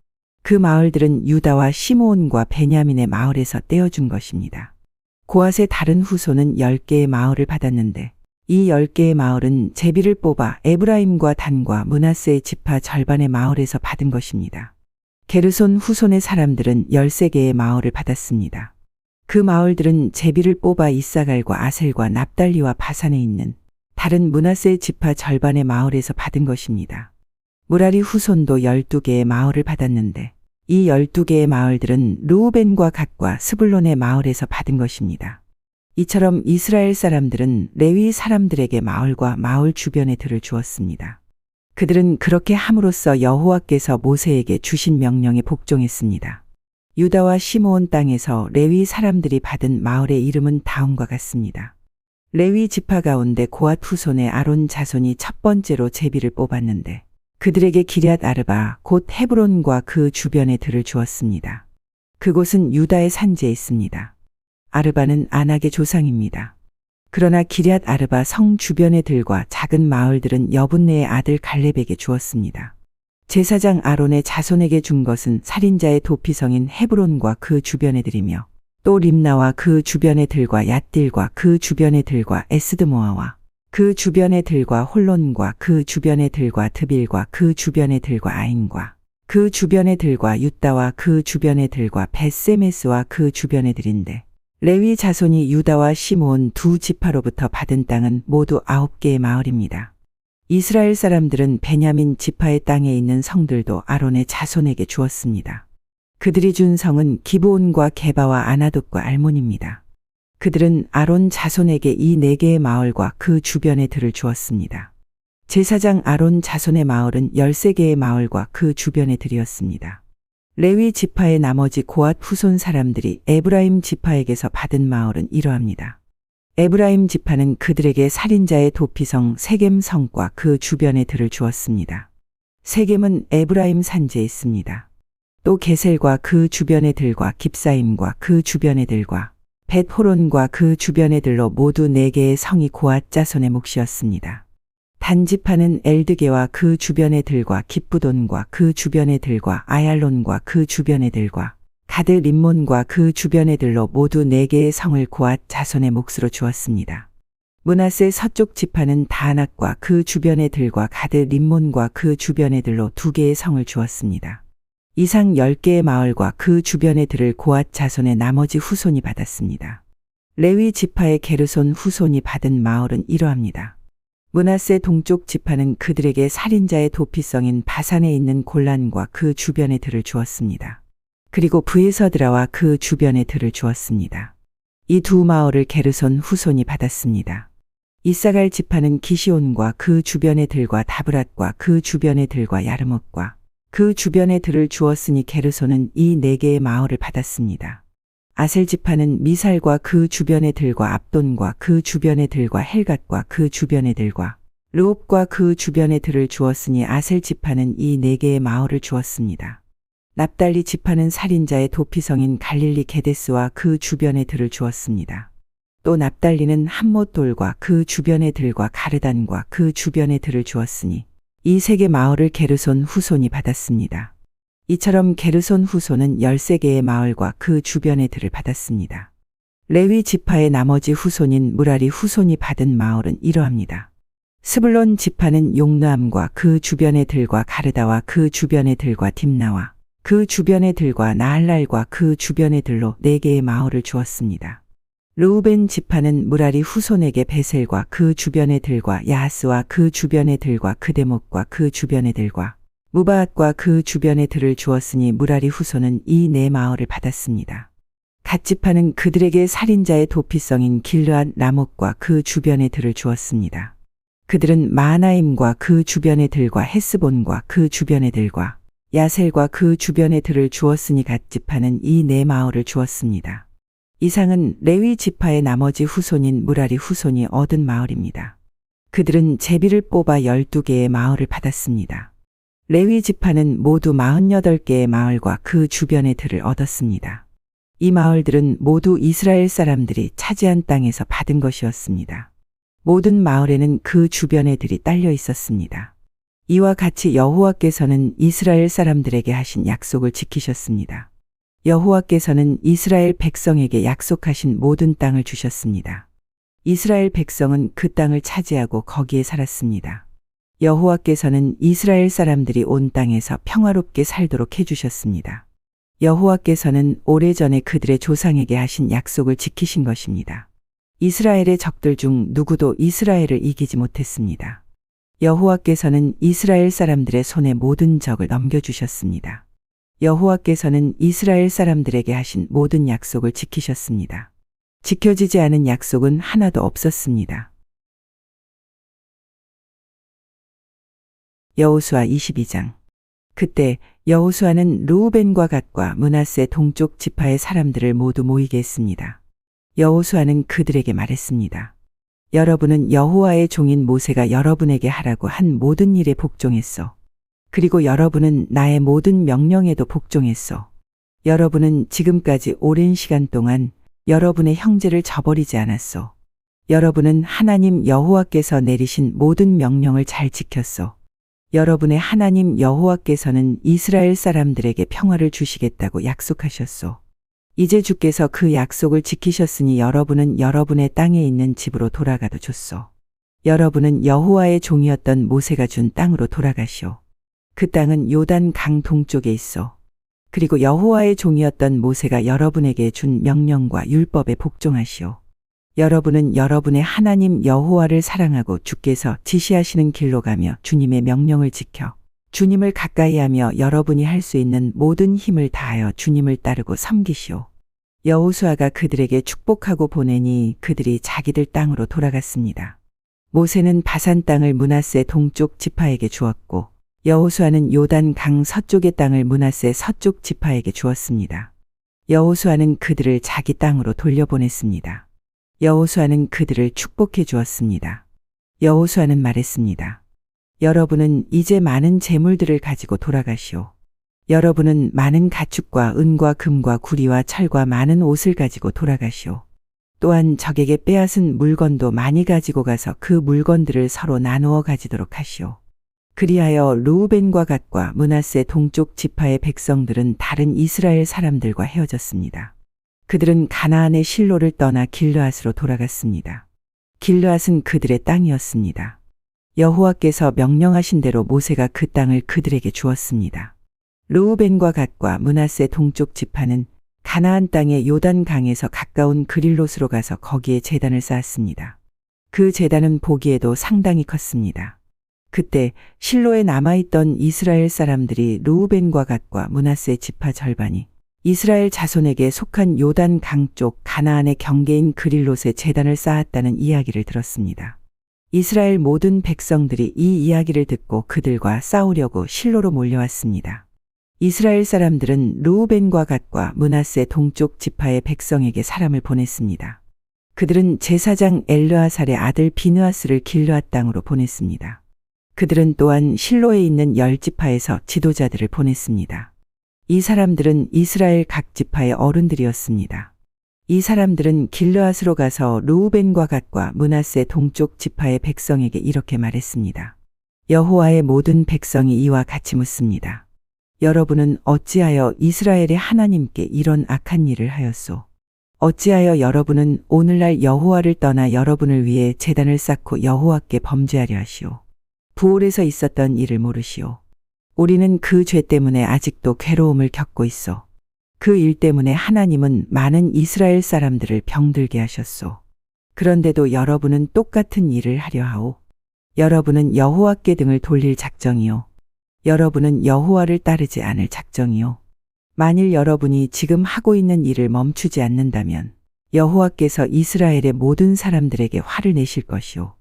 그 마을들은 유다와 시므온과 베냐민의 마을에서 떼어준 것입니다. 고앗의 다른 후손은 10개의 마을을 받았는데 이 10개의 마을은 제비를 뽑아 에브라임과 단과 므낫세의 지파 절반의 마을에서 받은 것입니다. 게르손 후손의 사람들은 13개의 마을을 받았습니다. 그 마을들은 제비를 뽑아 이사갈과 아셀과 납달리와 바산에 있는 다른 므낫세 지파 절반의 마을에서 받은 것입니다. 무라리 후손도 12개의 마을을 받았는데 이 12개의 마을들은 르우벤과 갓과 스불론의 마을에서 받은 것입니다. 이처럼 이스라엘 사람들은 레위 사람들에게 마을과 마을 주변의 들을 주었습니다. 그들은 그렇게 함으로써 여호와께서 모세에게 주신 명령에 복종했습니다. 유다와 시므온 땅에서 레위 사람들이 받은 마을의 이름은 다음과 같습니다. 레위 지파 가운데 고앗 후손의 아론 자손이 첫 번째로 제비를 뽑았는데 그들에게 기럇 아르바 곧 헤브론과 그 주변의 들을 주었습니다. 그곳은 유다의 산지에 있습니다. 아르바는 아낙의 조상입니다. 그러나 기럇 아르바 성 주변의 들과 작은 마을들은 여분네의 아들 갈렙에게 주었습니다. 제사장 아론의 자손에게 준 것은 살인자의 도피성인 헤브론과 그 주변의 들이며 또 림나와 그 주변의 들과 얏딜과 그 주변의 들과 에스드모아와 그 주변의 들과 홀론과 그 주변의 들과 드빌과 그 주변의 들과 아인과 그 주변의 들과 유다와 그 주변의 들과 벳세메스와 그 주변의 들인데 레위 자손이 유다와 시므온 두 지파로부터 받은 땅은 모두 9개의 마을입니다. 이스라엘 사람들은 베냐민 지파의 땅에 있는 성들도 아론의 자손에게 주었습니다. 그들이 준 성은 기브온과 게바와 아나돗과 알몬입니다. 그들은 아론 자손에게 이 4개의 마을과 그 주변의 들을 주었습니다. 제사장 아론 자손의 마을은 13개의 마을과 그 주변의 들이었습니다. 레위 지파의 나머지 고앗 후손 사람들이 에브라임 지파에게서 받은 마을은 이러합니다. 에브라임 지파는 그들에게 살인자의 도피성 세겜 성과 그 주변의 들을 주었습니다. 세겜은 에브라임 산지에 있습니다. 또 게셀과 그 주변의 들과 깁사임과 그 주변의 들과 벳호론과 그 주변의 들로 모두 4개의 성이 고앗 자손의 몫이었습니다. 단지파는 엘드게와 그 주변의 들과 깁부돈과 그 주변의 들과 아얄론과 그 주변의 들과 가드 림몬과 그 주변의 들로 모두 4개의 성을 고앗 자손의 몫으로 주었습니다. 므낫세 서쪽 지파는 다낙과 그 주변의 들과 가드 림몬과 그 주변의 들로 2개의 성을 주었습니다. 이상 10개의 마을과 그 주변의 들을 고앗 자손의 나머지 후손이 받았습니다. 레위 지파의 게르손 후손이 받은 마을은 이러합니다. 므낫세 동쪽 지파는 그들에게 살인자의 도피성인 바산에 있는 골란과 그 주변의 들을 주었습니다. 그리고 브에서드라와 그 주변의 들을 주었습니다. 이 두 마을을 게르손 후손이 받았습니다. 이사갈 지파는 기시온과 그 주변의 들과 다브랏과 그 주변의 들과 야르뭇과 그 주변의 들을 주었으니 게르손은 이 4개의 마을을 받았습니다. 아셀 지파는 미살과 그 주변의 들과 압돈과 그 주변의 들과 헬갓과 그 주변의 들과 르옵과 그 주변의 들을 주었으니 아셀 지파는 이 4개의 마을을 주었습니다. 납달리 지파는 살인자의 도피성인 갈릴리 게데스와 그 주변의 들을 주었습니다. 또 납달리는 함못돌과 그 주변의 들과 가르단과 그 주변의 들을 주었으니 이 3개 마을을 게르손 후손이 받았습니다. 이처럼 게르손 후손은 13개의 마을과 그 주변의 들을 받았습니다. 레위 지파의 나머지 후손인 무라리 후손이 받은 마을은 이러합니다. 스불론 지파는 용르암과 그 주변의 들과 가르다와 그 주변의 들과 딥나와 그 주변의 들과 나할랄과 그 주변의 들로 4개의 마을을 주었습니다. 르우벤 지파는 무라리 후손에게 베셀과 그 주변의 들과 야하스와 그 주변의 들과 그데목과 그 주변의 들과 무바앗과 그 주변의 들을 주었으니 무라리 후손은 이 4 마을을 받았습니다. 갓 지파는 그들에게 살인자의 도피성인 길르앗 라목과 그 주변의 들을 주었습니다. 그들은 마하나임과 그 주변의 들과 헤스본과 그 주변의 들과 야셀과 그 주변의 들을 주었으니 갓 지파는 이 네 마을을 주었습니다. 이상은 레위 지파의 나머지 후손인 무라리 후손이 얻은 마을입니다. 그들은 제비를 뽑아 12개의 마을을 받았습니다. 레위 지파는 모두 48개의 마을과 그 주변의 들을 얻었습니다. 이 마을들은 모두 이스라엘 사람들이 차지한 땅에서 받은 것이었습니다. 모든 마을에는 그 주변의 들이 딸려 있었습니다. 이와 같이 여호와께서는 이스라엘 사람들에게 하신 약속을 지키셨습니다. 여호와께서는 이스라엘 백성에게 약속하신 모든 땅을 주셨습니다. 이스라엘 백성은 그 땅을 차지하고 거기에 살았습니다. 여호와께서는 이스라엘 사람들이 온 땅에서 평화롭게 살도록 해주셨습니다. 여호와께서는 오래전에 그들의 조상에게 하신 약속을 지키신 것입니다. 이스라엘의 적들 중 누구도 이스라엘을 이기지 못했습니다. 여호와께서는 이스라엘 사람들의 손에 모든 적을 넘겨주셨습니다. 여호와께서는 이스라엘 사람들에게 하신 모든 약속을 지키셨습니다. 지켜지지 않은 약속은 하나도 없었습니다. 여호수아 22장. 그때 여호수아는 르우벤과 갓과 므낫세 동쪽 지파의 사람들을 모두 모이게 했습니다. 여호수아는 그들에게 말했습니다. 여러분은 여호와의 종인 모세가 여러분에게 하라고 한 모든 일에 복종했소. 그리고 여러분은 나의 모든 명령에도 복종했소. 여러분은 지금까지 오랜 시간 동안 여러분의 형제를 저버리지 않았소. 여러분은 하나님 여호와께서 내리신 모든 명령을 잘 지켰소. 여러분의 하나님 여호와께서는 이스라엘 사람들에게 평화를 주시겠다고 약속하셨소. 이제 주께서 그 약속을 지키셨으니 여러분은 여러분의 땅에 있는 집으로 돌아가도 좋소. 여러분은 여호와의 종이었던 모세가 준 땅으로 돌아가시오. 그 땅은 요단 강 동쪽에 있어. 그리고 여호와의 종이었던 모세가 여러분에게 준 명령과 율법에 복종하시오. 여러분은 여러분의 하나님 여호와를 사랑하고 주께서 지시하시는 길로 가며 주님의 명령을 지켜 주님을 가까이하며 여러분이 할 수 있는 모든 힘을 다하여 주님을 따르고 섬기시오. 여호수아가 그들에게 축복하고 보내니 그들이 자기들 땅으로 돌아갔습니다. 모세는 바산 땅을 므낫세 동쪽 지파에게 주었고 여호수아는 요단 강 서쪽의 땅을 므낫세 서쪽 지파에게 주었습니다. 여호수아는 그들을 자기 땅으로 돌려보냈습니다. 여호수아는 그들을 축복해 주었습니다. 여호수아는 말했습니다. 여러분은 이제 많은 재물들을 가지고 돌아가시오. 여러분은 많은 가축과 은과 금과 구리와 철과 많은 옷을 가지고 돌아가시오. 또한 적에게 빼앗은 물건도 많이 가지고 가서 그 물건들을 서로 나누어 가지도록 하시오. 그리하여 르우벤과 갓과 므낫세 동쪽 지파의 백성들은 다른 이스라엘 사람들과 헤어졌습니다. 그들은 가나안의 실로를 떠나 길르앗으로 돌아갔습니다. 길르앗은 그들의 땅이었습니다. 여호와께서 명령하신 대로 모세가 그 땅을 그들에게 주었습니다. 르우벤과 갓과 므낫세 동쪽 지파는 가나안 땅의 요단 강에서 가까운 그릴롯으로 가서 거기에 제단을 쌓았습니다. 그 제단은 보기에도 상당히 컸습니다. 그때 실로에 남아있던 이스라엘 사람들이 르우벤과 갓과 므낫세 지파 절반이 이스라엘 자손에게 속한 요단 강 쪽 가나안의 경계인 그릴롯에 제단을 쌓았다는 이야기를 들었습니다. 이스라엘 모든 백성들이 이 이야기를 듣고 그들과 싸우려고 실로로 몰려왔습니다. 이스라엘 사람들은 르우벤과 갓과 므낫세 동쪽 지파의 백성에게 사람을 보냈습니다. 그들은 제사장 엘르아살의 아들 비느하스를 길르앗 땅으로 보냈습니다. 그들은 또한 실로에 있는 10지파에서 지도자들을 보냈습니다. 이 사람들은 이스라엘 각 지파의 어른들이었습니다. 이 사람들은 길르앗으로 가서 르우벤과 갓과 므낫세 동쪽 지파의 백성에게 이렇게 말했습니다. 여호와의 모든 백성이 이와 같이 묻습니다. 여러분은 어찌하여 이스라엘의 하나님께 이런 악한 일을 하였소? 어찌하여 여러분은 오늘날 여호와를 떠나 여러분을 위해 제단을 쌓고 여호와께 범죄하려 하시오? 부올에서 있었던 일을 모르시오. 우리는 그 죄 때문에 아직도 괴로움을 겪고 있어. 그 일 때문에 하나님은 많은 이스라엘 사람들을 병들게 하셨소. 그런데도 여러분은 똑같은 일을 하려 하오. 여러분은 여호와께 등을 돌릴 작정이요. 여러분은 여호와를 따르지 않을 작정이요. 만일 여러분이 지금 하고 있는 일을 멈추지 않는다면 여호와께서 이스라엘의 모든 사람들에게 화를 내실 것이요.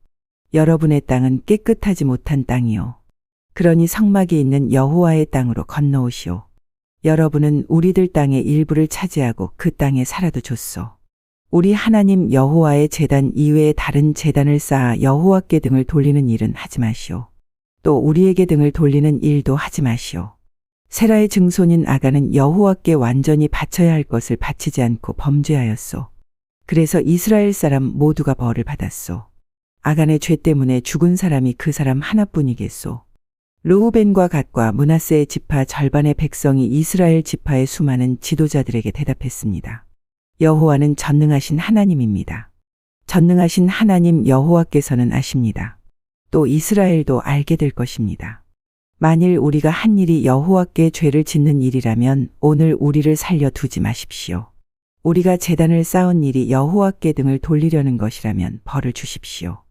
여러분의 땅은 깨끗하지 못한 땅이요. 그러니 성막이 있는 여호와의 땅으로 건너오시오. 여러분은 우리들 땅의 일부를 차지하고 그 땅에 살아도 좋소. 우리 하나님 여호와의 제단 이외에 다른 제단을 쌓아 여호와께 등을 돌리는 일은 하지 마시오. 또 우리에게 등을 돌리는 일도 하지 마시오. 세라의 증손인 아가는 여호와께 완전히 바쳐야 할 것을 바치지 않고 범죄하였소. 그래서 이스라엘 사람 모두가 벌을 받았소. 아간의 죄 때문에 죽은 사람이 그 사람 하나뿐이겠소. 르우벤과 갓과 므낫세의 지파 절반의 백성이 이스라엘 지파의 수많은 지도자들에게 대답했습니다. 여호와는 전능하신 하나님입니다. 전능하신 하나님 여호와께서는 아십니다. 또 이스라엘도 알게 될 것입니다. 만일 우리가 한 일이 여호와께 죄를 짓는 일이라면 오늘 우리를 살려두지 마십시오. 우리가 제단을 쌓은 일이 여호와께 등을 돌리려는 것이라면 벌을 주십시오.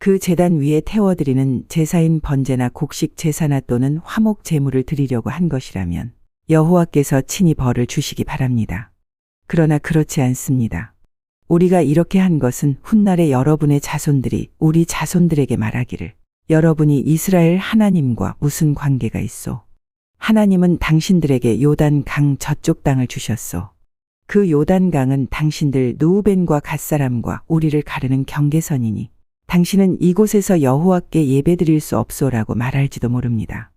그 제단 위에 태워드리는 제사인 번제나 곡식 제사나 또는 화목 제물을 드리려고 한 것이라면 여호와께서 친히 벌을 주시기 바랍니다. 그러나 그렇지 않습니다. 우리가 이렇게 한 것은 훗날에 여러분의 자손들이 우리 자손들에게 말하기를 여러분이 이스라엘 하나님과 무슨 관계가 있소? 하나님은 당신들에게 요단 강 저쪽 땅을 주셨소. 그 요단 강은 당신들 르우벤과 갓사람과 우리를 가르는 경계선이니 당신은 이곳에서 여호와께 예배드릴 수 없소라고 말할지도 모릅니다.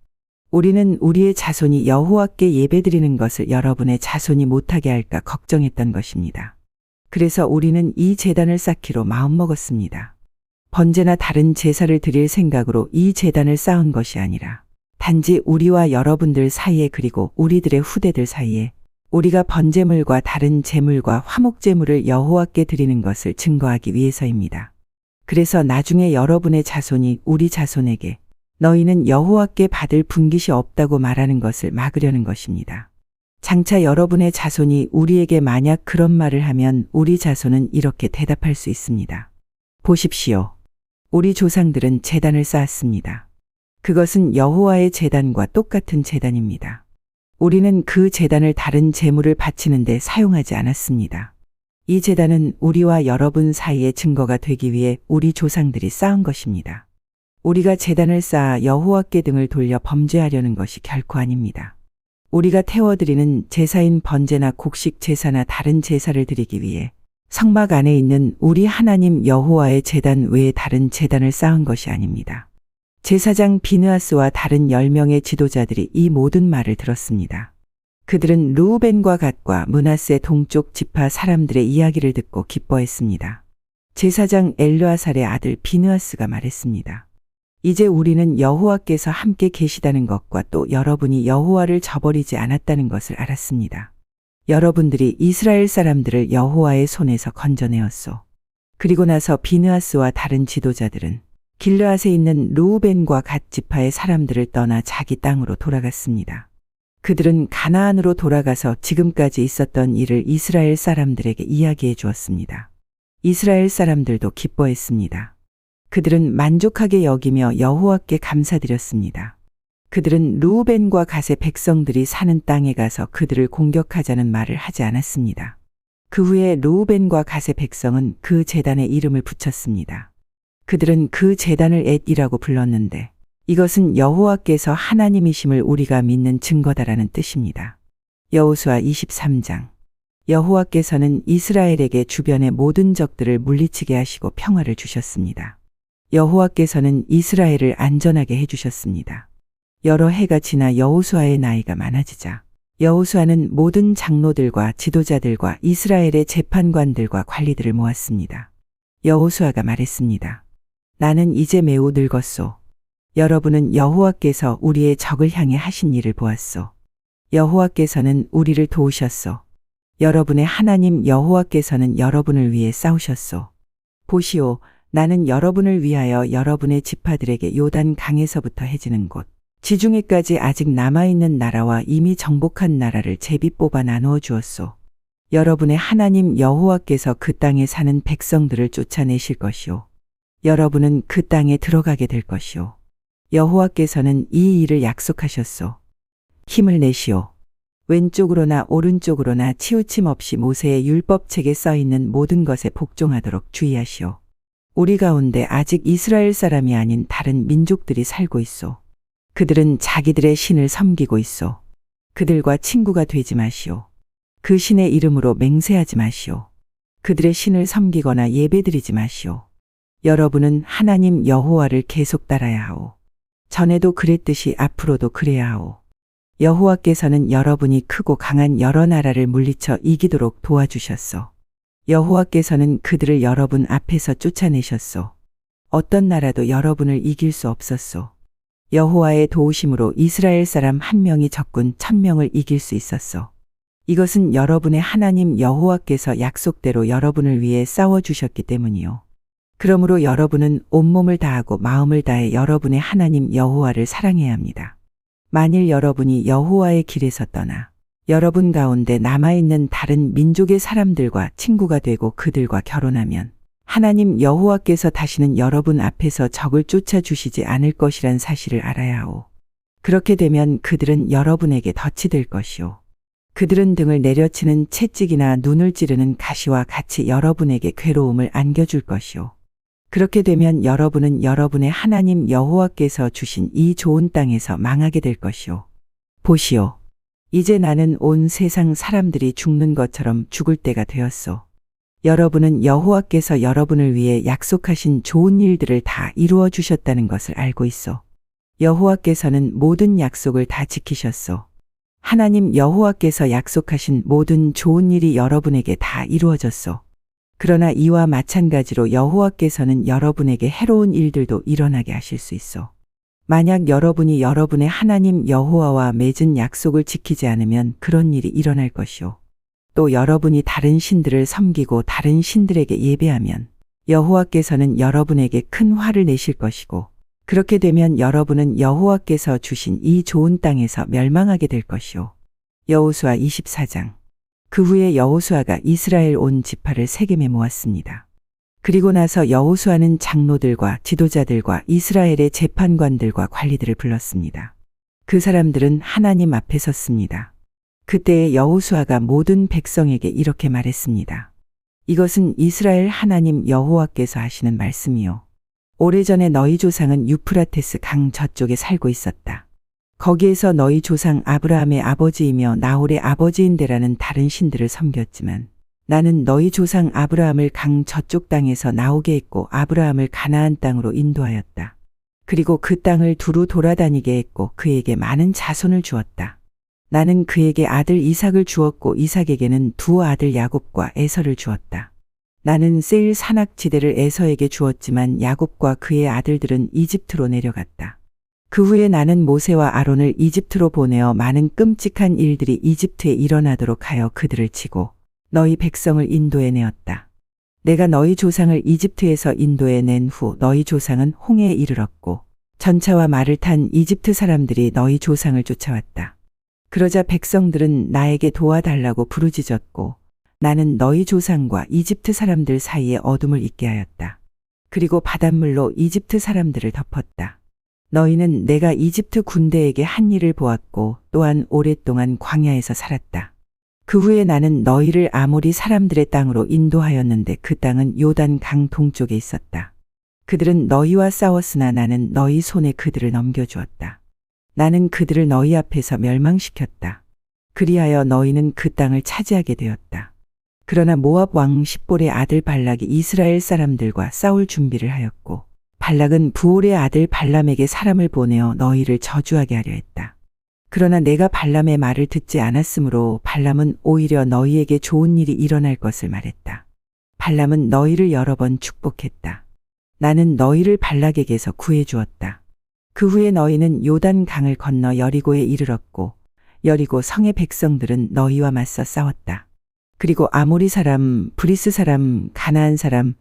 우리는 우리의 자손이 여호와께 예배드리는 것을 여러분의 자손이 못하게 할까 걱정했던 것입니다. 그래서 우리는 이 제단을 쌓기로 마음먹었습니다. 번제나 다른 제사를 드릴 생각으로 이 제단을 쌓은 것이 아니라 단지 우리와 여러분들 사이에 그리고 우리들의 후대들 사이에 우리가 번제물과 다른 제물과 화목제물을 여호와께 드리는 것을 증거하기 위해서입니다. 그래서 나중에 여러분의 자손이 우리 자손에게 너희는 여호와께 받을 분깃이 없다고 말하는 것을 막으려는 것입니다. 장차 여러분의 자손이 우리에게 만약 그런 말을 하면 우리 자손은 이렇게 대답할 수 있습니다. 보십시오. 우리 조상들은 제단을 쌓았습니다. 그것은 여호와의 제단과 똑같은 제단입니다. 우리는 그 제단을 다른 제물을 바치는 데 사용하지 않았습니다. 이 제단은 우리와 여러분 사이의 증거가 되기 위해 우리 조상들이 쌓은 것입니다. 우리가 제단을 쌓아 여호와께 등을 돌려 범죄하려는 것이 결코 아닙니다. 우리가 태워드리는 제사인 번제나 곡식 제사나 다른 제사를 드리기 위해 성막 안에 있는 우리 하나님 여호와의 제단 외에 다른 제단을 쌓은 것이 아닙니다. 제사장 비느하스와 다른 10명의 지도자들이 이 모든 말을 들었습니다. 그들은 르우벤과 갓과 므낫세 동쪽 지파 사람들의 이야기를 듣고 기뻐했습니다. 제사장 엘르아살의 아들 비느하스가 말했습니다. 이제 우리는 여호와께서 함께 계시다는 것과 또 여러분이 여호와를 저버리지 않았다는 것을 알았습니다. 여러분들이 이스라엘 사람들을 여호와의 손에서 건져내었소. 그리고 나서 비느하스와 다른 지도자들은 길르앗에 있는 르우벤과 갓 지파의 사람들을 떠나 자기 땅으로 돌아갔습니다. 그들은 가나안으로 돌아가서 지금까지 있었던 일을 이스라엘 사람들에게 이야기해 주었습니다. 이스라엘 사람들도 기뻐했습니다. 그들은 만족하게 여기며 여호와께 감사드렸습니다. 그들은 르우벤과 갓의 백성들이 사는 땅에 가서 그들을 공격하자는 말을 하지 않았습니다. 그 후에 르우벤과 갓의 백성은 그 제단에 이름을 붙였습니다. 그들은 그 제단을 엣이라고 불렀는데 이것은 여호와께서 하나님이심을 우리가 믿는 증거다라는 뜻입니다. 여호수아 23장. 여호와께서는 이스라엘에게 주변의 모든 적들을 물리치게 하시고 평화를 주셨습니다. 여호와께서는 이스라엘을 안전하게 해주셨습니다. 여러 해가 지나 여호수아의 나이가 많아지자 여호수아는 모든 장로들과 지도자들과 이스라엘의 재판관들과 관리들을 모았습니다. 여호수아가 말했습니다. 나는 이제 매우 늙었소. 여러분은 여호와께서 우리의 적을 향해 하신 일을 보았소. 여호와께서는 우리를 도우셨소. 여러분의 하나님 여호와께서는 여러분을 위해 싸우셨소. 보시오, 나는 여러분을 위하여 여러분의 지파들에게 요단 강에서부터 해지는 곳, 지중해까지 아직 남아있는 나라와 이미 정복한 나라를 제비 뽑아 나누어 주었소. 여러분의 하나님 여호와께서 그 땅에 사는 백성들을 쫓아내실 것이오. 여러분은 그 땅에 들어가게 될 것이오. 여호와께서는 이 일을 약속하셨소. 힘을 내시오. 왼쪽으로나 오른쪽으로나 치우침 없이 모세의 율법책에 써 있는 모든 것에 복종하도록 주의하시오. 우리 가운데 아직 이스라엘 사람이 아닌 다른 민족들이 살고 있소. 그들은 자기들의 신을 섬기고 있소. 그들과 친구가 되지 마시오. 그 신의 이름으로 맹세하지 마시오. 그들의 신을 섬기거나 예배드리지 마시오. 여러분은 하나님 여호와를 계속 따라야 하오. 전에도 그랬듯이 앞으로도 그래야 하오. 여호와께서는 여러분이 크고 강한 여러 나라를 물리쳐 이기도록 도와주셨소. 여호와께서는 그들을 여러분 앞에서 쫓아내셨소. 어떤 나라도 여러분을 이길 수 없었소. 여호와의 도우심으로 이스라엘 사람 1명이 적군 1000명을 이길 수 있었소. 이것은 여러분의 하나님 여호와께서 약속대로 여러분을 위해 싸워주셨기 때문이요. 그러므로 여러분은 온몸을 다하고 마음을 다해 여러분의 하나님 여호와를 사랑해야 합니다. 만일 여러분이 여호와의 길에서 떠나 여러분 가운데 남아있는 다른 민족의 사람들과 친구가 되고 그들과 결혼하면 하나님 여호와께서 다시는 여러분 앞에서 적을 쫓아주시지 않을 것이란 사실을 알아야 하오. 그렇게 되면 그들은 여러분에게 덫이 될 것이오. 그들은 등을 내려치는 채찍이나 눈을 찌르는 가시와 같이 여러분에게 괴로움을 안겨줄 것이오. 그렇게 되면 여러분은 여러분의 하나님 여호와께서 주신 이 좋은 땅에서 망하게 될 것이오. 보시오. 이제 나는 온 세상 사람들이 죽는 것처럼 죽을 때가 되었소. 여러분은 여호와께서 여러분을 위해 약속하신 좋은 일들을 다 이루어 주셨다는 것을 알고 있어. 여호와께서는 모든 약속을 다 지키셨소. 하나님 여호와께서 약속하신 모든 좋은 일이 여러분에게 다 이루어졌소. 그러나 이와 마찬가지로 여호와께서는 여러분에게 해로운 일들도 일어나게 하실 수 있어. 만약 여러분이 여러분의 하나님 여호와와 맺은 약속을 지키지 않으면 그런 일이 일어날 것이오. 또 여러분이 다른 신들을 섬기고 다른 신들에게 예배하면 여호와께서는 여러분에게 큰 화를 내실 것이고 그렇게 되면 여러분은 여호와께서 주신 이 좋은 땅에서 멸망하게 될 것이오. 여호수아 24장. 그 후에 여호수아가 이스라엘 온 지파를 세겜에 모았습니다. 그리고 나서 여호수아는 장로들과 지도자들과 이스라엘의 재판관들과 관리들을 불렀습니다. 그 사람들은 하나님 앞에 섰습니다. 그때에 여호수아가 모든 백성에게 이렇게 말했습니다. 이것은 이스라엘 하나님 여호와께서 하시는 말씀이요. 오래전에 너희 조상은 유프라테스 강 저쪽에 살고 있었다. 거기에서 너희 조상 아브라함의 아버지이며 나홀의 아버지인데라는 다른 신들을 섬겼지만 나는 너희 조상 아브라함을 강 저쪽 땅에서 나오게 했고 아브라함을 가나안 땅으로 인도하였다. 그리고 그 땅을 두루 돌아다니게 했고 그에게 많은 자손을 주었다. 나는 그에게 아들 이삭을 주었고 이삭에게는 두 아들 야곱과 에서를 주었다. 나는 세일 산악지대를 에서에게 주었지만 야곱과 그의 아들들은 이집트로 내려갔다. 그 후에 나는 모세와 아론을 이집트로 보내어 많은 끔찍한 일들이 이집트에 일어나도록 하여 그들을 치고 너희 백성을 인도해 내었다. 내가 너희 조상을 이집트에서 인도해 낸 후 너희 조상은 홍해에 이르렀고 전차와 말을 탄 이집트 사람들이 너희 조상을 쫓아왔다. 그러자 백성들은 나에게 도와달라고 부르짖었고 나는 너희 조상과 이집트 사람들 사이에 어둠을 있게 하였다. 그리고 바닷물로 이집트 사람들을 덮었다. 너희는 내가 이집트 군대에게 한 일을 보았고 또한 오랫동안 광야에서 살았다. 그 후에 나는 너희를 아모리 사람들의 땅으로 인도하였는데 그 땅은 요단 강 동쪽에 있었다. 그들은 너희와 싸웠으나 나는 너희 손에 그들을 넘겨주었다. 나는 그들을 너희 앞에서 멸망시켰다. 그리하여 너희는 그 땅을 차지하게 되었다. 그러나 모압 왕 십볼의 아들 발락이 이스라엘 사람들과 싸울 준비를 하였고 발락은 부올의 아들 발람에게 사람을 보내어 너희를 저주하게 하려 했다. 그러나 내가 발람의 말을 듣지 않았으므로 발람은 오히려 너희에게 좋은 일이 일어날 것을 말했다. 발람은 너희를 여러 번 축복했다. 나는 너희를 발락에게서 구해주었다. 그 후에 너희는 요단 강을 건너 여리고에 이르렀고 여리고 성의 백성들은 너희와 맞서 싸웠다. 그리고 아모리 사람, 브리스 사람, 가나안 사람,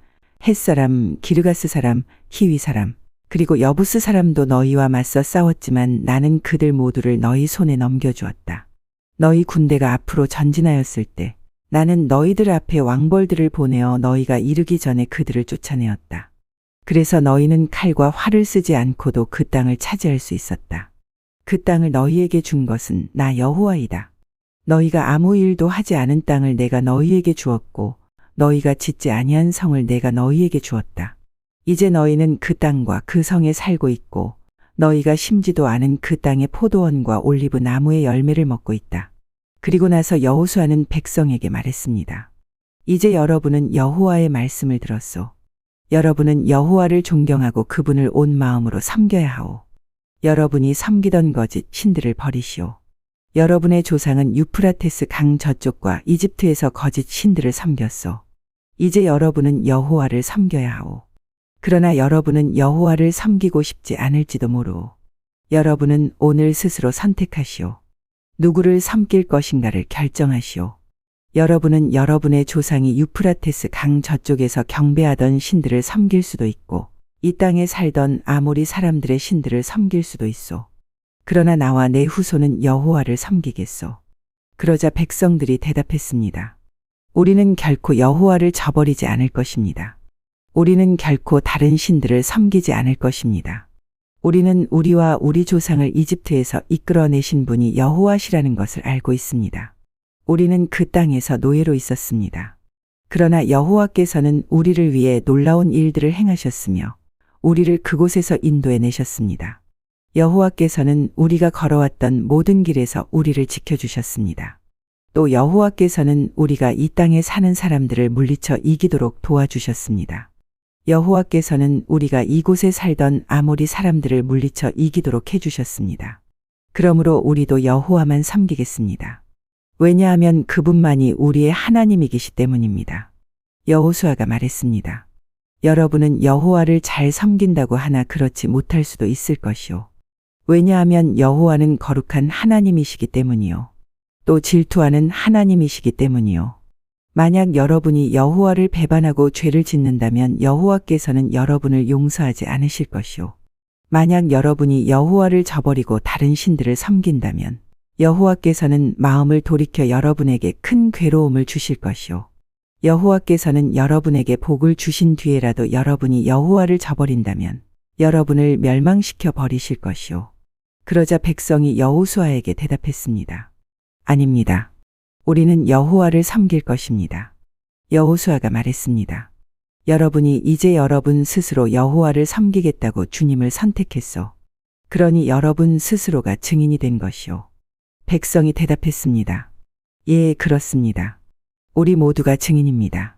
헷 사람, 기르가스 사람, 히위 사람, 그리고 여부스 사람도 너희와 맞서 싸웠지만 나는 그들 모두를 너희 손에 넘겨주었다. 너희 군대가 앞으로 전진하였을 때 나는 너희들 앞에 왕벌들을 보내어 너희가 이르기 전에 그들을 쫓아내었다. 그래서 너희는 칼과 활을 쓰지 않고도 그 땅을 차지할 수 있었다. 그 땅을 너희에게 준 것은 나 여호와이다. 너희가 아무 일도 하지 않은 땅을 내가 너희에게 주었고 너희가 짓지 아니한 성을 내가 너희에게 주었다. 이제 너희는 그 땅과 그 성에 살고 있고 너희가 심지도 않은 그 땅의 포도원과 올리브 나무의 열매를 먹고 있다. 그리고 나서 여호수아는 백성에게 말했습니다. 이제 여러분은 여호와의 말씀을 들었소. 여러분은 여호와를 존경하고 그분을 온 마음으로 섬겨야 하오. 여러분이 섬기던 거짓 신들을 버리시오. 여러분의 조상은 유프라테스 강 저쪽과 이집트에서 거짓 신들을 섬겼소. 이제 여러분은 여호와를 섬겨야 하오. 그러나 여러분은 여호와를 섬기고 싶지 않을지도 모르오. 여러분은 오늘 스스로 선택하시오. 누구를 섬길 것인가를 결정하시오. 여러분은 여러분의 조상이 유프라테스 강 저쪽에서 경배하던 신들을 섬길 수도 있고 이 땅에 살던 아모리 사람들의 신들을 섬길 수도 있소. 그러나 나와 내 후손은 여호와를 섬기겠소. 그러자 백성들이 대답했습니다. 우리는 결코 여호와를 저버리지 않을 것입니다. 우리는 결코 다른 신들을 섬기지 않을 것입니다. 우리는 우리와 우리 조상을 이집트에서 이끌어내신 분이 여호와시라는 것을 알고 있습니다. 우리는 그 땅에서 노예로 있었습니다. 그러나 여호와께서는 우리를 위해 놀라운 일들을 행하셨으며 우리를 그곳에서 인도해 내셨습니다. 여호와께서는 우리가 걸어왔던 모든 길에서 우리를 지켜주셨습니다. 또 여호와께서는 우리가 이 땅에 사는 사람들을 물리쳐 이기도록 도와주셨습니다. 여호와께서는 우리가 이곳에 살던 아모리 사람들을 물리쳐 이기도록 해주셨습니다. 그러므로 우리도 여호와만 섬기겠습니다. 왜냐하면 그분만이 우리의 하나님이시기 때문입니다. 여호수아가 말했습니다. 여러분은 여호와를 잘 섬긴다고 하나 그렇지 못할 수도 있을 것이요. 왜냐하면 여호와는 거룩한 하나님이시기 때문이요. 또 질투하는 하나님이시기 때문이요. 만약 여러분이 여호와를 배반하고 죄를 짓는다면 여호와께서는 여러분을 용서하지 않으실 것이요. 만약 여러분이 여호와를 저버리고 다른 신들을 섬긴다면 여호와께서는 마음을 돌이켜 여러분에게 큰 괴로움을 주실 것이요. 여호와께서는 여러분에게 복을 주신 뒤에라도 여러분이 여호와를 저버린다면 여러분을 멸망시켜 버리실 것이요. 그러자 백성이 여호수아에게 대답했습니다. 아닙니다. 우리는 여호와를 섬길 것입니다. 여호수아가 말했습니다. 여러분이 이제 여러분 스스로 여호와를 섬기겠다고 주님을 선택했소. 그러니 여러분 스스로가 증인이 된 것이요. 백성이 대답했습니다. 예, 그렇습니다. 우리 모두가 증인입니다.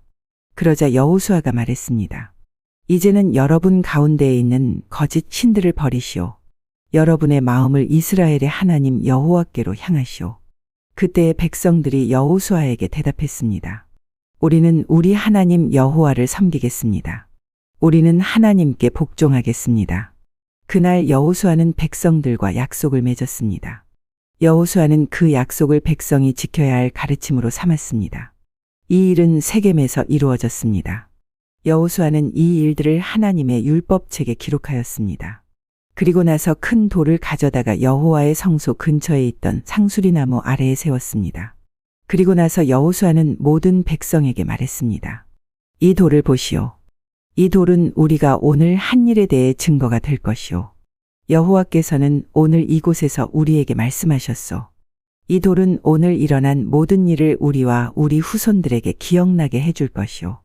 그러자 여호수아가 말했습니다. 이제는 여러분 가운데에 있는 거짓 신들을 버리시오. 여러분의 마음을 이스라엘의 하나님 여호와께로 향하시오. 그때의 백성들이 여호수아에게 대답했습니다. 우리는 우리 하나님 여호와를 섬기겠습니다. 우리는 하나님께 복종하겠습니다. 그날 여호수아는 백성들과 약속을 맺었습니다. 여호수아는 그 약속을 백성이 지켜야 할 가르침으로 삼았습니다. 이 일은 세겜에서 이루어졌습니다. 여호수아는 이 일들을 하나님의 율법책에 기록하였습니다. 그리고 나서 큰 돌을 가져다가 여호와의 성소 근처에 있던 상수리나무 아래에 세웠습니다. 그리고 나서 여호수아는 모든 백성에게 말했습니다. 이 돌을 보시오. 이 돌은 우리가 오늘 한 일에 대해 증거가 될 것이오. 여호와께서는 오늘 이곳에서 우리에게 말씀하셨소. 이 돌은 오늘 일어난 모든 일을 우리와 우리 후손들에게 기억나게 해줄 것이오.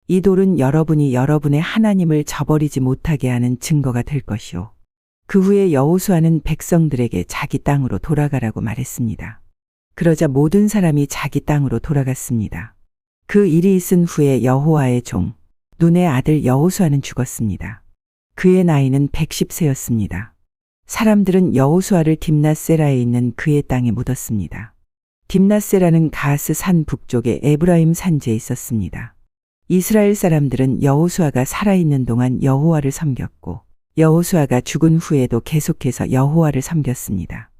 이 돌은 여러분이 여러분의 하나님을 저버리지 못하게 하는 증거가 될 것이오. 그 후에 여호수아는 백성들에게 자기 땅으로 돌아가라고 말했습니다. 그러자 모든 사람이 자기 땅으로 돌아갔습니다. 그 일이 있은 후에 여호와의 종 눈의 아들 여호수아는 죽었습니다. 그의 나이는 110세였습니다. 사람들은 여호수아를 딥낫세라에 있는 그의 땅에 묻었습니다. 딥낫세라는 가스 산 북쪽의 에브라임 산지에 있었습니다. 이스라엘 사람들은 여호수아가 살아있는 동안 여호와를 섬겼고 여호수아가 죽은 후에도 계속해서 여호와를 섬겼습니다.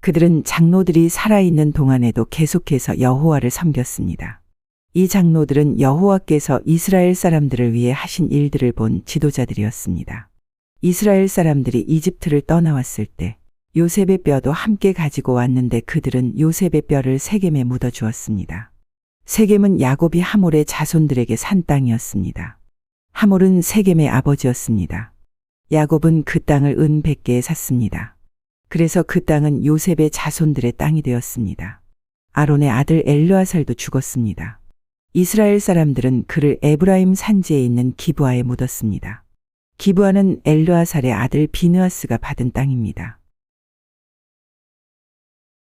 그들은 장로들이 살아있는 동안에도 계속해서 여호와를 섬겼습니다. 이 장로들은 여호와께서 이스라엘 사람들을 위해 하신 일들을 본 지도자들이었습니다. 이스라엘 사람들이 이집트를 떠나왔을 때 요셉의 뼈도 함께 가지고 왔는데 그들은 요셉의 뼈를 세겜에 묻어 주었습니다. 세겜은 야곱이 하몰의 자손들에게 산 땅이었습니다. 하몰은 세겜의 아버지였습니다. 야곱은 그 땅을 은 100개에 샀습니다. 그래서 그 땅은 요셉의 자손들의 땅이 되었습니다. 아론의 아들 엘르아살도 죽었습니다. 이스라엘 사람들은 그를 에브라임 산지에 있는 기브아에 묻었습니다. 기브아는 엘르아살의 아들 비느하스가 받은 땅입니다.